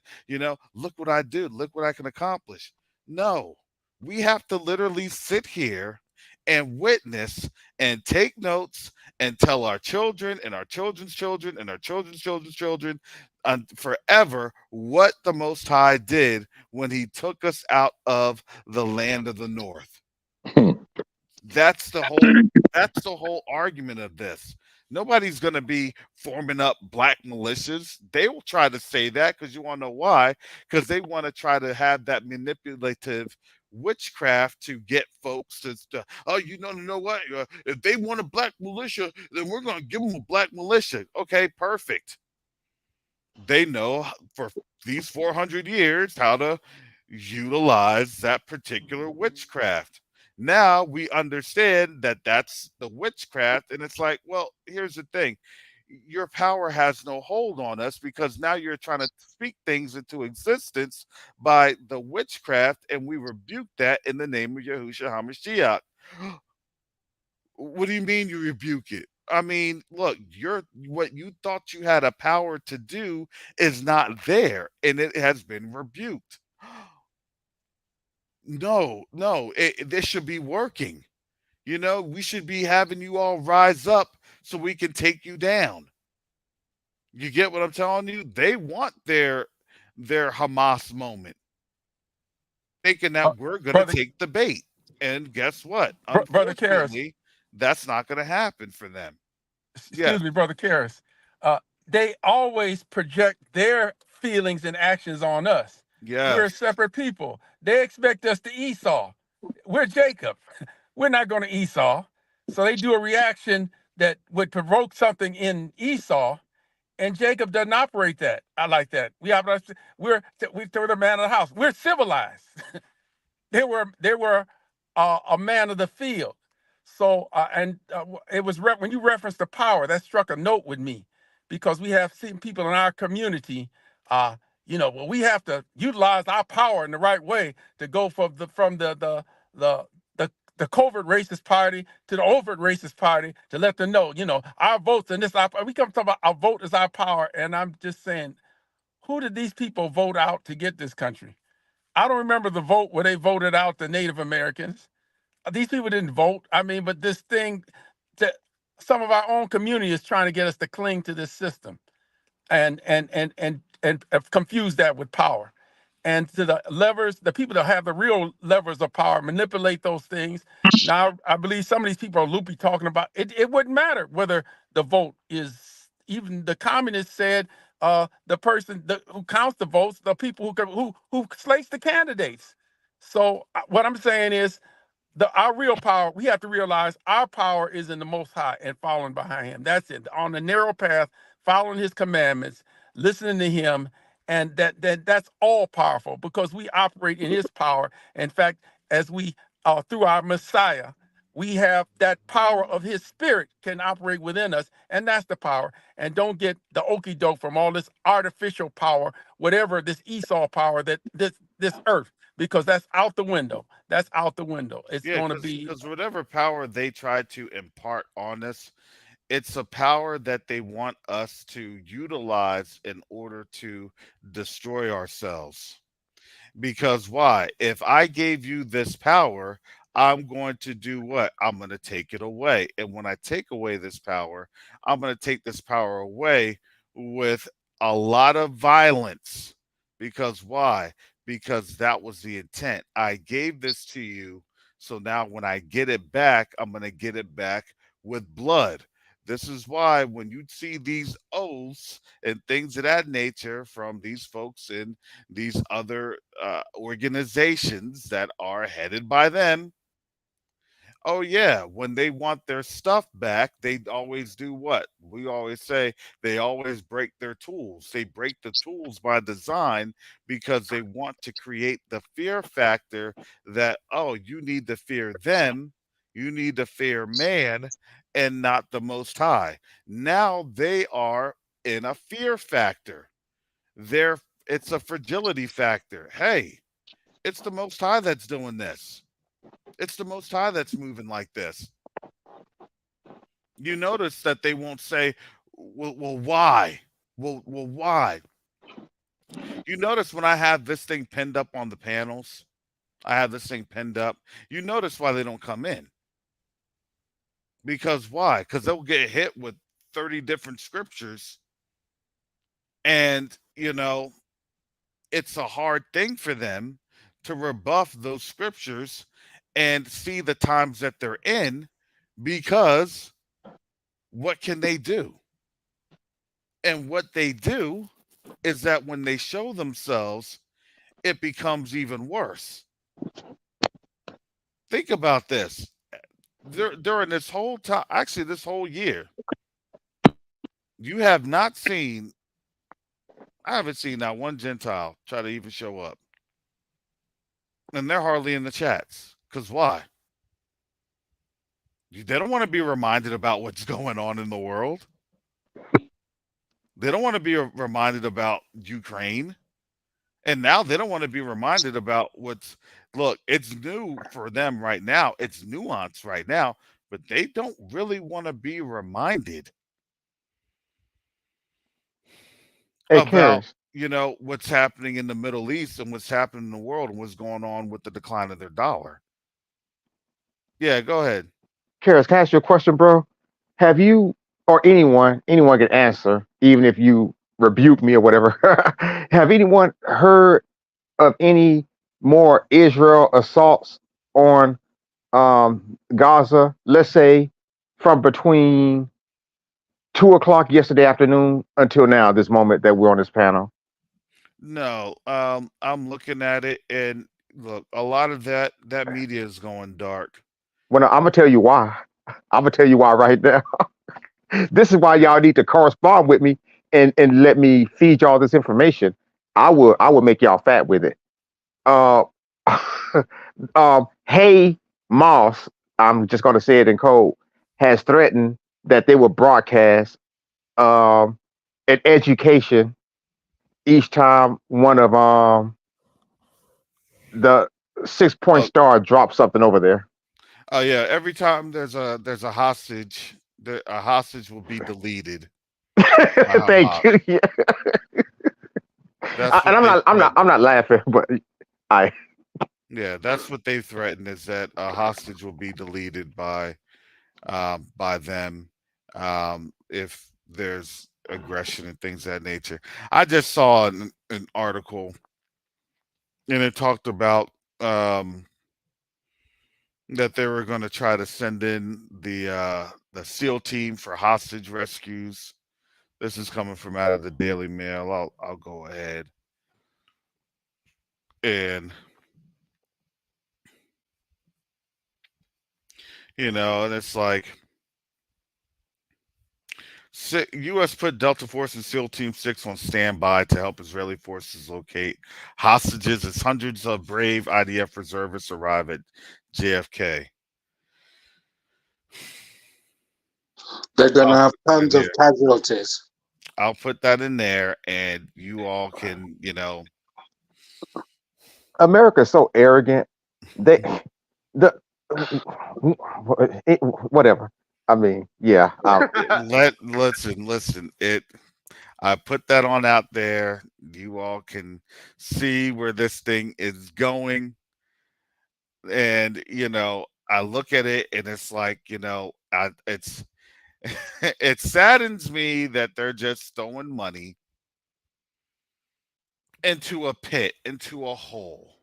look what I do, look what I can accomplish. No, we have to literally sit here and witness and take notes and tell our children and our children's children and our children's children's children forever what the Most High did when he took us out of the land of the north. That's the whole argument of this. Nobody's going to be forming up black militias. They will try to say that because you want to know why? Because they want to try to have that manipulative witchcraft to get folks oh, know what? If they want a black militia, then we're going to give them a black militia. Okay, perfect. They know for these 400 years how to utilize that particular witchcraft. Now we understand that that's the witchcraft, and it's like, well, here's the thing: your power has no hold on us because now you're trying to speak things into existence by the witchcraft, and we rebuke that in the name of Yahushua HaMashiach. What do you mean you rebuke it? I mean, look, you're what you thought you had a power to do is not there, and it has been rebuked. No, no, this should be working. You know, we should be having you all rise up so we can take you down. You get what I'm telling you? They want their Hamas moment, thinking Uh, that we're going to brother, take the bait. And guess what? brother Karras, Unfortunately, that's not going to happen for them. Yes, excuse me, brother Karras. They always project their feelings and actions on us. We're a yes. separate people. They expect us to Esau. We're Jacob. We're not going to Esau. So they do a reaction that would provoke something in Esau, and Jacob doesn't operate that. I like that. We throw the man of the house. We're civilized. They were a man of the field. So it was when you referenced the power that struck a note with me, because we have seen people in our community. Well, we have to utilize our power in the right way to go the the the covert racist party to the overt racist party to let them know, our votes and this. We come talk about our vote is our power, and I'm just saying, who did these people vote out to get this country? I don't remember the vote where they voted out the Native Americans. These people didn't vote. I mean, but this thing that some of our own community is trying to get us to cling to this system and confuse that with power. And to the levers, the people that have the real levers of power manipulate those things. Now, I believe some of these people are loopy talking about it. It wouldn't matter whether the vote is, even the communists said, the person who counts the votes, the people who slates the candidates. So what I'm saying is, our real power, we have to realize our power is in the Most High and following behind Him. That's it. On the narrow path, following His commandments, listening to Him, and that's all powerful because we operate in His power. In fact, as we through our Messiah, we have that power of His Spirit can operate within us, and that's the power. And don't get the okey doke from all this artificial power, whatever this Esau power that this earth, because that's out the window. That's out the window. It's Yeah, going to because be whatever power they try to impart on us, it's a power that they want us to utilize in order to destroy ourselves. Because why? If I gave you this power, I'm going to do what? I'm going to take it away. And when I take away this power, I'm going to take this power away with a lot of violence. Because why? Because that was the intent. I gave this to you. So now when I get it back, I'm going to get it back with blood. This is why when you see these oaths and things of that nature from these folks in these other organizations that are headed by them. Oh yeah, when they want their stuff back, they always do what? We always say they always break their tools. They break the tools by design because they want to create the fear factor that, oh, you need to fear them, you need to fear man and not the most high. Now they are in a fear factor. They're it's a fragility factor. Hey, it's the most high that's doing this. It's the most high that's moving like this. You notice that they won't say, well why? Why? You notice when I have this thing pinned up on the panels, I have this thing pinned up. You notice why they don't come in. Because why? Because they'll get hit with 30 different scriptures. And, it's a hard thing for them to rebuff those scriptures and see the times that they're in because what can they do? And what they do is that when they show themselves, it becomes even worse. Think about this. During this whole time, actually, this whole year, you have not seen I haven't seen not one Gentile try to even show up. And they're hardly in the chats. Because why? They don't want to be reminded about what's going on in the world. They don't want to be reminded about Ukraine. And now they don't want to be reminded about what's, look, it's new for them right now. It's nuance right now, but they don't really want to be reminded Hey, about, Karis, what's happening in the Middle East and what's happening in the world and what's going on with the decline of their dollar. Yeah, go ahead. Karis, can I ask you a question, bro? Have you or anyone can answer, even if you rebuke me or whatever? Have anyone heard of any more Israel assaults on Gaza? Let's say from between 2 o'clock yesterday afternoon until now, this moment that we're on this panel. No, I'm looking at it, and look, a lot of that media is going dark. Well, I'm gonna tell you why. I'm gonna tell you why right now. This is why y'all need to correspond with me and let me feed y'all this information. I will make y'all fat with it. Uh, hey Moss, I'm just gonna say it in code, has threatened that they will broadcast an education each time one of the 6 point Oh, star drops something over there. oh yeah. Every time there's a hostage, a hostage will be deleted by Thank Hamas. you. Yeah. That's And what they threaten. I'm not laughing, but I Yeah, that's what they threaten, is that a hostage will be deleted by them if there's aggression and things of that nature. I just saw an article, and it talked about that they were going to try to send in the SEAL team for hostage rescues. This is coming from out of the Daily Mail. I'll go ahead and and it's like, U.S. put Delta Force and SEAL Team 6 on standby to help Israeli forces locate hostages as hundreds of brave IDF reservists arrive at JFK. They're going to I'll have put that in tons of there. casualties. I'll put that in there, and you all can, America's so arrogant. They the whatever. I mean, yeah. listen. I put that on out there. You all can see where this thing is going. And, I look at it and it's like, it's it saddens me that they're just throwing money into a pit, into a hole.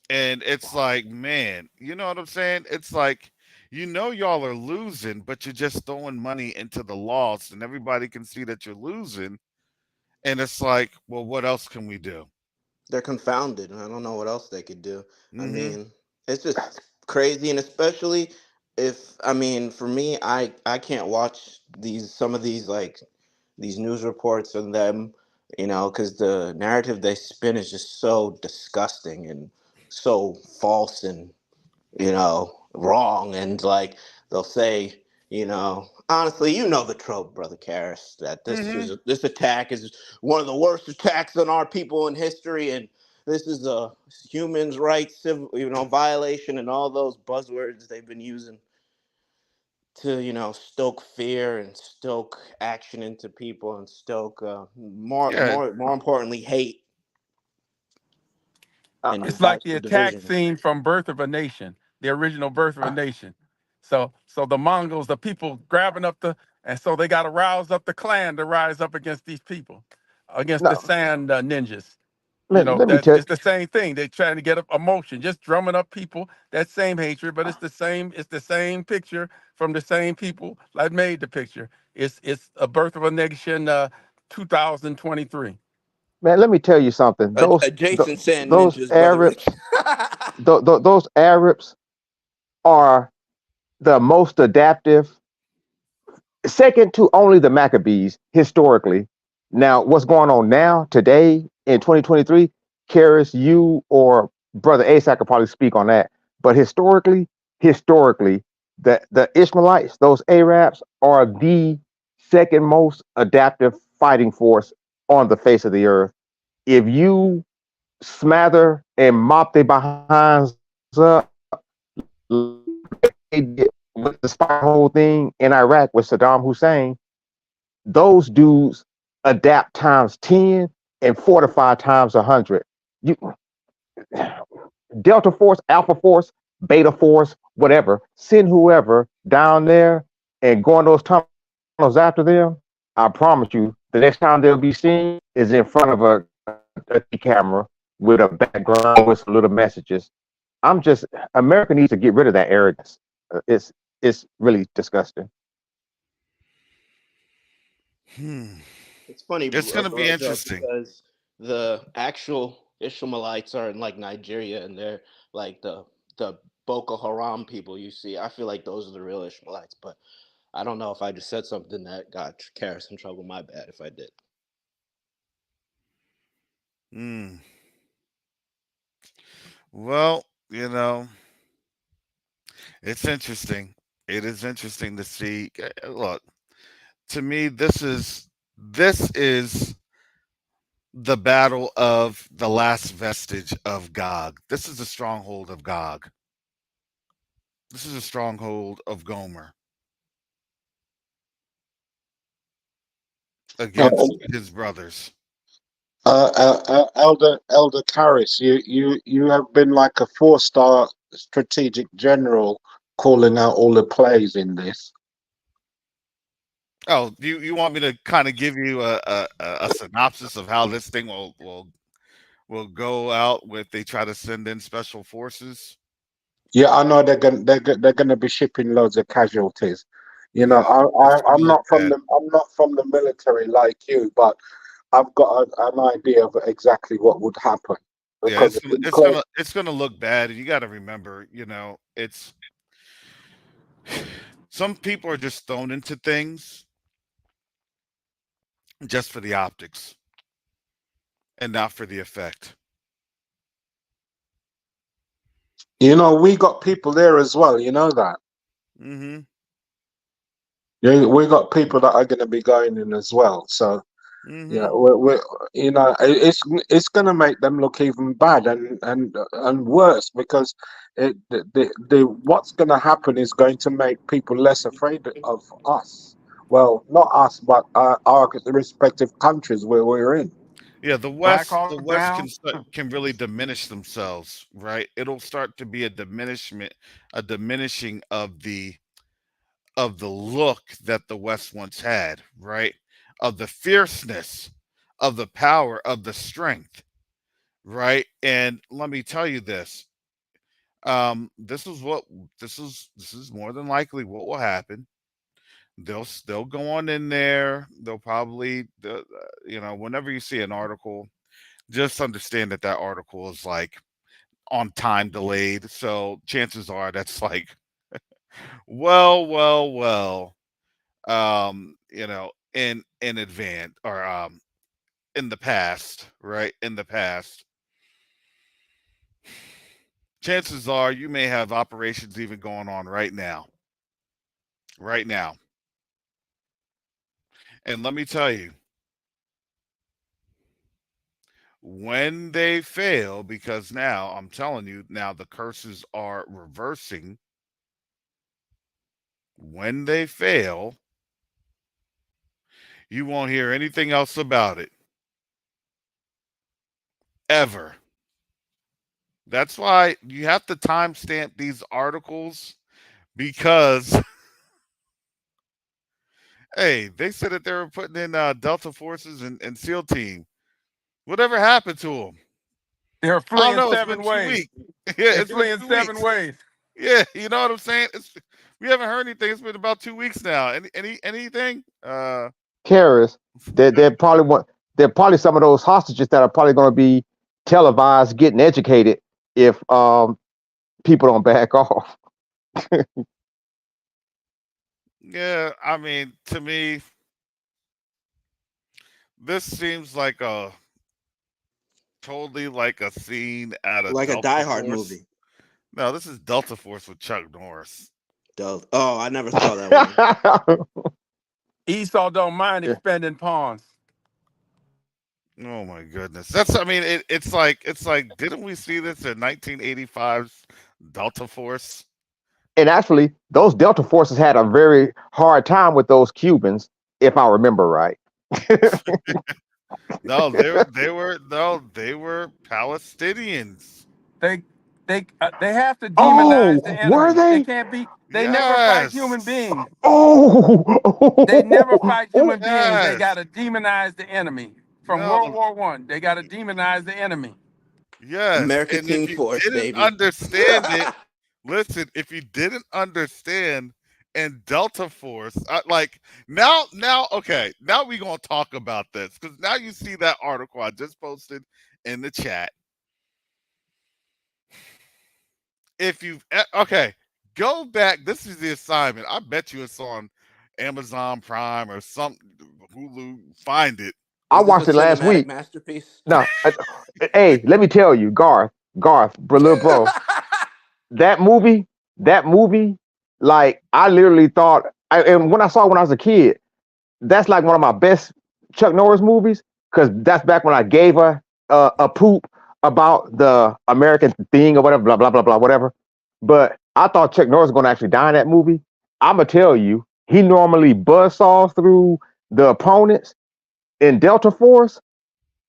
And it's like, man, you know what I'm saying? It's like, y'all are losing, but you're just throwing money into the loss, and everybody can see that you're losing. And it's like, well, what else can we do? They're confounded, and I don't know what else they could do. I Mm-hmm. mean, it's just crazy, and especially if, I mean, for me, I can't watch some of these, like, these news reports of them, because the narrative they spin is just so disgusting and so false and wrong. And like they'll say, honestly, the trope, brother Karras, that Mm-hmm. this attack is one of the worst attacks on our people in history, and this is a human rights civil, violation, and all those buzzwords they've been using to stoke fear and stoke action into people and stoke Yeah. more importantly hate and It's like invite the the attack division. scene from Birth of a Nation, the original Birth of a Nation. So the Mongols, the people grabbing up and so they got to rouse up the clan to rise up against these people, against the No, sand ninjas. let me That tell it's the same thing. They're trying to get up emotion, just drumming up people. That same hatred, but it's the same. It's the same picture from the same people that made the picture. It's a Birth of a Nation, 2023. man, let me tell you something. Adjacent sand Those ninjas, brother Rich. Arabs, those Arabs are the most adaptive second to only the Maccabees historically. Now, what's going on now, today, in 2023, Karis, you or Brother Asak could probably speak on that. But historically, the Ishmaelites, those Arabs, are the second most adaptive fighting force on the face of the earth. If you smother and mop their behinds up, with the spy whole thing in Iraq with Saddam Hussein, those dudes adapt times 10 and fortify times 100. You Delta Force, Alpha Force, Beta Force, whatever, send whoever down there and go in those tunnels after them. I promise you, the next time they'll be seen is in front of a camera with a background with some little messages. America needs to get rid of that arrogance. It's really disgusting. It's funny, It's going to be Joe, interesting. because the actual Ishmaelites are in like Nigeria, and they're like the Boko Haram people you see. I feel like those are the real Ishmaelites, but I don't know if I just said something that got Karis in trouble. My bad if I did. Well, you know, it's interesting. It is interesting to see. Look, to me, this is the battle of the last vestige of Gog. This is a stronghold of Gog. This is a stronghold of Gomer Uh, against his brothers. Elder Karis, you have been like a 4-star strategic general, calling out all the plays in this. Oh, you want me to kind of give you a synopsis of how this thing will go out if they try to send in special forces? Yeah, I know they're gonna be shipping loads of casualties. You know, Yeah, it's I'm gonna look bad. not from the military like you, but I've got an idea of exactly what would happen Yeah, because it's gonna look bad, and you got to remember, it's some people are just thrown into things just for the optics and not for the effect. you know we got people there as well. You know that. Mm-hmm. Yeah, we got people that are going to be going in as well. So yeah, Mm-hmm. we're you know it's going to make them look even bad and worse because the what's going to happen is going to make people less afraid of us. Well, not us, but our respective countries where we're in. Yeah, Black The Hawk West Down. can really diminish themselves, right? It'll start to be a diminishing of the look that the West once had, right? Of the fierceness, of the power, of the strength, right? And let me tell you this. This is what this is more than likely what will happen. They'll go on in there. They'll probably, whenever you see an article, just understand that that article is like on time delayed. So chances are that's like, well, in advance or in the past, right? In the past, chances are you may have operations even going on right now. Right now. And let me tell you, when they fail, because now I'm telling you, now the curses are reversing. When they fail, you won't hear anything else about it. Ever. That's why you have to timestamp these articles because, hey, they said that they were putting in Delta Forces and SEAL Team. Whatever happened to them? They're I don't fleeing know. It's been 7 2 ways. weeks. Yeah, They're it's been fleeing 2 7 weeks. ways. Yeah, you know what I'm saying? We haven't heard anything. It's been about 2 weeks now. Anything? Karis, they're probably some of those hostages that are probably going to be televised getting educated if people don't back off. Yeah, I mean, to me, this seems like a totally like a scene at a Like a Delta Die Hard Force. movie. No, this is Delta Force with Chuck Norris. Oh, I never saw that one. Esau don't mind Yeah. expanding pawns. Oh my goodness. That's I mean it's like didn't we see this in 1985's Delta Force? And actually, those Delta forces had a very hard time with those Cubans, if I remember right. No, they were Palestinians. They they have to demonize the Oh, were enemy. They they? can't be. They never fight human Yes. beings. They never Oh, fight oh, human beings. They Yes. got to demonize the enemy. From No, World War One, they got to demonize the enemy. yes. America And if King you Force, didn't baby. understand it, listen, if you didn't understand in Delta Force, like okay, now we gonna talk about this because now you see that article I just posted in the chat. If you've okay, go back. This is the assignment. I bet you it's on Amazon Prime or some Hulu. Find it. I Is this a watched it last cinematic week. masterpiece? No, hey, let me tell you, little bro, that movie, like I literally thought, and when I saw it when I was a kid, that's like one of my best Chuck Norris movies because that's back when I gave her a poop about the American thing or whatever, blah blah blah blah whatever. But I thought Chuck Norris was going to actually die in that movie. I'm gonna tell you, he normally buzzsaws through the opponents in Delta Force.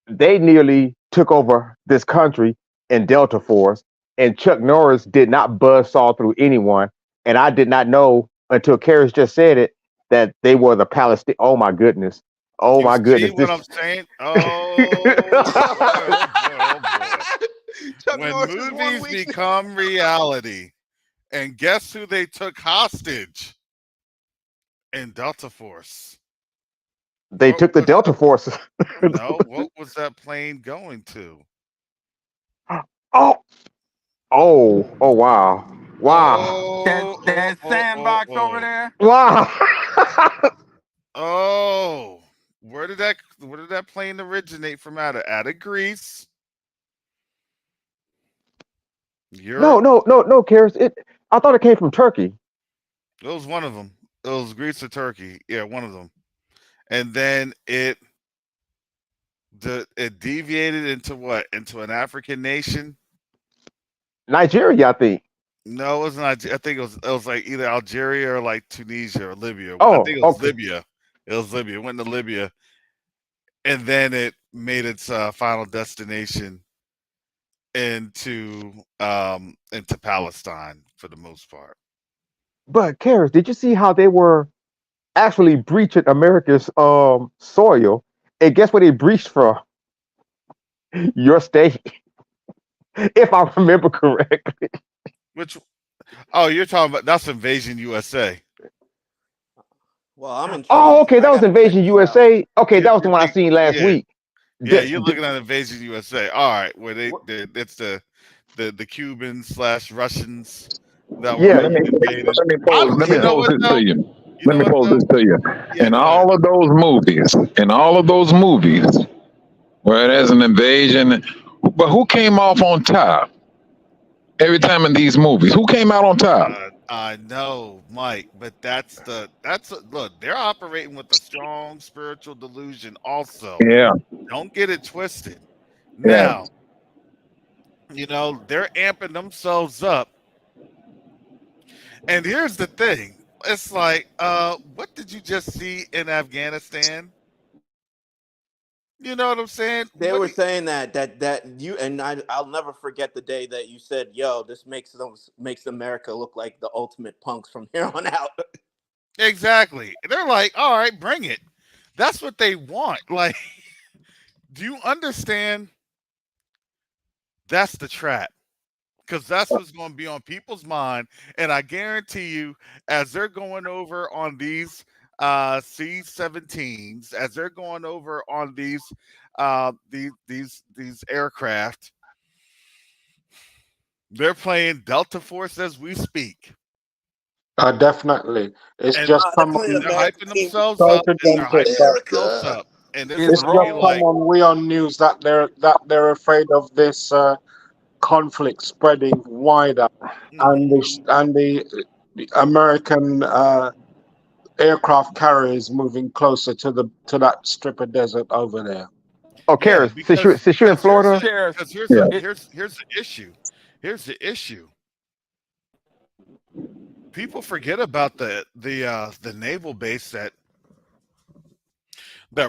They nearly took over this country in Delta Force, and Chuck Norris did not buzzsaw through anyone. And I did not know until Karras just said it that they were the Palestine. Oh my goodness! Oh You my see goodness! what I'm This. saying? Oh boy! Oh boy! Oh boy! Chuck When Norris is one movies weakness. become reality, and guess who they took hostage in Delta Force? They What took the was Delta forces. no? What was that plane going to? Oh, oh, wow, wow, That Oh, oh, that oh, oh, sandbox over oh, there. wow. oh! Where did that plane originate from? Out of Greece, No, Europe. no, no, no, Karras. I thought it came from Turkey. It was one of them. It was Greece or Turkey. Yeah, one of them. And then it deviated into what? Into an African nation? Nigeria, I think. No, it was not. I think it was like either Algeria or like Tunisia or Libya. I Oh, think it was okay. Libya. It was Libya. It went to Libya, and then it made its final destination into Palestine for the most part. But Karras, did you see how they were actually breaching America's soil? And guess where they breached from? Your state, if I remember correctly. Which oh, you're talking about that's Invasion USA. Well, I'm Oh, intrigued. okay, I that was gotta check Invasion this out. USA. Okay, that was the You one I think seen last yeah. week. Yeah, The- you're the- looking at Invasion USA. All right, where what- it's the Cubans slash Russians that Let were yeah, me invading. pose. Let me You yeah. know pose what this to though? you. You Let know me what pose though? this to you. Yeah, go ahead. In all of those movies, where there's an invasion, but who came off on top every time in these movies? Who came out on top? I know, Mike, but look. They're operating with a strong spiritual delusion. Also, Yeah, don't get it twisted. yeah. Now, they're amping themselves up. And here's the thing: it's like, what did you just see in Afghanistan? You know what I'm saying? They were saying that you and I'll never forget the day that you said, "Yo, this makes America look like the ultimate punks from here on out." Exactly. They're like, all right, bring it. That's what they want. Like, do you understand? That's the trap. Because that's what's going to be on people's mind. And I guarantee you, as they're going over on these C-17s, as they're going over on these aircraft, they're playing Delta Force as we speak. Definitely. It's And just come They're playing on. they're hyping American themselves Sorry up, to and they're jump in, hyping but themselves America. up, and it's It's it's gonna just be wrong. come like, on We on News that they're afraid of this conflict spreading wider, and mhm. the American aircraft carriers moving closer to that strip of desert over there. Oh, Yeah, Karis, since you're in Florida, Karis, Yeah. it here's the issue. Here's the issue. People forget about the naval base that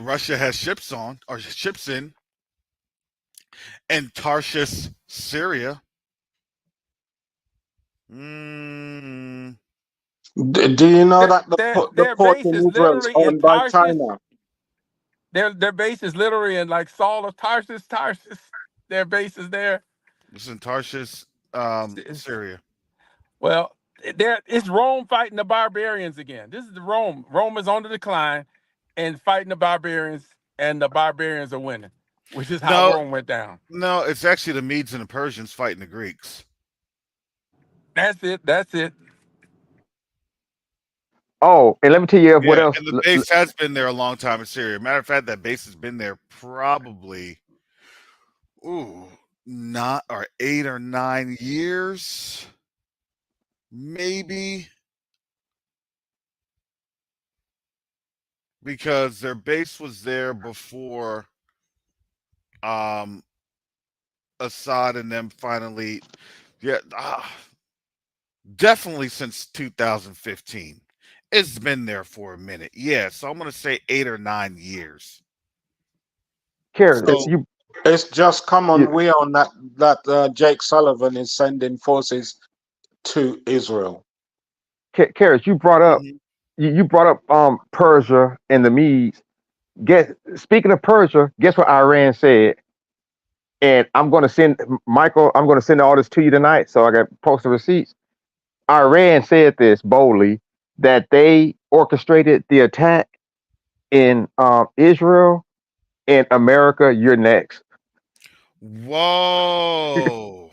Russia has ships on or ships in Tarshish, Syria. Mm, Do you know that the their port base in is Israel is literally in owned by Tarshish. China? Their base is literally in like Saul of Tarsus, Tarsus. Their base is there. it's in Tarshish, It's, Syria. well, it's Rome fighting the barbarians again. This is the Rome. Rome is on the decline and fighting the barbarians, and the barbarians are winning, which is how No, Rome went down. no, it's actually the Medes and the Persians fighting the Greeks. That's it. That's it. oh, and let me tell you what Yeah, else. and the base has been there a long time in Syria. Matter of fact, that base has been there probably not or 8 or 9 years, maybe, because their base was there before um Assad and them finally, yeah, definitely since 2015. It's been there for a minute. Yeah, so I'm gonna say 8 or 9 years. Karis, It's So it's just come you, on We on that Jake Sullivan is sending forces to Israel. Karis, mhm. you brought up Persia and the Medes. Speaking of Persia, guess what Iran said? And I'm going to send Michael. I'm going to send all this to you tonight. So I got posted receipts. Iran said this boldly that they orchestrated the attack in Israel and America. You're next. Whoa.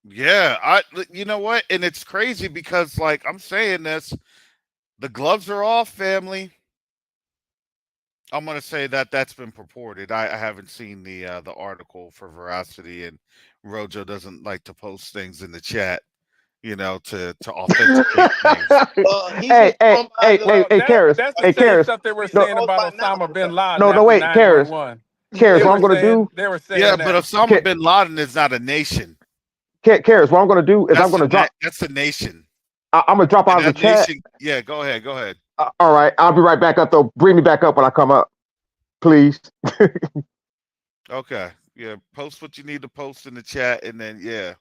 Yeah, you know what? And it's crazy because like I'm saying this, the gloves are off, family. I'm gonna say that that's been purported. I haven't seen the article for veracity, and Rojo doesn't like to post things in the chat, to authenticate things. He's Hey, just hey, going by hey, the hey, Well, hey, Karis, that's the hey, same Karis. stuff they were he's No, saying going about by now. Osama bin Laden no, no, after wait, Karis, 9/11. Karis. They What I'm were going to saying do, they were Yeah, saying but that. Osama bin Laden is not a nation. Karis, what I'm going to do is I'm going to drop. That's a nation, I'm going to drop out and of the that chat. nation. Yeah, go ahead, go ahead. All right, I'll be right back up though. Bring me back up when I come up, please. Okay, yeah, post what you need to post in the chat, and then yeah,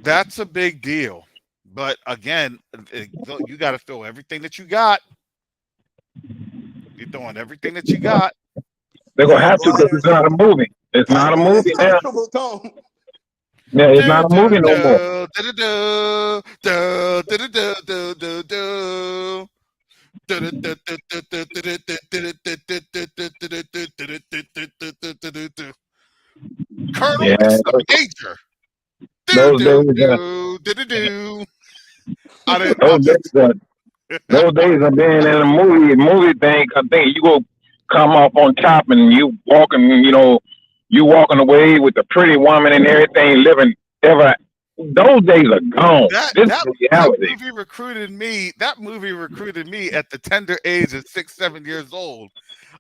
that's a big deal. But again, you got to throw everything that you got. You're throwing everything that you got. They're gonna Damn, have to because Brian, it's not a movie. It's not a tighten that movie now. comfortable tone. Yeah, it's Do not a do movie no more. do do do do do do do do do. Colonel, Yeah, it's the major. Do those do days, do do do do. I didn't. I'm those just. days, those days of being in a movie thing. I think you go come off on top and you walking, you walking away with a pretty woman and everything, living ever. Those days are gone. That This that is that reality. movie recruited me. That movie recruited me at the tender age of 6, 7 years old.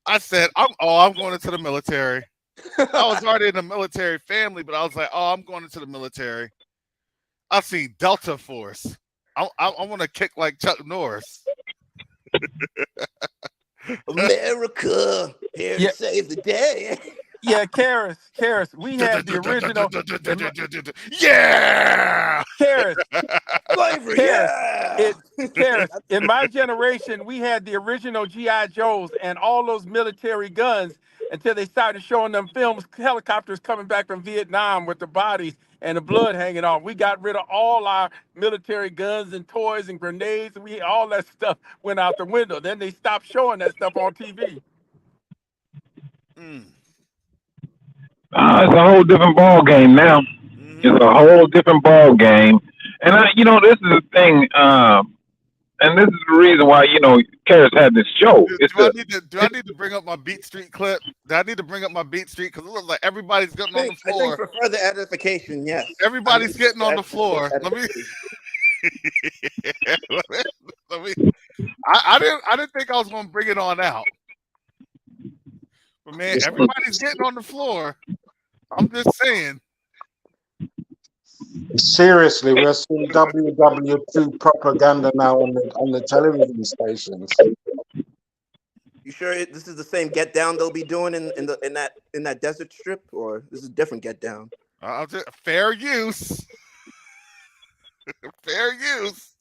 I said, I'm going into the military. I was already in a military family, but I was like, oh, I'm going into the military. I see Delta Force. I want to kick like Chuck Norris. America, here to Yeah, save the day. yeah, Karis. We had the original. Yeah. Karis, Slavery, Karis, yeah. it Karis. In my generation, we had the original GI Joes and all those military guns until they started showing them films, helicopters coming back from Vietnam with the bodies and the blood hanging off. We got rid of all our military guns and toys and grenades. We all that stuff went out the window. Then they stopped showing that stuff on TV. Mm. It's a whole different ball game now. It's a whole different ball game. And this is the thing, and this is the reason why Karis had this show. Do I need to bring up my Beat Street clip? Do I need to bring up my Beat Street? Because it looks like everybody's getting on the I think floor. for further edification, yes. Everybody's getting on the floor. Let me. I didn't think I was going to bring it on out. But man, everybody's getting on the floor. I'm just saying. Seriously, we're seeing WW2 propaganda now on the television stations. You sure this is the same Get Down they'll be doing in that desert strip, or this is a different Get Down? Fair use. Fair use.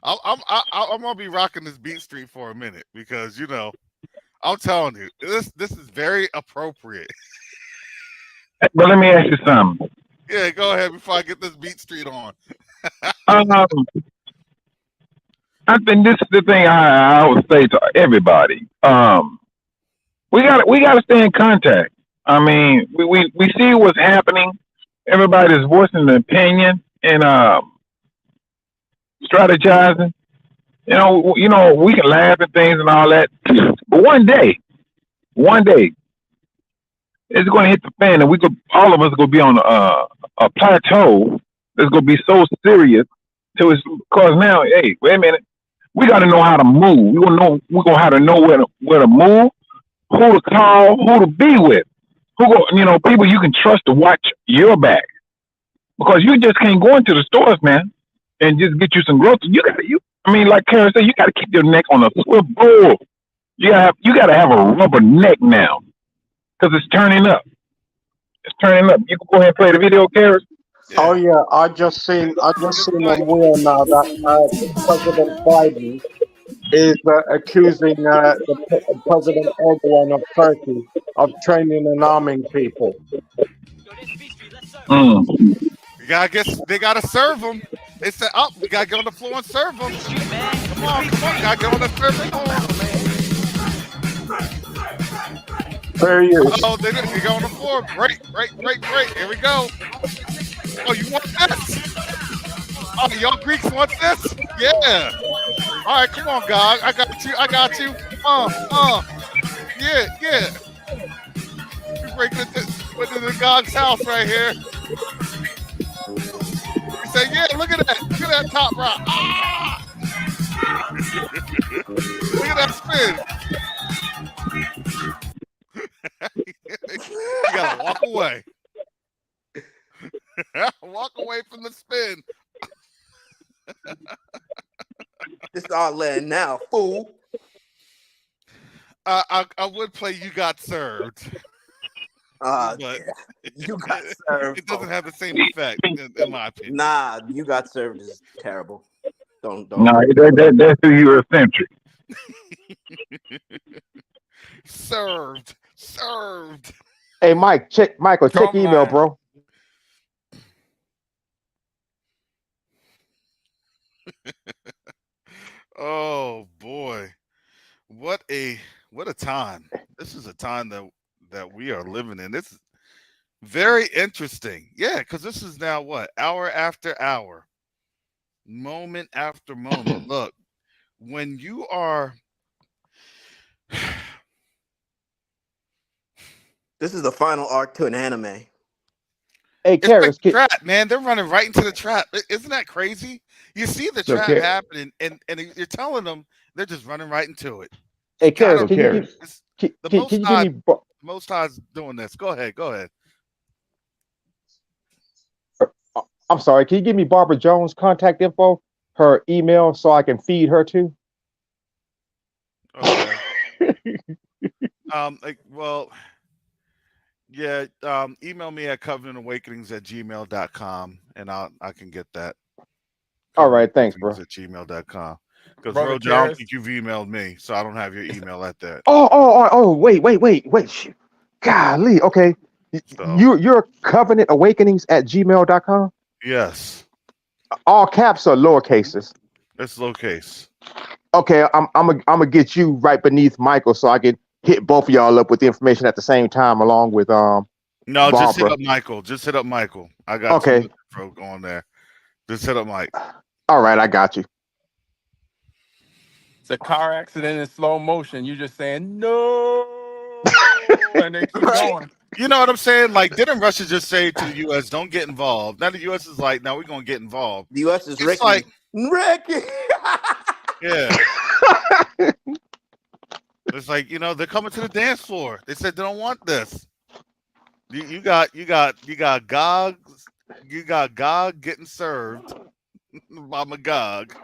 I'm gonna be rocking this Beat Street for a minute because I'm telling you this is very appropriate. But let me ask you something. Yeah, go ahead before I get this Beat Street on. I think this is the thing I would say to everybody. We gotta stay in contact. I mean, we see what's happening. Everybody's voicing an opinion and strategizing. We can laugh at things and all that, but one day, it's going to hit the fan, and all of us are going to be on a plateau that's going to be so serious to it's because now, hey, wait a minute, we got to know how to move. We're gonna have to know where to move, who to call, who to be with, people you can trust to watch your back, because you just can't go into the stores, man, and just get you some groceries. Like Karen said, you got to keep your neck on a swivel. You got to have a rubber neck now. Because it's turning up. It's turning up. You can go ahead and play the video, Karis. Yeah. Oh yeah, I just seen on Wheel now that President Biden is accusing President Erdogan of Turkey of training and arming people. They gotta serve them. They said, we gotta get on the floor and serve them. Come on, gotta get on the serving floor. Fair use. Oh, they didn't go on the floor. Great. Here we go. Oh, you want this? Oh, y'all Greeks want this? Yeah. All right, come on, God. I got you. Yeah. We break into the God's house right here. We say, yeah, look at that. Look at that top rock. Ah! Look at that spin. You gotta walk away. Walk away from the spin. This is our land now, fool. I would play You Got Served. But You Got Served. It doesn't have the same effect, in my opinion. Nah, You Got Served is terrible. Don't. Nah, that's who you're eccentric. Served. Hey, Michael, check email, bro. Oh boy, what a time! This is a time that we are living in. This is very interesting. Yeah, because this is now what, hour after hour, moment after moment. Look, when you are. This is the final arc to an anime. Hey, Karis, like trap, man. They're running right into the trap. Isn't that crazy? You see the trap happening, and you're telling them they're just running right into it. Hey, Karis, can you give me? Most High's doing this. Go ahead. I'm sorry. Can you give me Barbara Jones' contact info, her email, so I can feed her too? Okay. Yeah, email me at covenantawakenings@gmail.com and I can get that. All right, thanks, bro. At gmail.com. Because Roger, I don't think you've emailed me, so I don't have your email at that. Wait. Golly, okay. So, you're covenantawakenings@gmail.com? Yes. All caps or lowercases? It's lowercase. Okay, I'm gonna get you right beneath Michael so I can hit both of y'all up with the information at the same time, along with No, just hit Barbara. up Michael. Just hit up Michael. I got two Okay. folk on there. Just hit up Mike. All right, I got you. It's a car accident in slow motion. You just saying no, and they keep Right. going. You know what I'm saying? Like, didn't Russia just say to the U.S., don't get involved? Now the U.S. is like, no, we're going to get involved. The U.S. is It's Ricky. like, Ricky. yeah. It's like, they're coming to the dance floor. They said they don't want this. You got Gog getting served by Magog.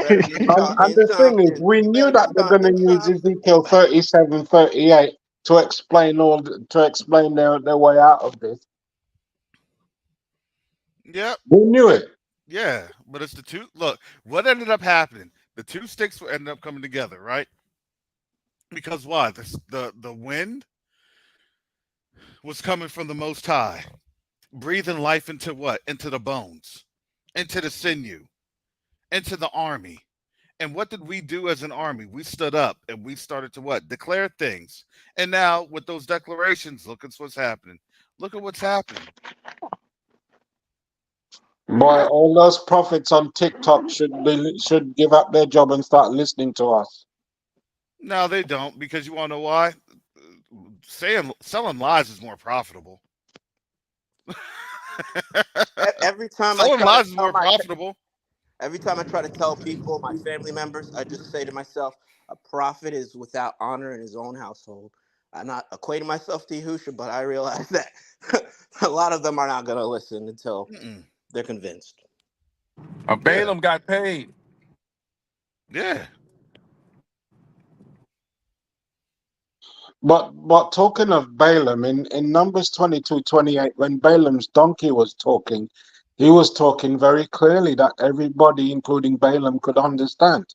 Better be And the thing is, something. we You knew better be that they're going to starting use something. Ezekiel 37, 38 to explain their way out of this. Yep. We knew it. Yeah. But it's the two. Look, what ended up happening? The two sticks ended up coming together, right? Because why? The wind was coming from the Most High, breathing life into what? Into the bones, into the sinew, into the army. And what did we do as an army? We stood up and we started to what? Declare things. And now with those declarations, look at what's happening. Look at what's happening. Boy, all those prophets on TikTok should give up their job and start listening to us. No, they don't, because you want to know why? Selling lies is more profitable. Every time I Selling try lies to is tell more profitable. every time I try to tell people, my family members, I just say to myself, a prophet is without honor in his own household. I'm not equating myself to Yahusha, but I realize that a lot of them are not going to listen until they're convinced. Balaam got paid. Yeah. But talking of Balaam, in Numbers 22:28, when Balaam's donkey was talking, he was talking very clearly that everybody, including Balaam, could understand.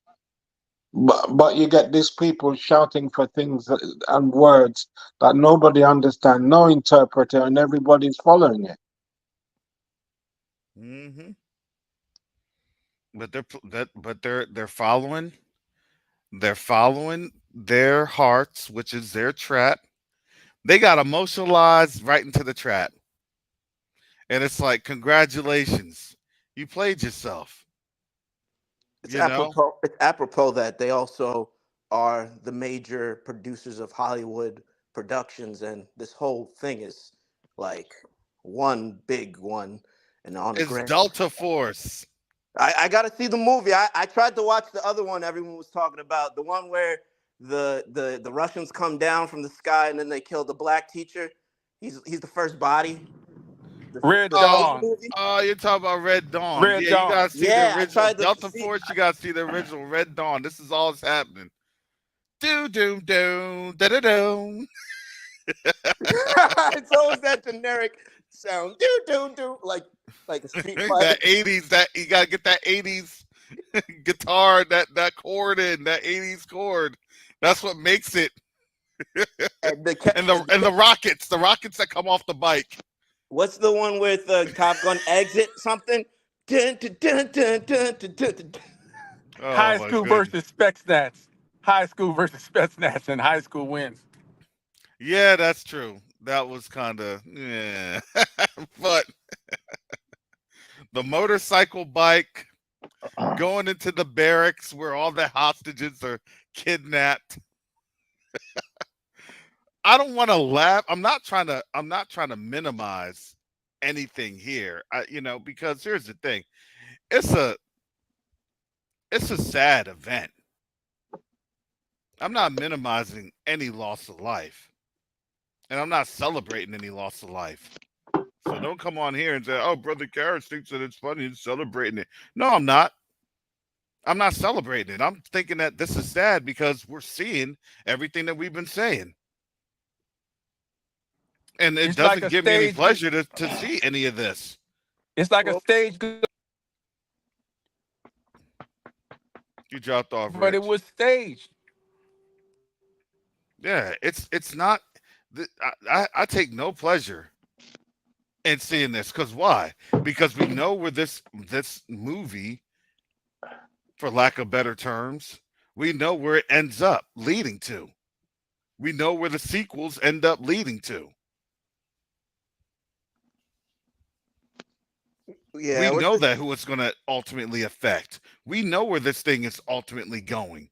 But you get these people shouting for things and words that nobody understands, no interpreter, and everybody's following it. Mm-hmm. But they're following their hearts, which is their trap. They got emotionalized right into the trap. And it's like, congratulations, you played yourself. It's apropos that they also are the major producers of Hollywood productions, and this whole thing is like one big one. And on the It's grand, Delta Force. I got to see the movie. I tried to watch the other one everyone was talking about, the one where the Russians come down from the sky and then they kill the black teacher. He's the first body. Red The Navy Dawn. movie. Oh, you're talking about Red Dawn. Red Yeah, you Dawn. gotta see the Yeah, I original tried to Delta see. Force. You gotta see the original Red Dawn. This is all that's happening. Do do do da da do. It's always that generic sound. Do do do like a street fighter. That 80s. That you gotta get that 80s guitar. That chord in that 80s chord. That's what makes it. And And the rockets. The rockets that come off the bike. what's the one with Top Gun exit something? Dun, dun, dun, dun, dun, dun, dun, dun. Oh High my school goodness. versus Spetsnaz. High school versus Spetsnaz, and high school wins. Yeah, that's true. That was kind of yeah. But the motorcycle bike going into the barracks where all the hostages are kidnapped. I don't want to laugh. I'm not trying to minimize anything here. Because here's the thing. It's a sad event. I'm not minimizing any loss of life. And I'm not celebrating any loss of life. So don't come on here and say, "Oh, Brother Karras thinks that it's funny and celebrating it." No, I'm not. I'm not celebrating it. I'm thinking that this is sad because we're seeing everything that we've been saying. And it It's like doesn't a give me any stage. pleasure to see any of this. It's like a Well, stage, You dropped off, but it Rich. was staged. Yeah, it's not. I take no pleasure in seeing this because why? Because we know where this movie, for lack of better terms, we know where it ends up leading to. We know where the sequels end up leading to. Yeah, We we're know just that who it's going to ultimately affect. We know where this thing is ultimately going.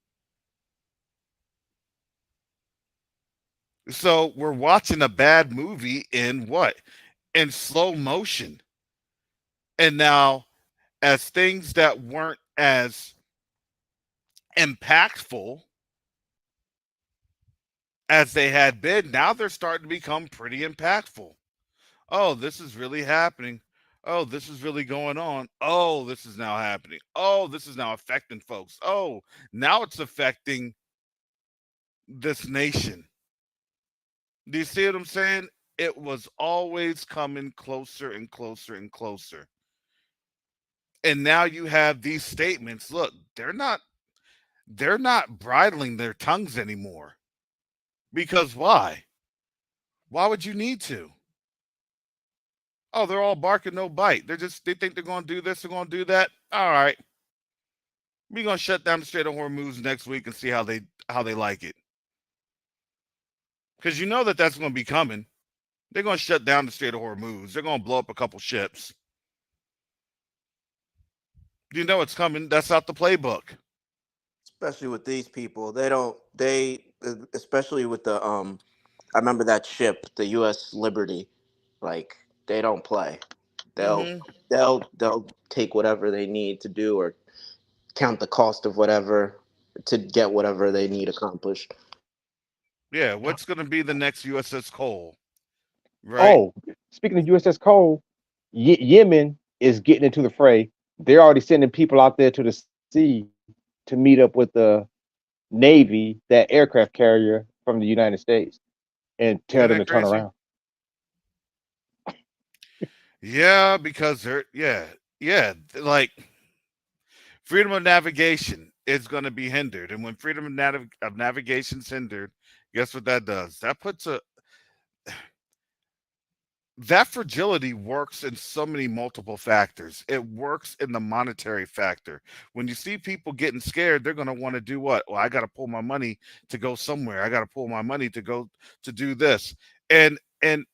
So we're watching a bad movie in what? In slow motion. And now, as things that weren't as impactful as they had been, now they're starting to become pretty impactful. Oh, this is really happening. Oh, this is really going on. Oh, this is now happening. Oh, this is now affecting folks. Oh, now it's affecting this nation. Do you see what I'm saying? It was always coming closer and closer and closer. And now you have these statements. Look, they're not bridling their tongues anymore. Because why? Why would you need to? Oh, they're all barking no bite. They think they're gonna do this, they're gonna do that. All right. We're gonna shut down the Strait of Hormuz next week and see how they like it. Because you know that's gonna be coming. They're gonna shut down the Strait of Hormuz. They're gonna blow up a couple ships. You know it's coming. That's out the playbook. especially with these people. They don't. They especially with the I remember that ship, the U.S. Liberty. Like they don't play. They'll Hmm. they'll take whatever they need to do or count the cost of whatever to get whatever they need accomplished. Yeah, what's gonna be the next USS Cole? Right? Oh, speaking of USS Cole, Yemen is getting into the fray. They're already sending people out there to the sea to meet up with the Navy, that aircraft carrier from the United States, and tell Isn't them that to turn crazy? around. Yeah, because yeah, like freedom of navigation is going to be hindered, and when freedom of navigation is hindered, guess what that does? That fragility works in so many multiple factors. It works in the monetary factor. When you see people getting scared, they're going to want to do what? Well, I got to pull my money to go somewhere. I got to pull my money to go to do this, and in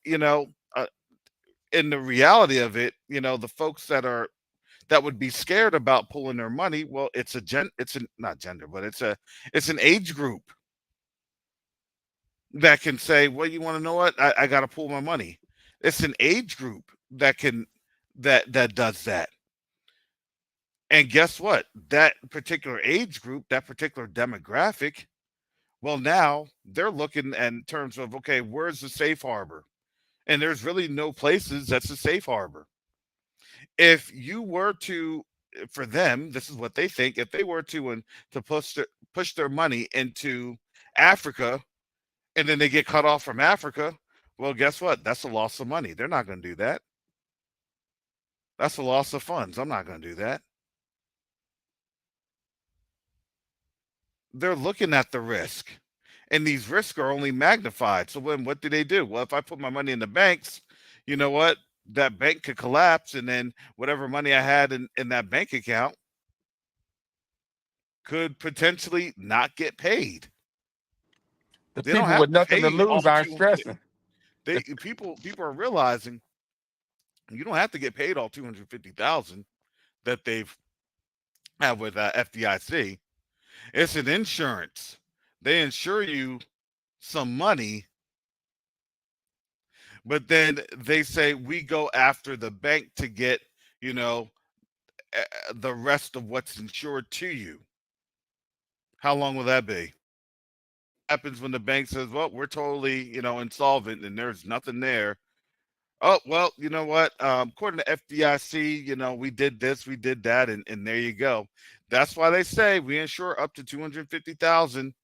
the reality of it, the folks that would be scared about pulling their money, well, it's a not gender, but it's an age group that can say, well, you want to know what, I got to pull my money. It's an age group that does that. And guess what, that particular age group, that particular demographic, well, now they're looking in terms of, okay, where's the safe harbor? And there's really no places that's a safe harbor. If you were to, for them, this is what they think, if they were to push their money into Africa, and then they get cut off from Africa, well, guess what, that's a loss of money. They're not going to do that. That's a loss of funds. I'm not going to do that. They're looking at the risk, and these risks are only magnified. So when what do? Well, if I put my money in the banks, you know what, that bank could collapse, and then whatever money I had in that bank account could potentially not get paid. The They don't people have with to nothing to pay all lose aren't 200. stressing. They people are realizing you don't have to get paid all 250,000 that they've had with FDIC. It's an insurance. They insure you some money, but then they say we go after the bank to get, you know the rest of what's insured to you. How long will that be? Happens when the bank says, well, we're totally, insolvent, and there's nothing there. Oh, well, you know what? According to FDIC, we did this, we did that, and there you go. That's why they say we insure up to 250,000.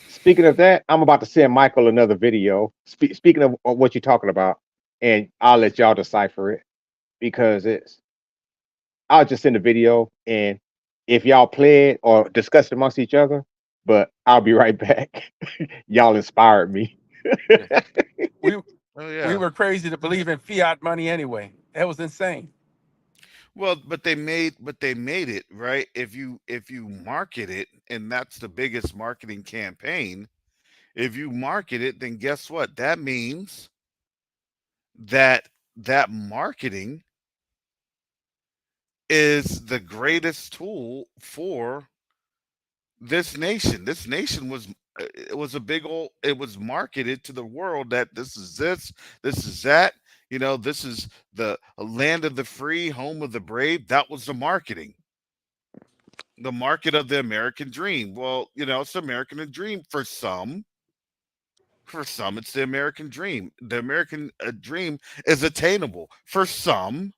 Speaking of that, I'm about to send Michael another video. Speaking of what you're talking about, and I'll let y'all decipher it because I'll just send a video, and if y'all play it or discuss it amongst each other, but I'll be right back. Y'all inspired me. Yeah. We Oh we yeah. were crazy to believe in fiat money anyway. That was insane. Well, but they made it right. If you market it, and that's the biggest marketing campaign. If you market it, then guess what? That means that that marketing is the greatest tool for this nation. This nation was it was a big old it was marketed to the world that this is this is that, this is the land of the free, home of the brave. That was the marketing. The market of the American dream. Well, it's the American dream for some. For some, it's the American dream. The American dream is attainable. For some,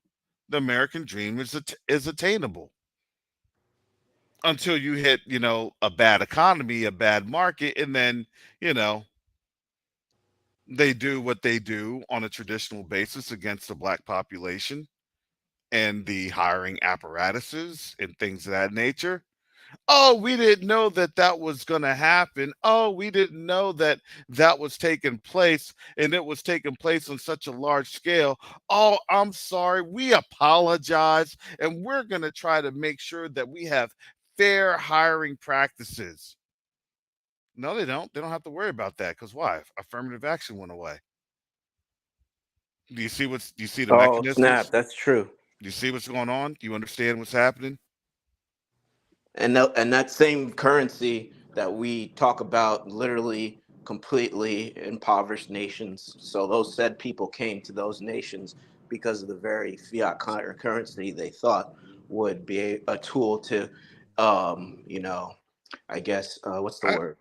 the American dream is attainable until you hit, a bad economy, a bad market, and then, you know, they do what they do on a traditional basis against the black population and the hiring apparatuses and things of that nature. Oh, we didn't know that that was going to happen. Oh, we didn't know that that was taking place, and it was taking place on such a large scale. Oh, I'm sorry. We apologize, and we're going to try to make sure that we have fair hiring practices. No, they don't. They don't have to worry about that because why? Affirmative action went away. Do you see the Oh snap, mechanisms? that's true. Do you see what's going on? Do you understand what's happening? And that same currency that we talk about literally completely impoverished nations. So those said people came to those nations because of the very currency they thought would be a tool to, you know, I guess what's the I, word?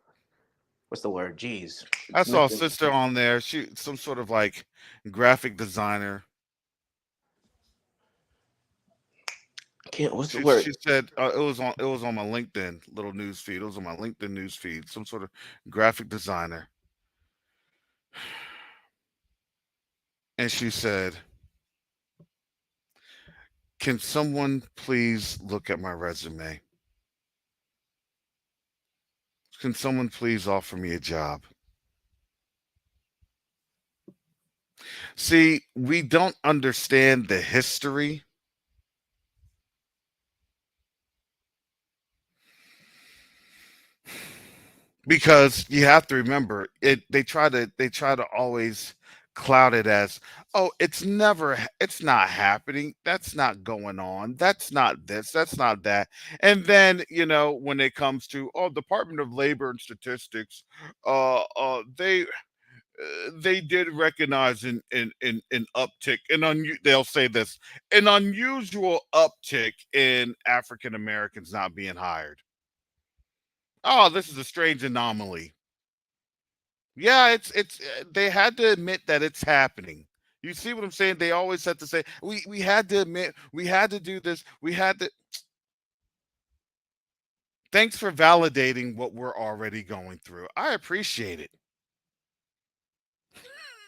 What's the word? Jeez, I it's saw a missing. sister on there. She some sort of like graphic designer. Can't. What's the word? She said it was on my LinkedIn little news feed. It was on my LinkedIn news feed. Some sort of graphic designer, and she said, "Can someone please look at my resume? Can someone please offer me a job?" See, we don't understand the history because you have to remember it. They try to always cloud it as, oh, it's not happening, that's not going on, that's not this, that's not that. And then, when it comes to, oh, Department of Labor and Statistics, they did recognize an uptick, they'll say this, an unusual uptick in African Americans not being hired. Oh, this is a strange anomaly. Yeah, they had to admit that it's happening. You see what I'm saying? They always had to say, we had to admit, we had to do this, we had to. Thanks for validating what we're already going through. I appreciate it.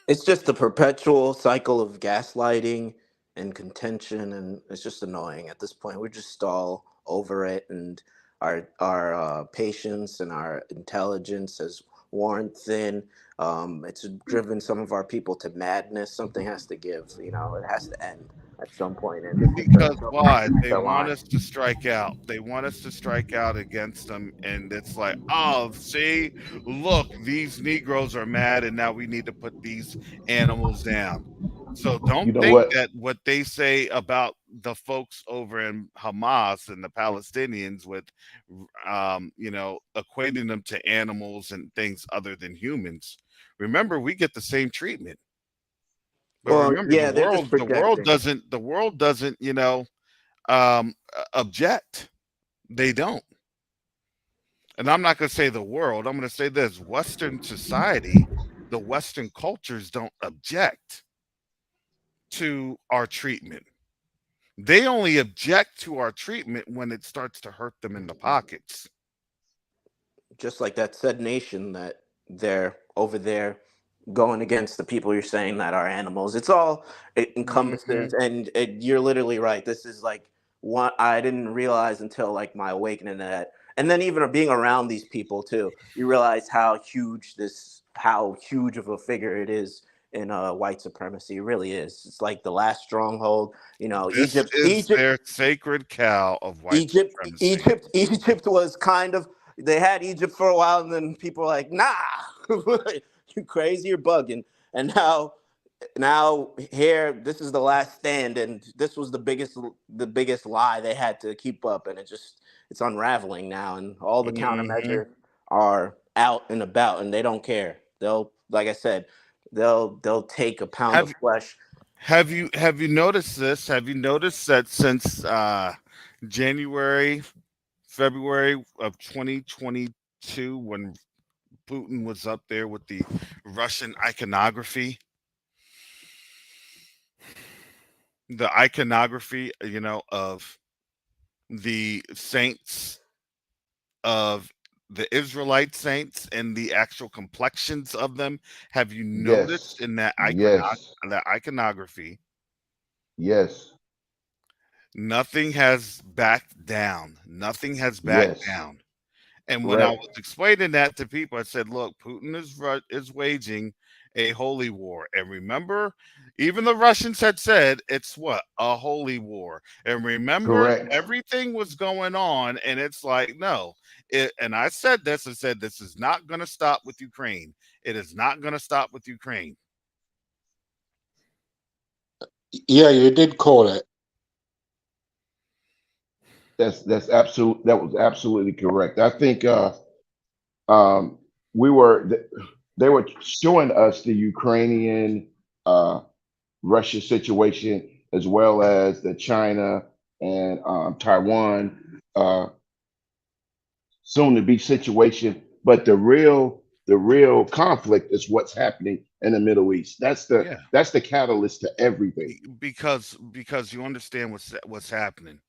It's just a perpetual cycle of gaslighting and contention, and it's just annoying at this point. We're just all over it, and our patience and our intelligence has worn thin. It's driven some of our people to madness. Something has to give. It has to end at some point, and this is Because why? They the want line. us to strike out. They want us to strike out against them. And it's like, oh, see, look, these Negroes are mad, and now we need to put these animals down. So don't You know think what? that what they say about the folks over in Hamas and the Palestinians with, equating them to animals and things other than humans. Remember, we get the same treatment. But Well, remember, yeah, they're just projecting. the world doesn't, object. They don't. And I'm not going to say the world. I'm going to say this: Western society, the Western cultures don't object to our treatment. They only object to our treatment when it starts to hurt them in the pockets. Just like that said nation that they're over there going against the people you're saying that are animals. It's all Hmm. encompasses, and you're literally right. This is like what I didn't realize until like my awakening to that, and then even being around these people too, you realize how huge of a figure it is in white supremacy. It really is. It's like the last stronghold. This is their sacred cow of white supremacy. Egypt was kind of, they had Egypt for a while, and then people were like, nah, you crazy, you're bugging. And now now here, this is the last stand, and this was the biggest lie they had to keep up, and it's unraveling now, and all the Hmm. countermeasures are out and about, and they don't care. They'll, like I said, they'll take a pound of Have flesh. have you noticed this? Have you noticed that since January, February of 2022, when Putin was up there with the Russian iconography, of the saints, of the Israelite saints, and the actual complexions of them. Have you noticed Yes. in that Yes. iconography, Yes. nothing has backed down. Nothing has backed Yes. down. And when I was Correct. explaining that to people, I said, "Look, Putin is waging a holy war, and remember, even the Russians had said it's what, a holy war. And remember, Correct. everything was going on, and it's like no." And I said this. I said this is not going to stop with Ukraine. It is not going to stop with Ukraine. Yeah, you did call it. That's absolute. That was absolutely correct. I think um, we were. They were showing us the Ukrainian uh, Russia situation, as well as the China and Taiwan soon to be situation. But the real conflict is what's happening in the Middle East. Yeah, That's the catalyst to everything. because you understand what's happening.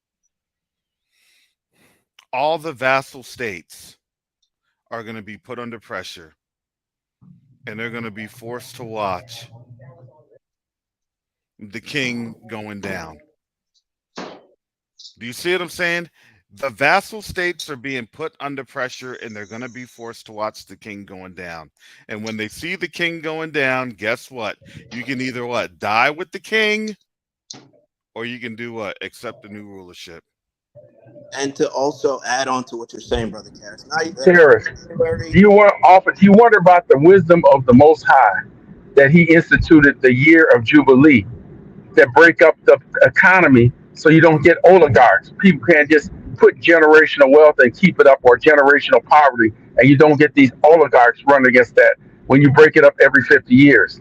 All the vassal states are going to be put under pressure, and they're going to be forced to watch the king going down. Do you see what I'm saying? The vassal states are being put under pressure, and they're going to be forced to watch the king going down. And when they see the king going down, guess what? You can either what, die with the king, or you can do what, accept the new rulership. And to also add on to what you're saying, brother Karras, now Terrorists. January. Do you wonder about the wisdom of the Most High that He instituted the year of Jubilee that break up the economy so you don't get oligarchs. People can't just put generational wealth and keep it up, or generational poverty, and you don't get these oligarchs running against that when you break it up every 50 years.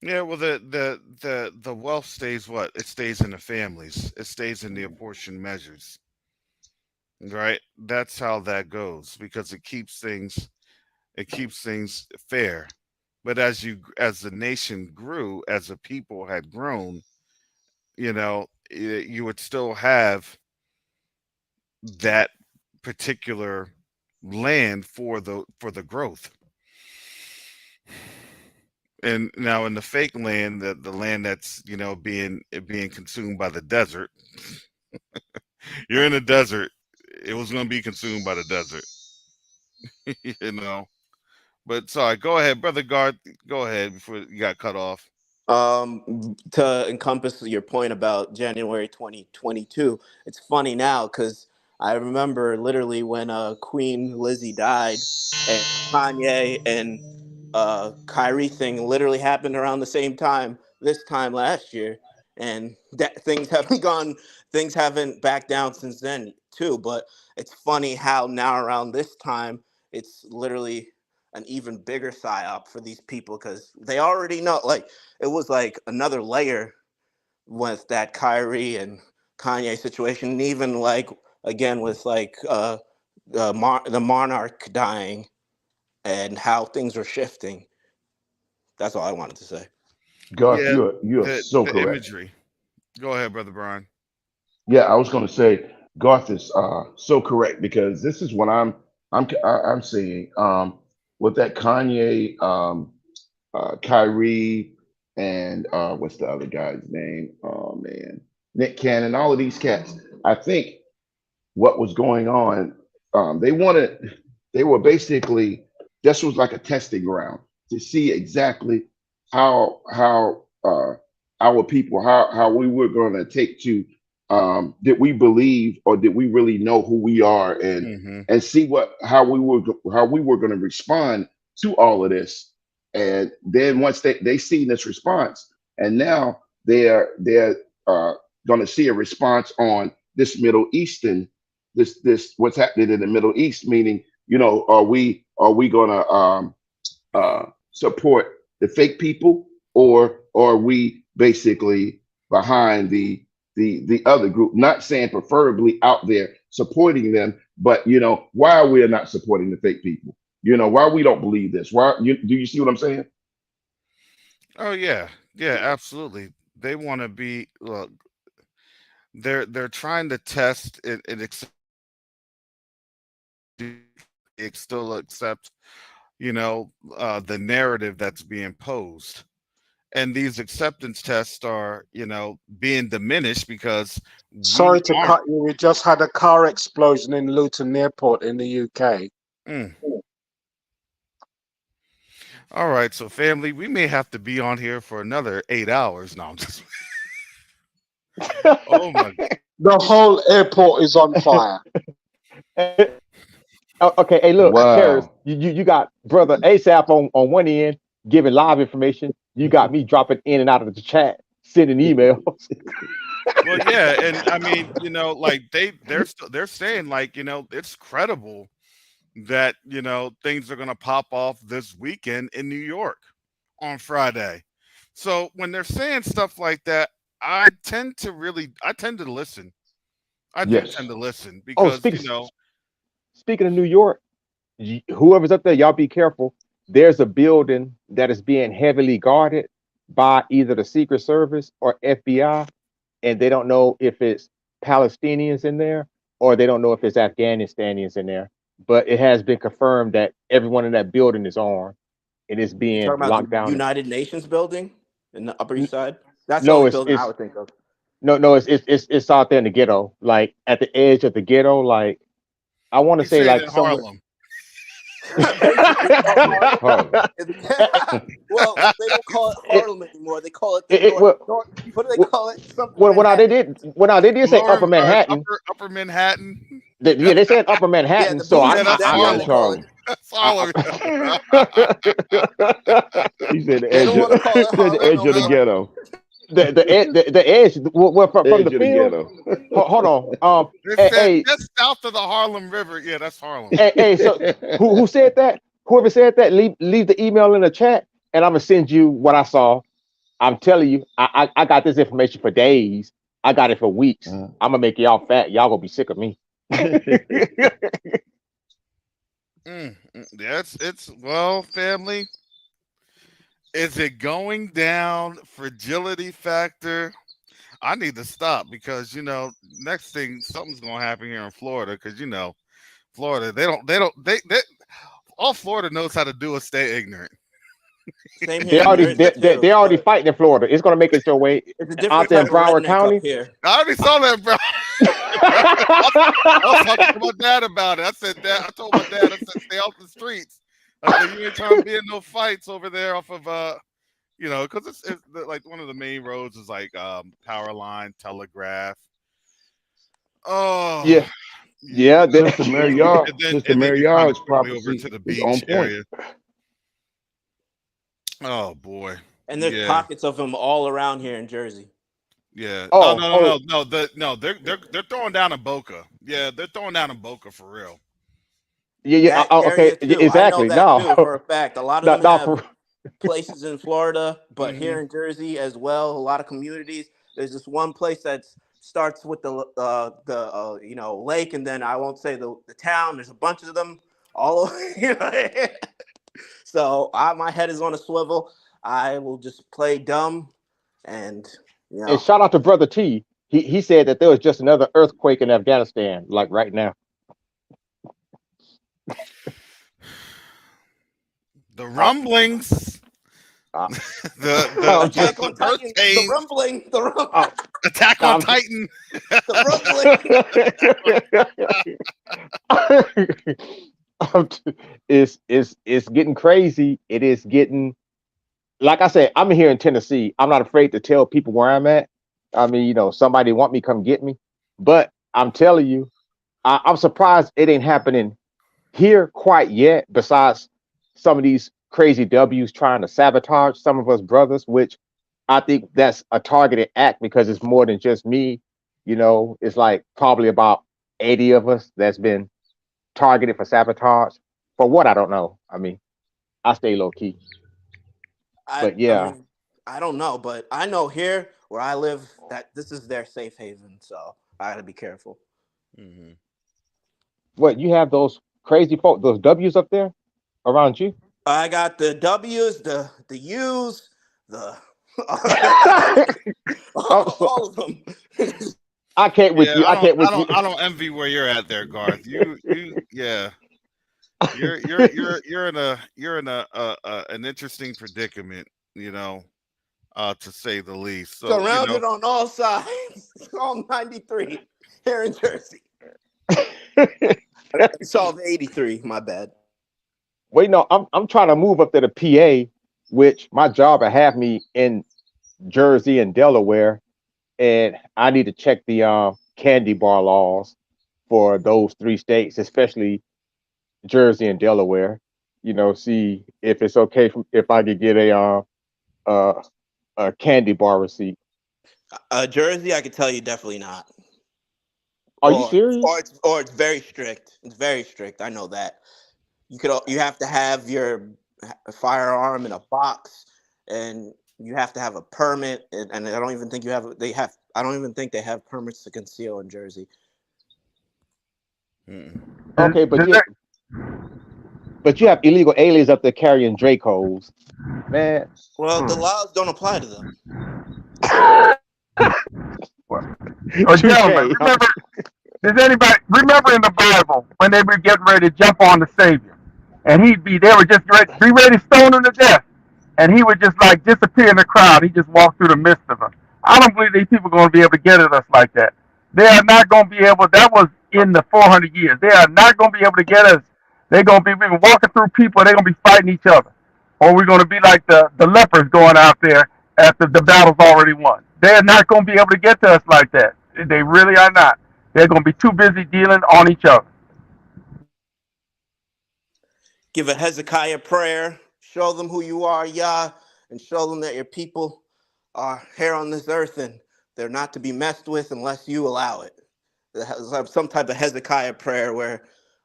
Yeah, well, the wealth stays what? It stays in the families. It stays in the apportioned measures, right? That's how that goes because it keeps things fair. But as the nation grew, as the people had grown, you would still have that particular land for the growth. And now in the fake land, the land that's being consumed by the desert, you're in a desert. It was going to be consumed by the desert, you know. But sorry, go ahead, brother Guard. Go ahead before you got cut off. To encompass your point about January 2022, it's funny now because I remember literally when Queen Lizzie died, and Kanye and Kyrie thing literally happened around the same time this time last year, and that things haven't backed down since then too. But it's funny how now around this time it's literally an even bigger psyop for these people because they already know, like, it was like another layer with that Kyrie and Kanye situation, and even like again with like the monarch dying and how things were shifting. That's all I wanted to say. Garth, Yeah, you are so the correct. imagery. Go ahead, brother Brian. Yeah, I was going to say Garth is so correct because this is what I'm seeing with that Kanye, Kyrie, and what's the other guy's name? Oh man, Nick Cannon. All of these cats. I think what was going on. They were basically, this was like a testing ground to see exactly how our people, how we were going to take to, did we believe or did we really know who we are, and Hmm. see how we were going to respond to all of this. And then once they see this response, and now they're going to see a response on this Middle Eastern, this what's happening in the Middle East, meaning, are we going to support the fake people, or are we basically behind the other group? Not saying preferably out there supporting them, but why are we not supporting the fake people? Why we don't believe this? Why do you see what I'm saying? Oh yeah, yeah, absolutely. They want to be look. They're trying to test it. Still accept, the narrative that's being posed, and these acceptance tests are, being diminished because we Sorry to aren't. cut you. We just had a car explosion in Luton Airport in the UK. Mm. All right, so family, we may have to be on here for another 8 hours. No, I'm just. Oh my. The whole airport is on fire. Okay, hey, look, Terrence, Wow. you got brother ASAP on one end giving live information. You got me dropping in and out of the chat, sending emails. Well, yeah, and I mean, like they're saying, like, it's credible that things are gonna pop off this weekend in New York on Friday. So when they're saying stuff like that, I tend to listen. I do Yes. tend to listen Oh, because speaking of New York, whoever's up there, y'all be careful. There's a building that is being heavily guarded by either the Secret Service or FBI, and they don't know if it's Palestinians in there or they don't know if it's Afghanistanians in there. But it has been confirmed that everyone in that building is armed and it's You being talking about locked the down. United Nations building in the Upper N- East Side? That's the No, only it's building I it's would think of. no, it's out there in the ghetto, like at the edge of the ghetto. Like I want to he's say, saying like in somewhere. Harlem. Basically, Harlem. Harlem. Well, they don't call it it, Harlem anymore. They call it the it, North. well, North. What do they well, call it? Something when Manhattan. they did say Lower, Upper Manhattan. upper Manhattan. Yeah, they said Upper Yeah, Manhattan. the So Yeah, bougie. that's That's what Yes, they Harlem. call it. Harlem. That's I, Harlem. He said the They edge don't of want to call it said the Harlem edge no of the more. ghetto. the edge, well, from the Edge of the field. ghetto. Hold on. They Hey, said hey, just south of the Harlem River. Yeah, that's Harlem. hey, so who said that? Whoever said that, leave the email in the chat, and I'm gonna send you what I saw. I'm telling you, I got this information for days. I got it for weeks. I'm gonna make y'all fat. Y'all gonna be sick of me. That's it's well, family. Is it going down? Fragility factor. I need to stop because next thing something's gonna happen here in Florida because Florida they all Florida knows how to do is stay ignorant. Same here in Jersey too. They already But fighting in Florida. It's gonna make it your way it's a out different there in type of Broward redneck up County. here. I already saw that, bro. I was talking to my dad about it. I said, Dad, I told my dad, I said, stay off the streets. I said, you ain't trying to be in no fights over there off of because like one of the main roads is like power line, telegraph. Oh, Yeah, yeah. Sister Mary Yard, Sister and then Mary you kind of Yard's all the way over to prophecy the is on beach point. area. Oh boy. And there's Yeah. pockets of them all around here in Jersey. Yeah. Oh, No. They're throwing down in Boca. Yeah, they're throwing down in Boca for real. yeah. That Okay, area too. I know exactly. that No, too for a fact. A lot of them no, have places in Florida, but Mm-hmm. here in Jersey as well, a lot of communities. There's this one place that starts with the lake, and then I won't say the town. There's a bunch of them all over. So my head is on a swivel. I will just play dumb, and and shout out to Brother T. He said that there was just another earthquake in Afghanistan, like right now. The rumblings, Uh, the Attack on Titan, the rumbling, Attack on Titan. the rumbling. It's getting crazy. It is getting, like I said, I'm here in Tennessee. I'm not afraid to tell people where I'm at. I mean, somebody want me, come get me. But I'm telling you, I'm surprised it ain't happening here quite yet. Besides some of these crazy W's trying to sabotage some of us brothers, which I think that's a targeted act because it's more than just me. It's like probably about 80 of us that's been targeted for sabotage. For what, I don't know. I mean, I stay low key. But I yeah, mean, I don't know, but I know here where I live that this is their safe haven, so I gotta be careful. Hmm. what you have those crazy folks, those W's up there around you? I got the W's, the U's, the I'm so, all of them. I can't with Yeah, you. I can't with you. I don't envy where you're at there, Garth. Yeah. You're in a an interesting predicament, to say the least. So, Surrounded on all sides. Psalm 93 here in Jersey. Psalm 83, my bad. Wait, no, I'm trying to move up to the PA, which my job will have me in Jersey and Delaware, and I need to check the candy bar laws for those three states, especially Jersey and Delaware. See if it's okay if I could get uh, a candy bar receipt. Jersey, I could tell you definitely not. Are you serious? It's very strict. It's very strict. I know that. You have to have your firearm in a box, and you have to have a permit. And I don't even think I don't even think they have permits to conceal in Jersey. Okay, but you have illegal aliens up there carrying Dracos, man. Well, the laws don't apply to them. Gentlemen, Touche. remember, does anybody remember in the Bible when they were getting ready to jump on the Savior, and they were just be ready to stone him to death, and he would just like disappear in the crowd. He just walked through the midst of them. I don't believe these people are going to be able to get at us like that. They are not going to be able. That was in the 400 years. They are not going to be able to get us. They're going to be walking through people. They're going to be fighting each other, or we're going to be like the lepers going out there after the battle's already won. They're not going to be able to get to us like that. They really are not. They're going to be too busy dealing on each other. Give a Hezekiah prayer. Show them who you are, Yah, and show them that your people are here on this earth and they're not to be messed with unless you allow it. Some type of Hezekiah prayer where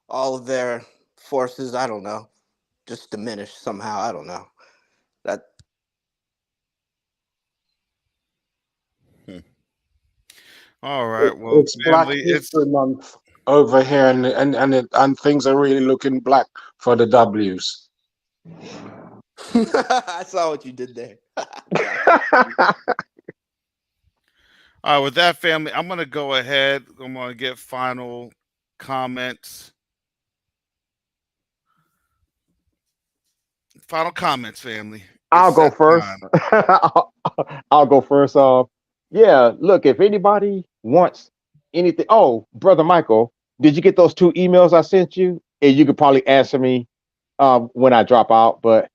all of their forces, I don't know, just diminish somehow. I don't know. That All right. Well, It's Black family, History Month over here, and things are really looking black for the W's. I saw what you did there. all right. With that, family, I'm gonna go ahead. I'm gonna get final comments. Final comments, family. I'll It's go that first. time. I'll go first. Yeah. Look, if anybody wants anything, oh, brother Michael, did you get those two emails I sent you? And you could probably answer me when I drop out. But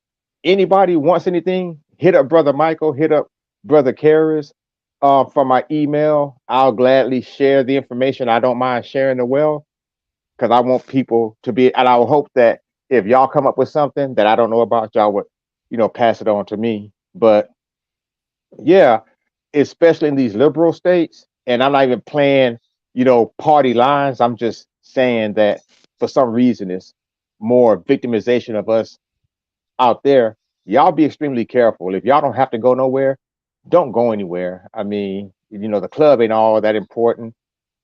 anybody wants anything, hit up brother Michael, hit up brother Karras for my email. I'll gladly share the information. I don't mind sharing the well because I want people to be, and I will hope that if y'all come up with something that I don't know about, y'all would, pass it on to me. But yeah, especially in these liberal states, and I'm not even playing, party lines. I'm just saying that for some reason it's more victimization of us out there. Y'all be extremely careful. If y'all don't have to go nowhere, don't go anywhere. I mean, the club ain't all that important.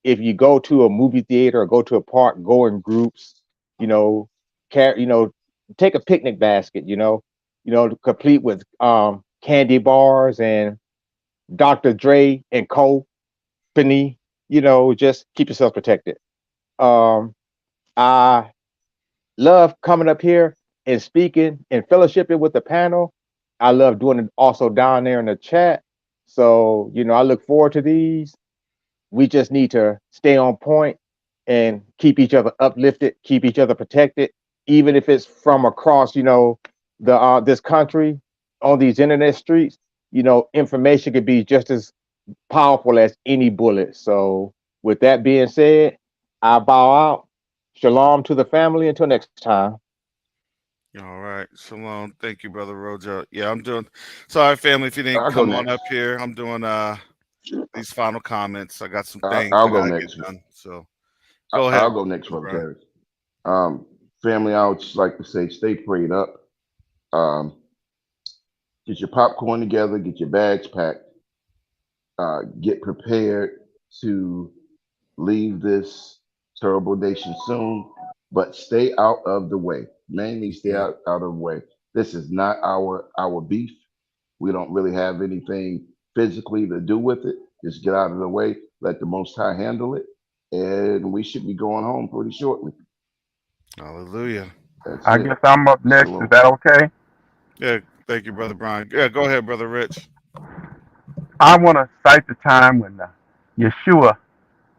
If you go to a movie theater or go to a park, go in groups, you know, take a picnic basket, complete with candy bars and Dr. Dre and company, just keep yourself protected. Um, I love coming up here and speaking and fellowshipping with the panel. I love doing it also down there in the chat. So, I look forward to these. We just need to stay on point and keep each other uplifted, keep each other protected, even if it's from across, the this country on these internet streets. Information could be just as powerful as any bullet. So, with that being said, I bow out. Shalom to the family. Until next time. All right. Shalom. Thank you, Brother Rojo. Yeah, I'm doing sorry, family, if you didn't I'll go come on next. up here. I'm doing these final comments. I got some things I'll I go gotta get next. done. So go I'll ahead, go next, Brother Brian. Terry. Family, I would just like to say, stay prayed up. Um, get your popcorn together, get your bags packed, get prepared to leave this terrible nation soon, but stay out of the way. Mainly stay Mm. out of the way. This is not our beef. We don't really have anything physically to do with it. Just get out of the way, let the Most High handle it, and we should be going home pretty shortly. Hallelujah. That's I it. guess I'm up next. Is Shalom. that okay? Yeah, thank you, Brother Brian. Yeah, go ahead, Brother Rich. I want to cite the time when Yeshua,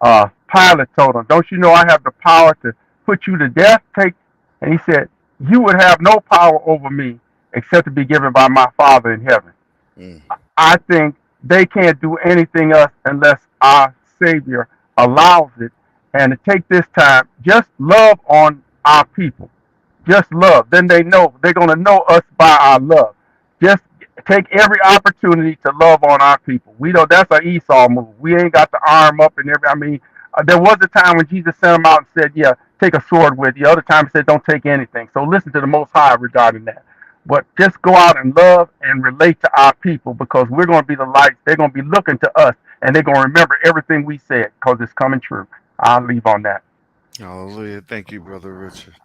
Pilate told him, "Don't you know I have the power to put you to death?" And he said, "You would have no power over me except to be given by my Father in heaven." Mm. I think they can't do anything else unless our Savior allows it. And to take this time, just love on our people. Just love. Then they know they're going to know us by our love. Just take every opportunity to love on our people. We know that's an Esau move. We ain't got the arm up and every. I mean, there was a time when Jesus sent them out and said, "Yeah, take a sword with you." Other time he said, "Don't take anything." So listen to the Most High regarding that. But just go out and love and relate to our people because we're going to be the lights. They're going to be looking to us and they're going to remember everything we said because it's coming true. I'll leave on that. Hallelujah. Thank you, Brother Richard.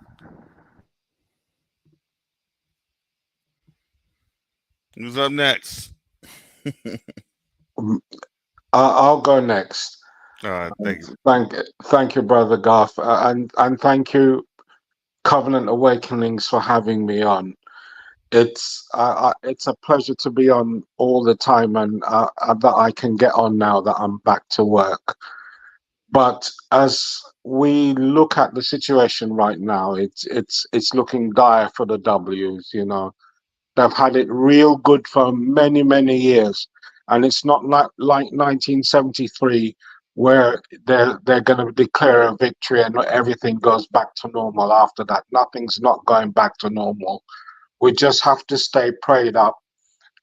Who's up next? Mm, I'll go next. All right, And thank you. thank you, Brother Garth, and thank you, Covenant Awakenings, for having me on. It's a pleasure to be on all the time, and that I can get on now that I'm back to work. But as we look at the situation right now, it's looking dire for the W's. You know, they've had it real good for many years, and it's not like 1973 where they're going to declare a victory and everything goes back to normal after that. Nothing's not going back to normal. We just have to stay prayed up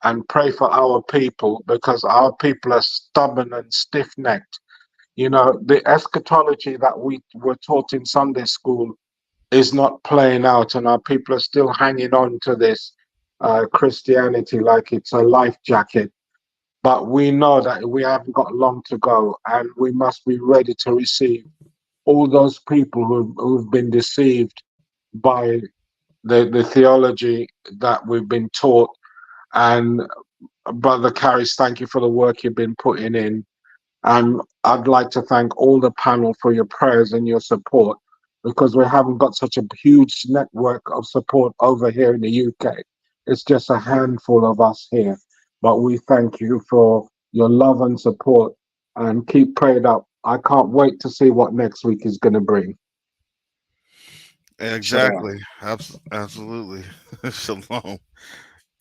and pray for our people because our people are stubborn and stiff-necked. You know, the eschatology that we were taught in Sunday school is not playing out, and our people are still hanging on to this Christianity like it's a life jacket. But we know that we haven't got long to go, and we must be ready to receive all those people who've been deceived by the theology that we've been taught. And Brother Caris, thank you for the work you've been putting in. And I'd like to thank all the panel for your prayers and your support because we haven't got such a huge network of support over here in the UK. It's just a handful of us here. But we thank you for your love and support and keep prayed up. I can't wait to see what next week is going to bring. Shalom. Exactly. Absolutely. Shalom.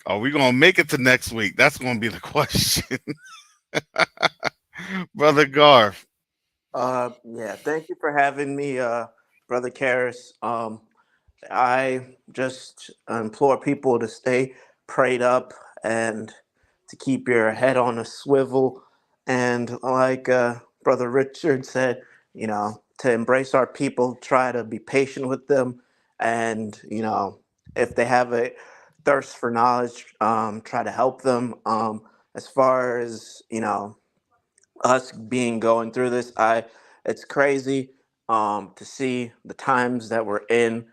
Are we gonna make it to next week? That's gonna be the question. Brother Garth. Yeah, thank you for having me, Brother Karis. I just implore people to stay prayed up and to keep your head on a swivel. And like Brother Richard said, to embrace our people, try to be patient with them. And, if they have a thirst for knowledge, try to help them. As far as, us being going through this, it's crazy to see the times that we're in.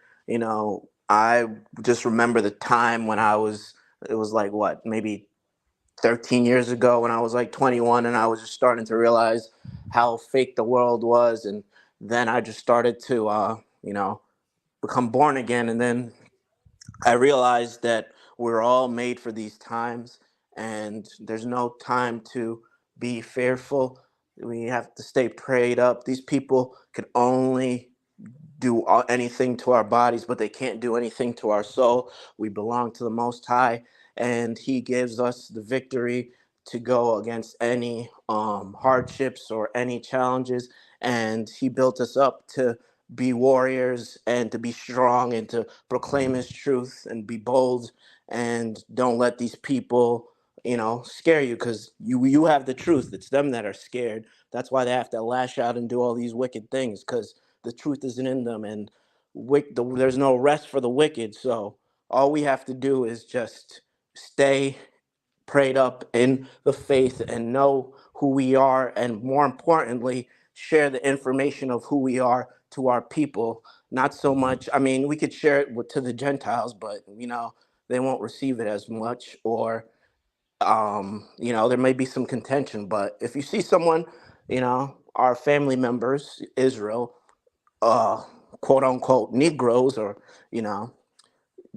I just remember the time when it was like what, maybe 13 years ago when I was like 21 and I was just starting to realize how fake the world was. And then I just started to, become born again. And then I realized that we're all made for these times, and there's no time to be fearful. We have to stay prayed up. These people can only do anything to our bodies, but they can't do anything to our soul. We belong to the Most High, and He gives us the victory to go against any hardships or any challenges. And He built us up to be warriors and to be strong and to proclaim his truth and be bold, and don't let these people, scare you, because you have the truth. It's them that are scared. That's why they have to lash out and do all these wicked things, because the truth isn't in them, and there's no rest for the wicked. So all we have to do is just stay prayed up in the faith and know who we are, and more importantly, share the information of who we are to our people. Not so much, I mean, we could share it to the Gentiles, but they won't receive it as much, or there may be some contention. But if you see someone, our family members, Israel, uh quote unquote Negroes, or you know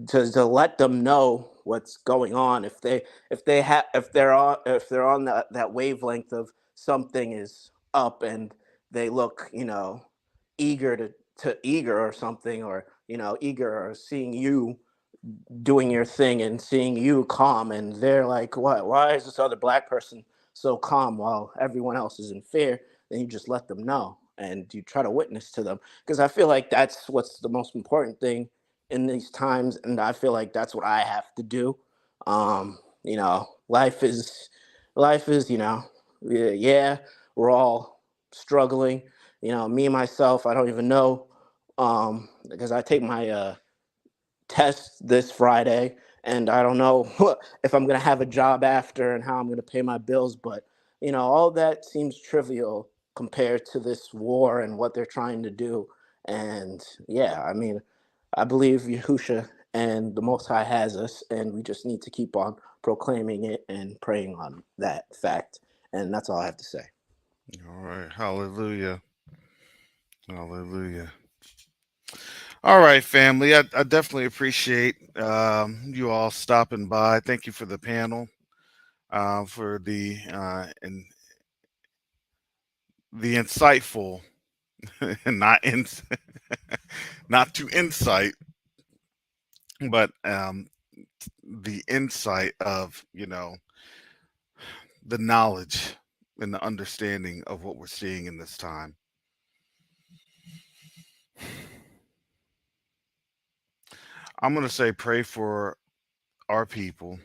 to let them know what's going on, if they're on that wavelength of something is up, and they look, eager eager or something, or eager, or seeing you doing your thing and seeing you calm, and they're like, what, why is this other black person so calm while everyone else is in fear? Then you just let them know, and you try to witness to them, because I feel like that's what's the most important thing in these times, and I feel like that's what I have to do. Life is yeah, we're all struggling. Me myself, I don't even know, because I take my test this Friday, and I don't know if I'm going to have a job after and how I'm going to pay my bills. But, all that seems trivial compared to this war and what they're trying to do. And yeah, I mean, I believe Yahusha and the Most High has us, and we just need to keep on proclaiming it and praying on that fact. And that's all I have to say. All right. Hallelujah. Hallelujah. All right, family. I definitely appreciate you all stopping by. Thank you for the panel, for the insightful, and not to insight, but the insight of the knowledge and the understanding of what we're seeing in this time. I'm going to say pray for our people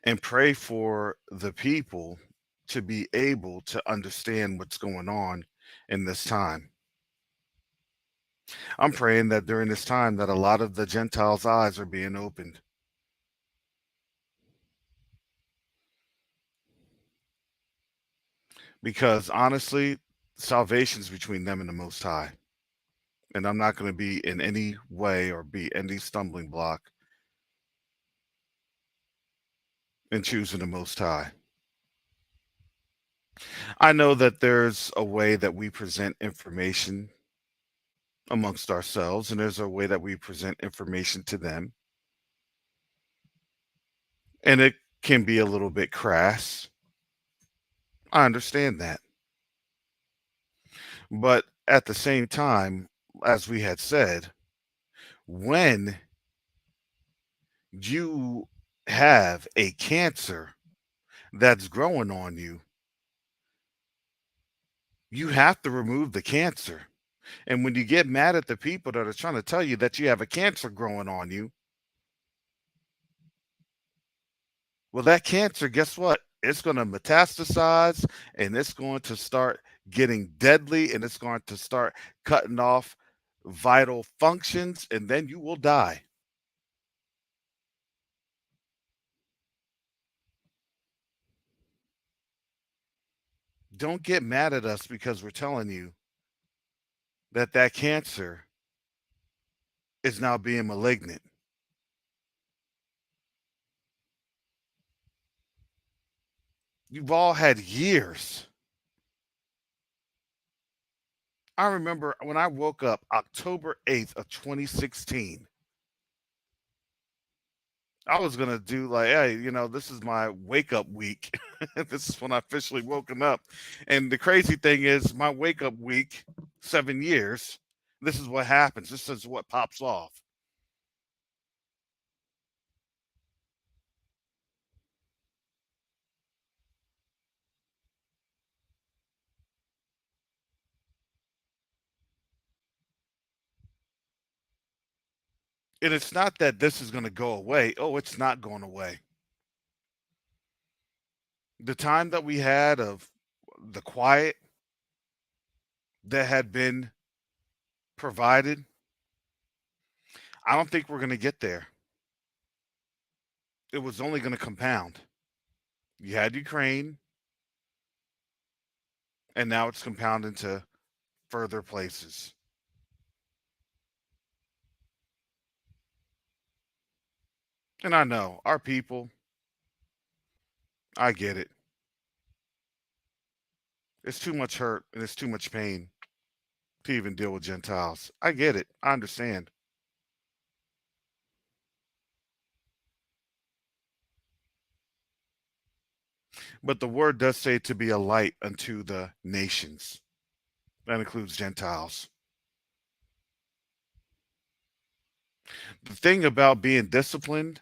and pray for the people to be able to understand what's going on in this time. I'm praying that during this time that a lot of the Gentiles' eyes are being opened. Because honestly, salvation's between them and the Most High. And I'm not going to be in any way or be any stumbling block in choosing the Most High. I know that there's a way that we present information amongst ourselves, and there's a way that we present information to them. And it can be a little bit crass. I understand that. But at the same time, as we had said, when you have a cancer that's growing on you, you have to remove the cancer. And when you get mad at the people that are trying to tell you that you have a cancer growing on you, well, that cancer, guess what? It's going to metastasize, and it's going to start getting deadly, and it's going to start cutting off vital functions, and then you will die. Don't get mad at us because we're telling you that cancer is now being malignant. You've all had years. I remember when I woke up October 8th of 2016, I was going to do like, hey, this is my wake up week. This is when I officially woken up. And the crazy thing is my wake up week, 7 years, this is what happens. This is what pops off. And it's not that this is going to go away. Oh, it's not going away. The time that we had of the quiet that had been provided, I don't think we're going to get there. It was only going to compound. You had Ukraine, and now it's compounding to further places. And I know our people, I get it. It's too much hurt and it's too much pain to even deal with Gentiles. I get it. I understand. But the word does say to be a light unto the nations. That includes Gentiles. The thing about being disciplined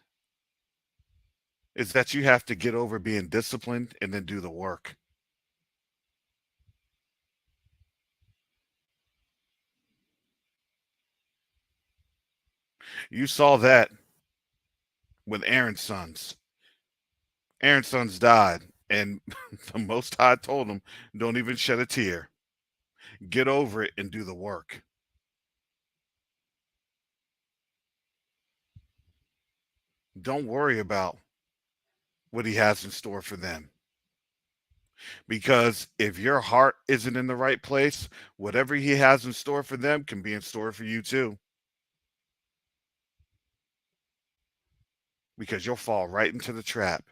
is that you have to get over being disciplined and then do the work. You saw that with Aaron's sons. Aaron's sons died, and the Most High told him, don't even shed a tear. Get over it and do the work. Don't worry about what he has in store for them. Because if your heart isn't in the right place, whatever he has in store for them can be in store for you too. Because you'll fall right into the trap.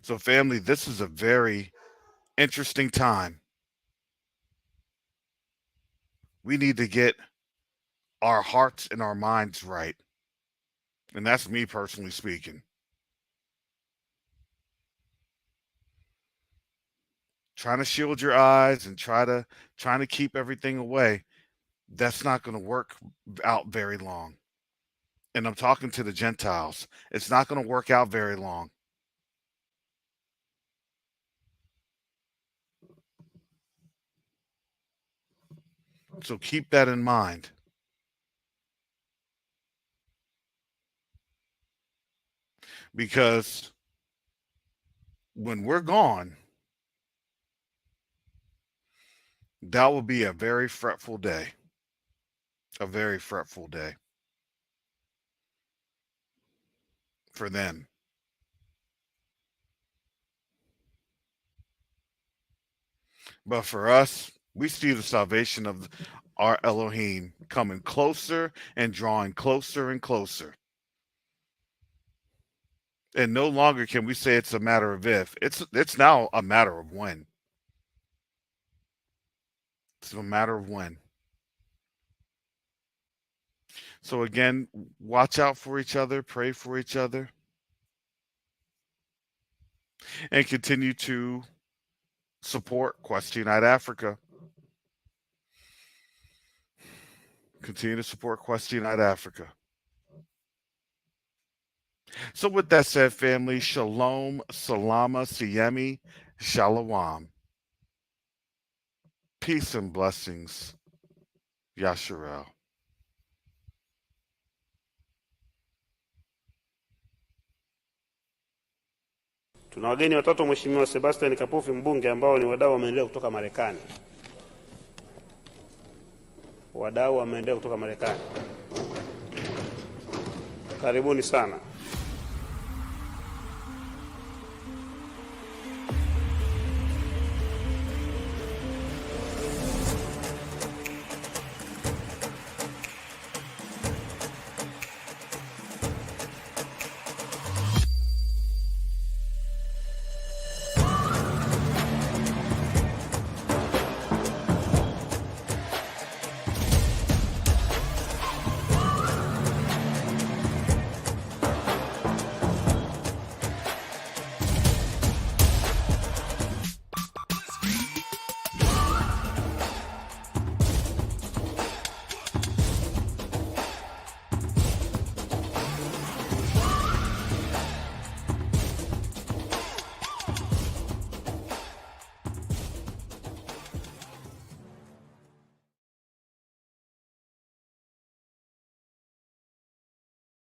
So family, this is a very interesting time. We need to get our hearts and our minds right. And that's me personally speaking. Trying to shield your eyes and trying to keep everything away, that's not going to work out very long. And I'm talking to the Gentiles. It's not going to work out very long. So keep that in mind. Because when we're gone, that will be a very fretful day. A very fretful day for them. But for us, we see the salvation of our Elohim coming closer and drawing closer and closer. And no longer can we say it's a matter of if. It's now a matter of when. It's a matter of when. So again, watch out for each other, pray for each other, and continue to support Quest Unite Africa. Continue to support Quest Unite Africa. So with that said, family, shalom, salama, siyemi, shalom. Peace and blessings. Yasharel. Tuna wageni watatu, Mheshimiwa Sebastian Kapufi mbunge, ambao ni wadau wa maendeleo kutoka Marekani. Wadau wa maendeleo kutoka Marekani. Karibuni sana.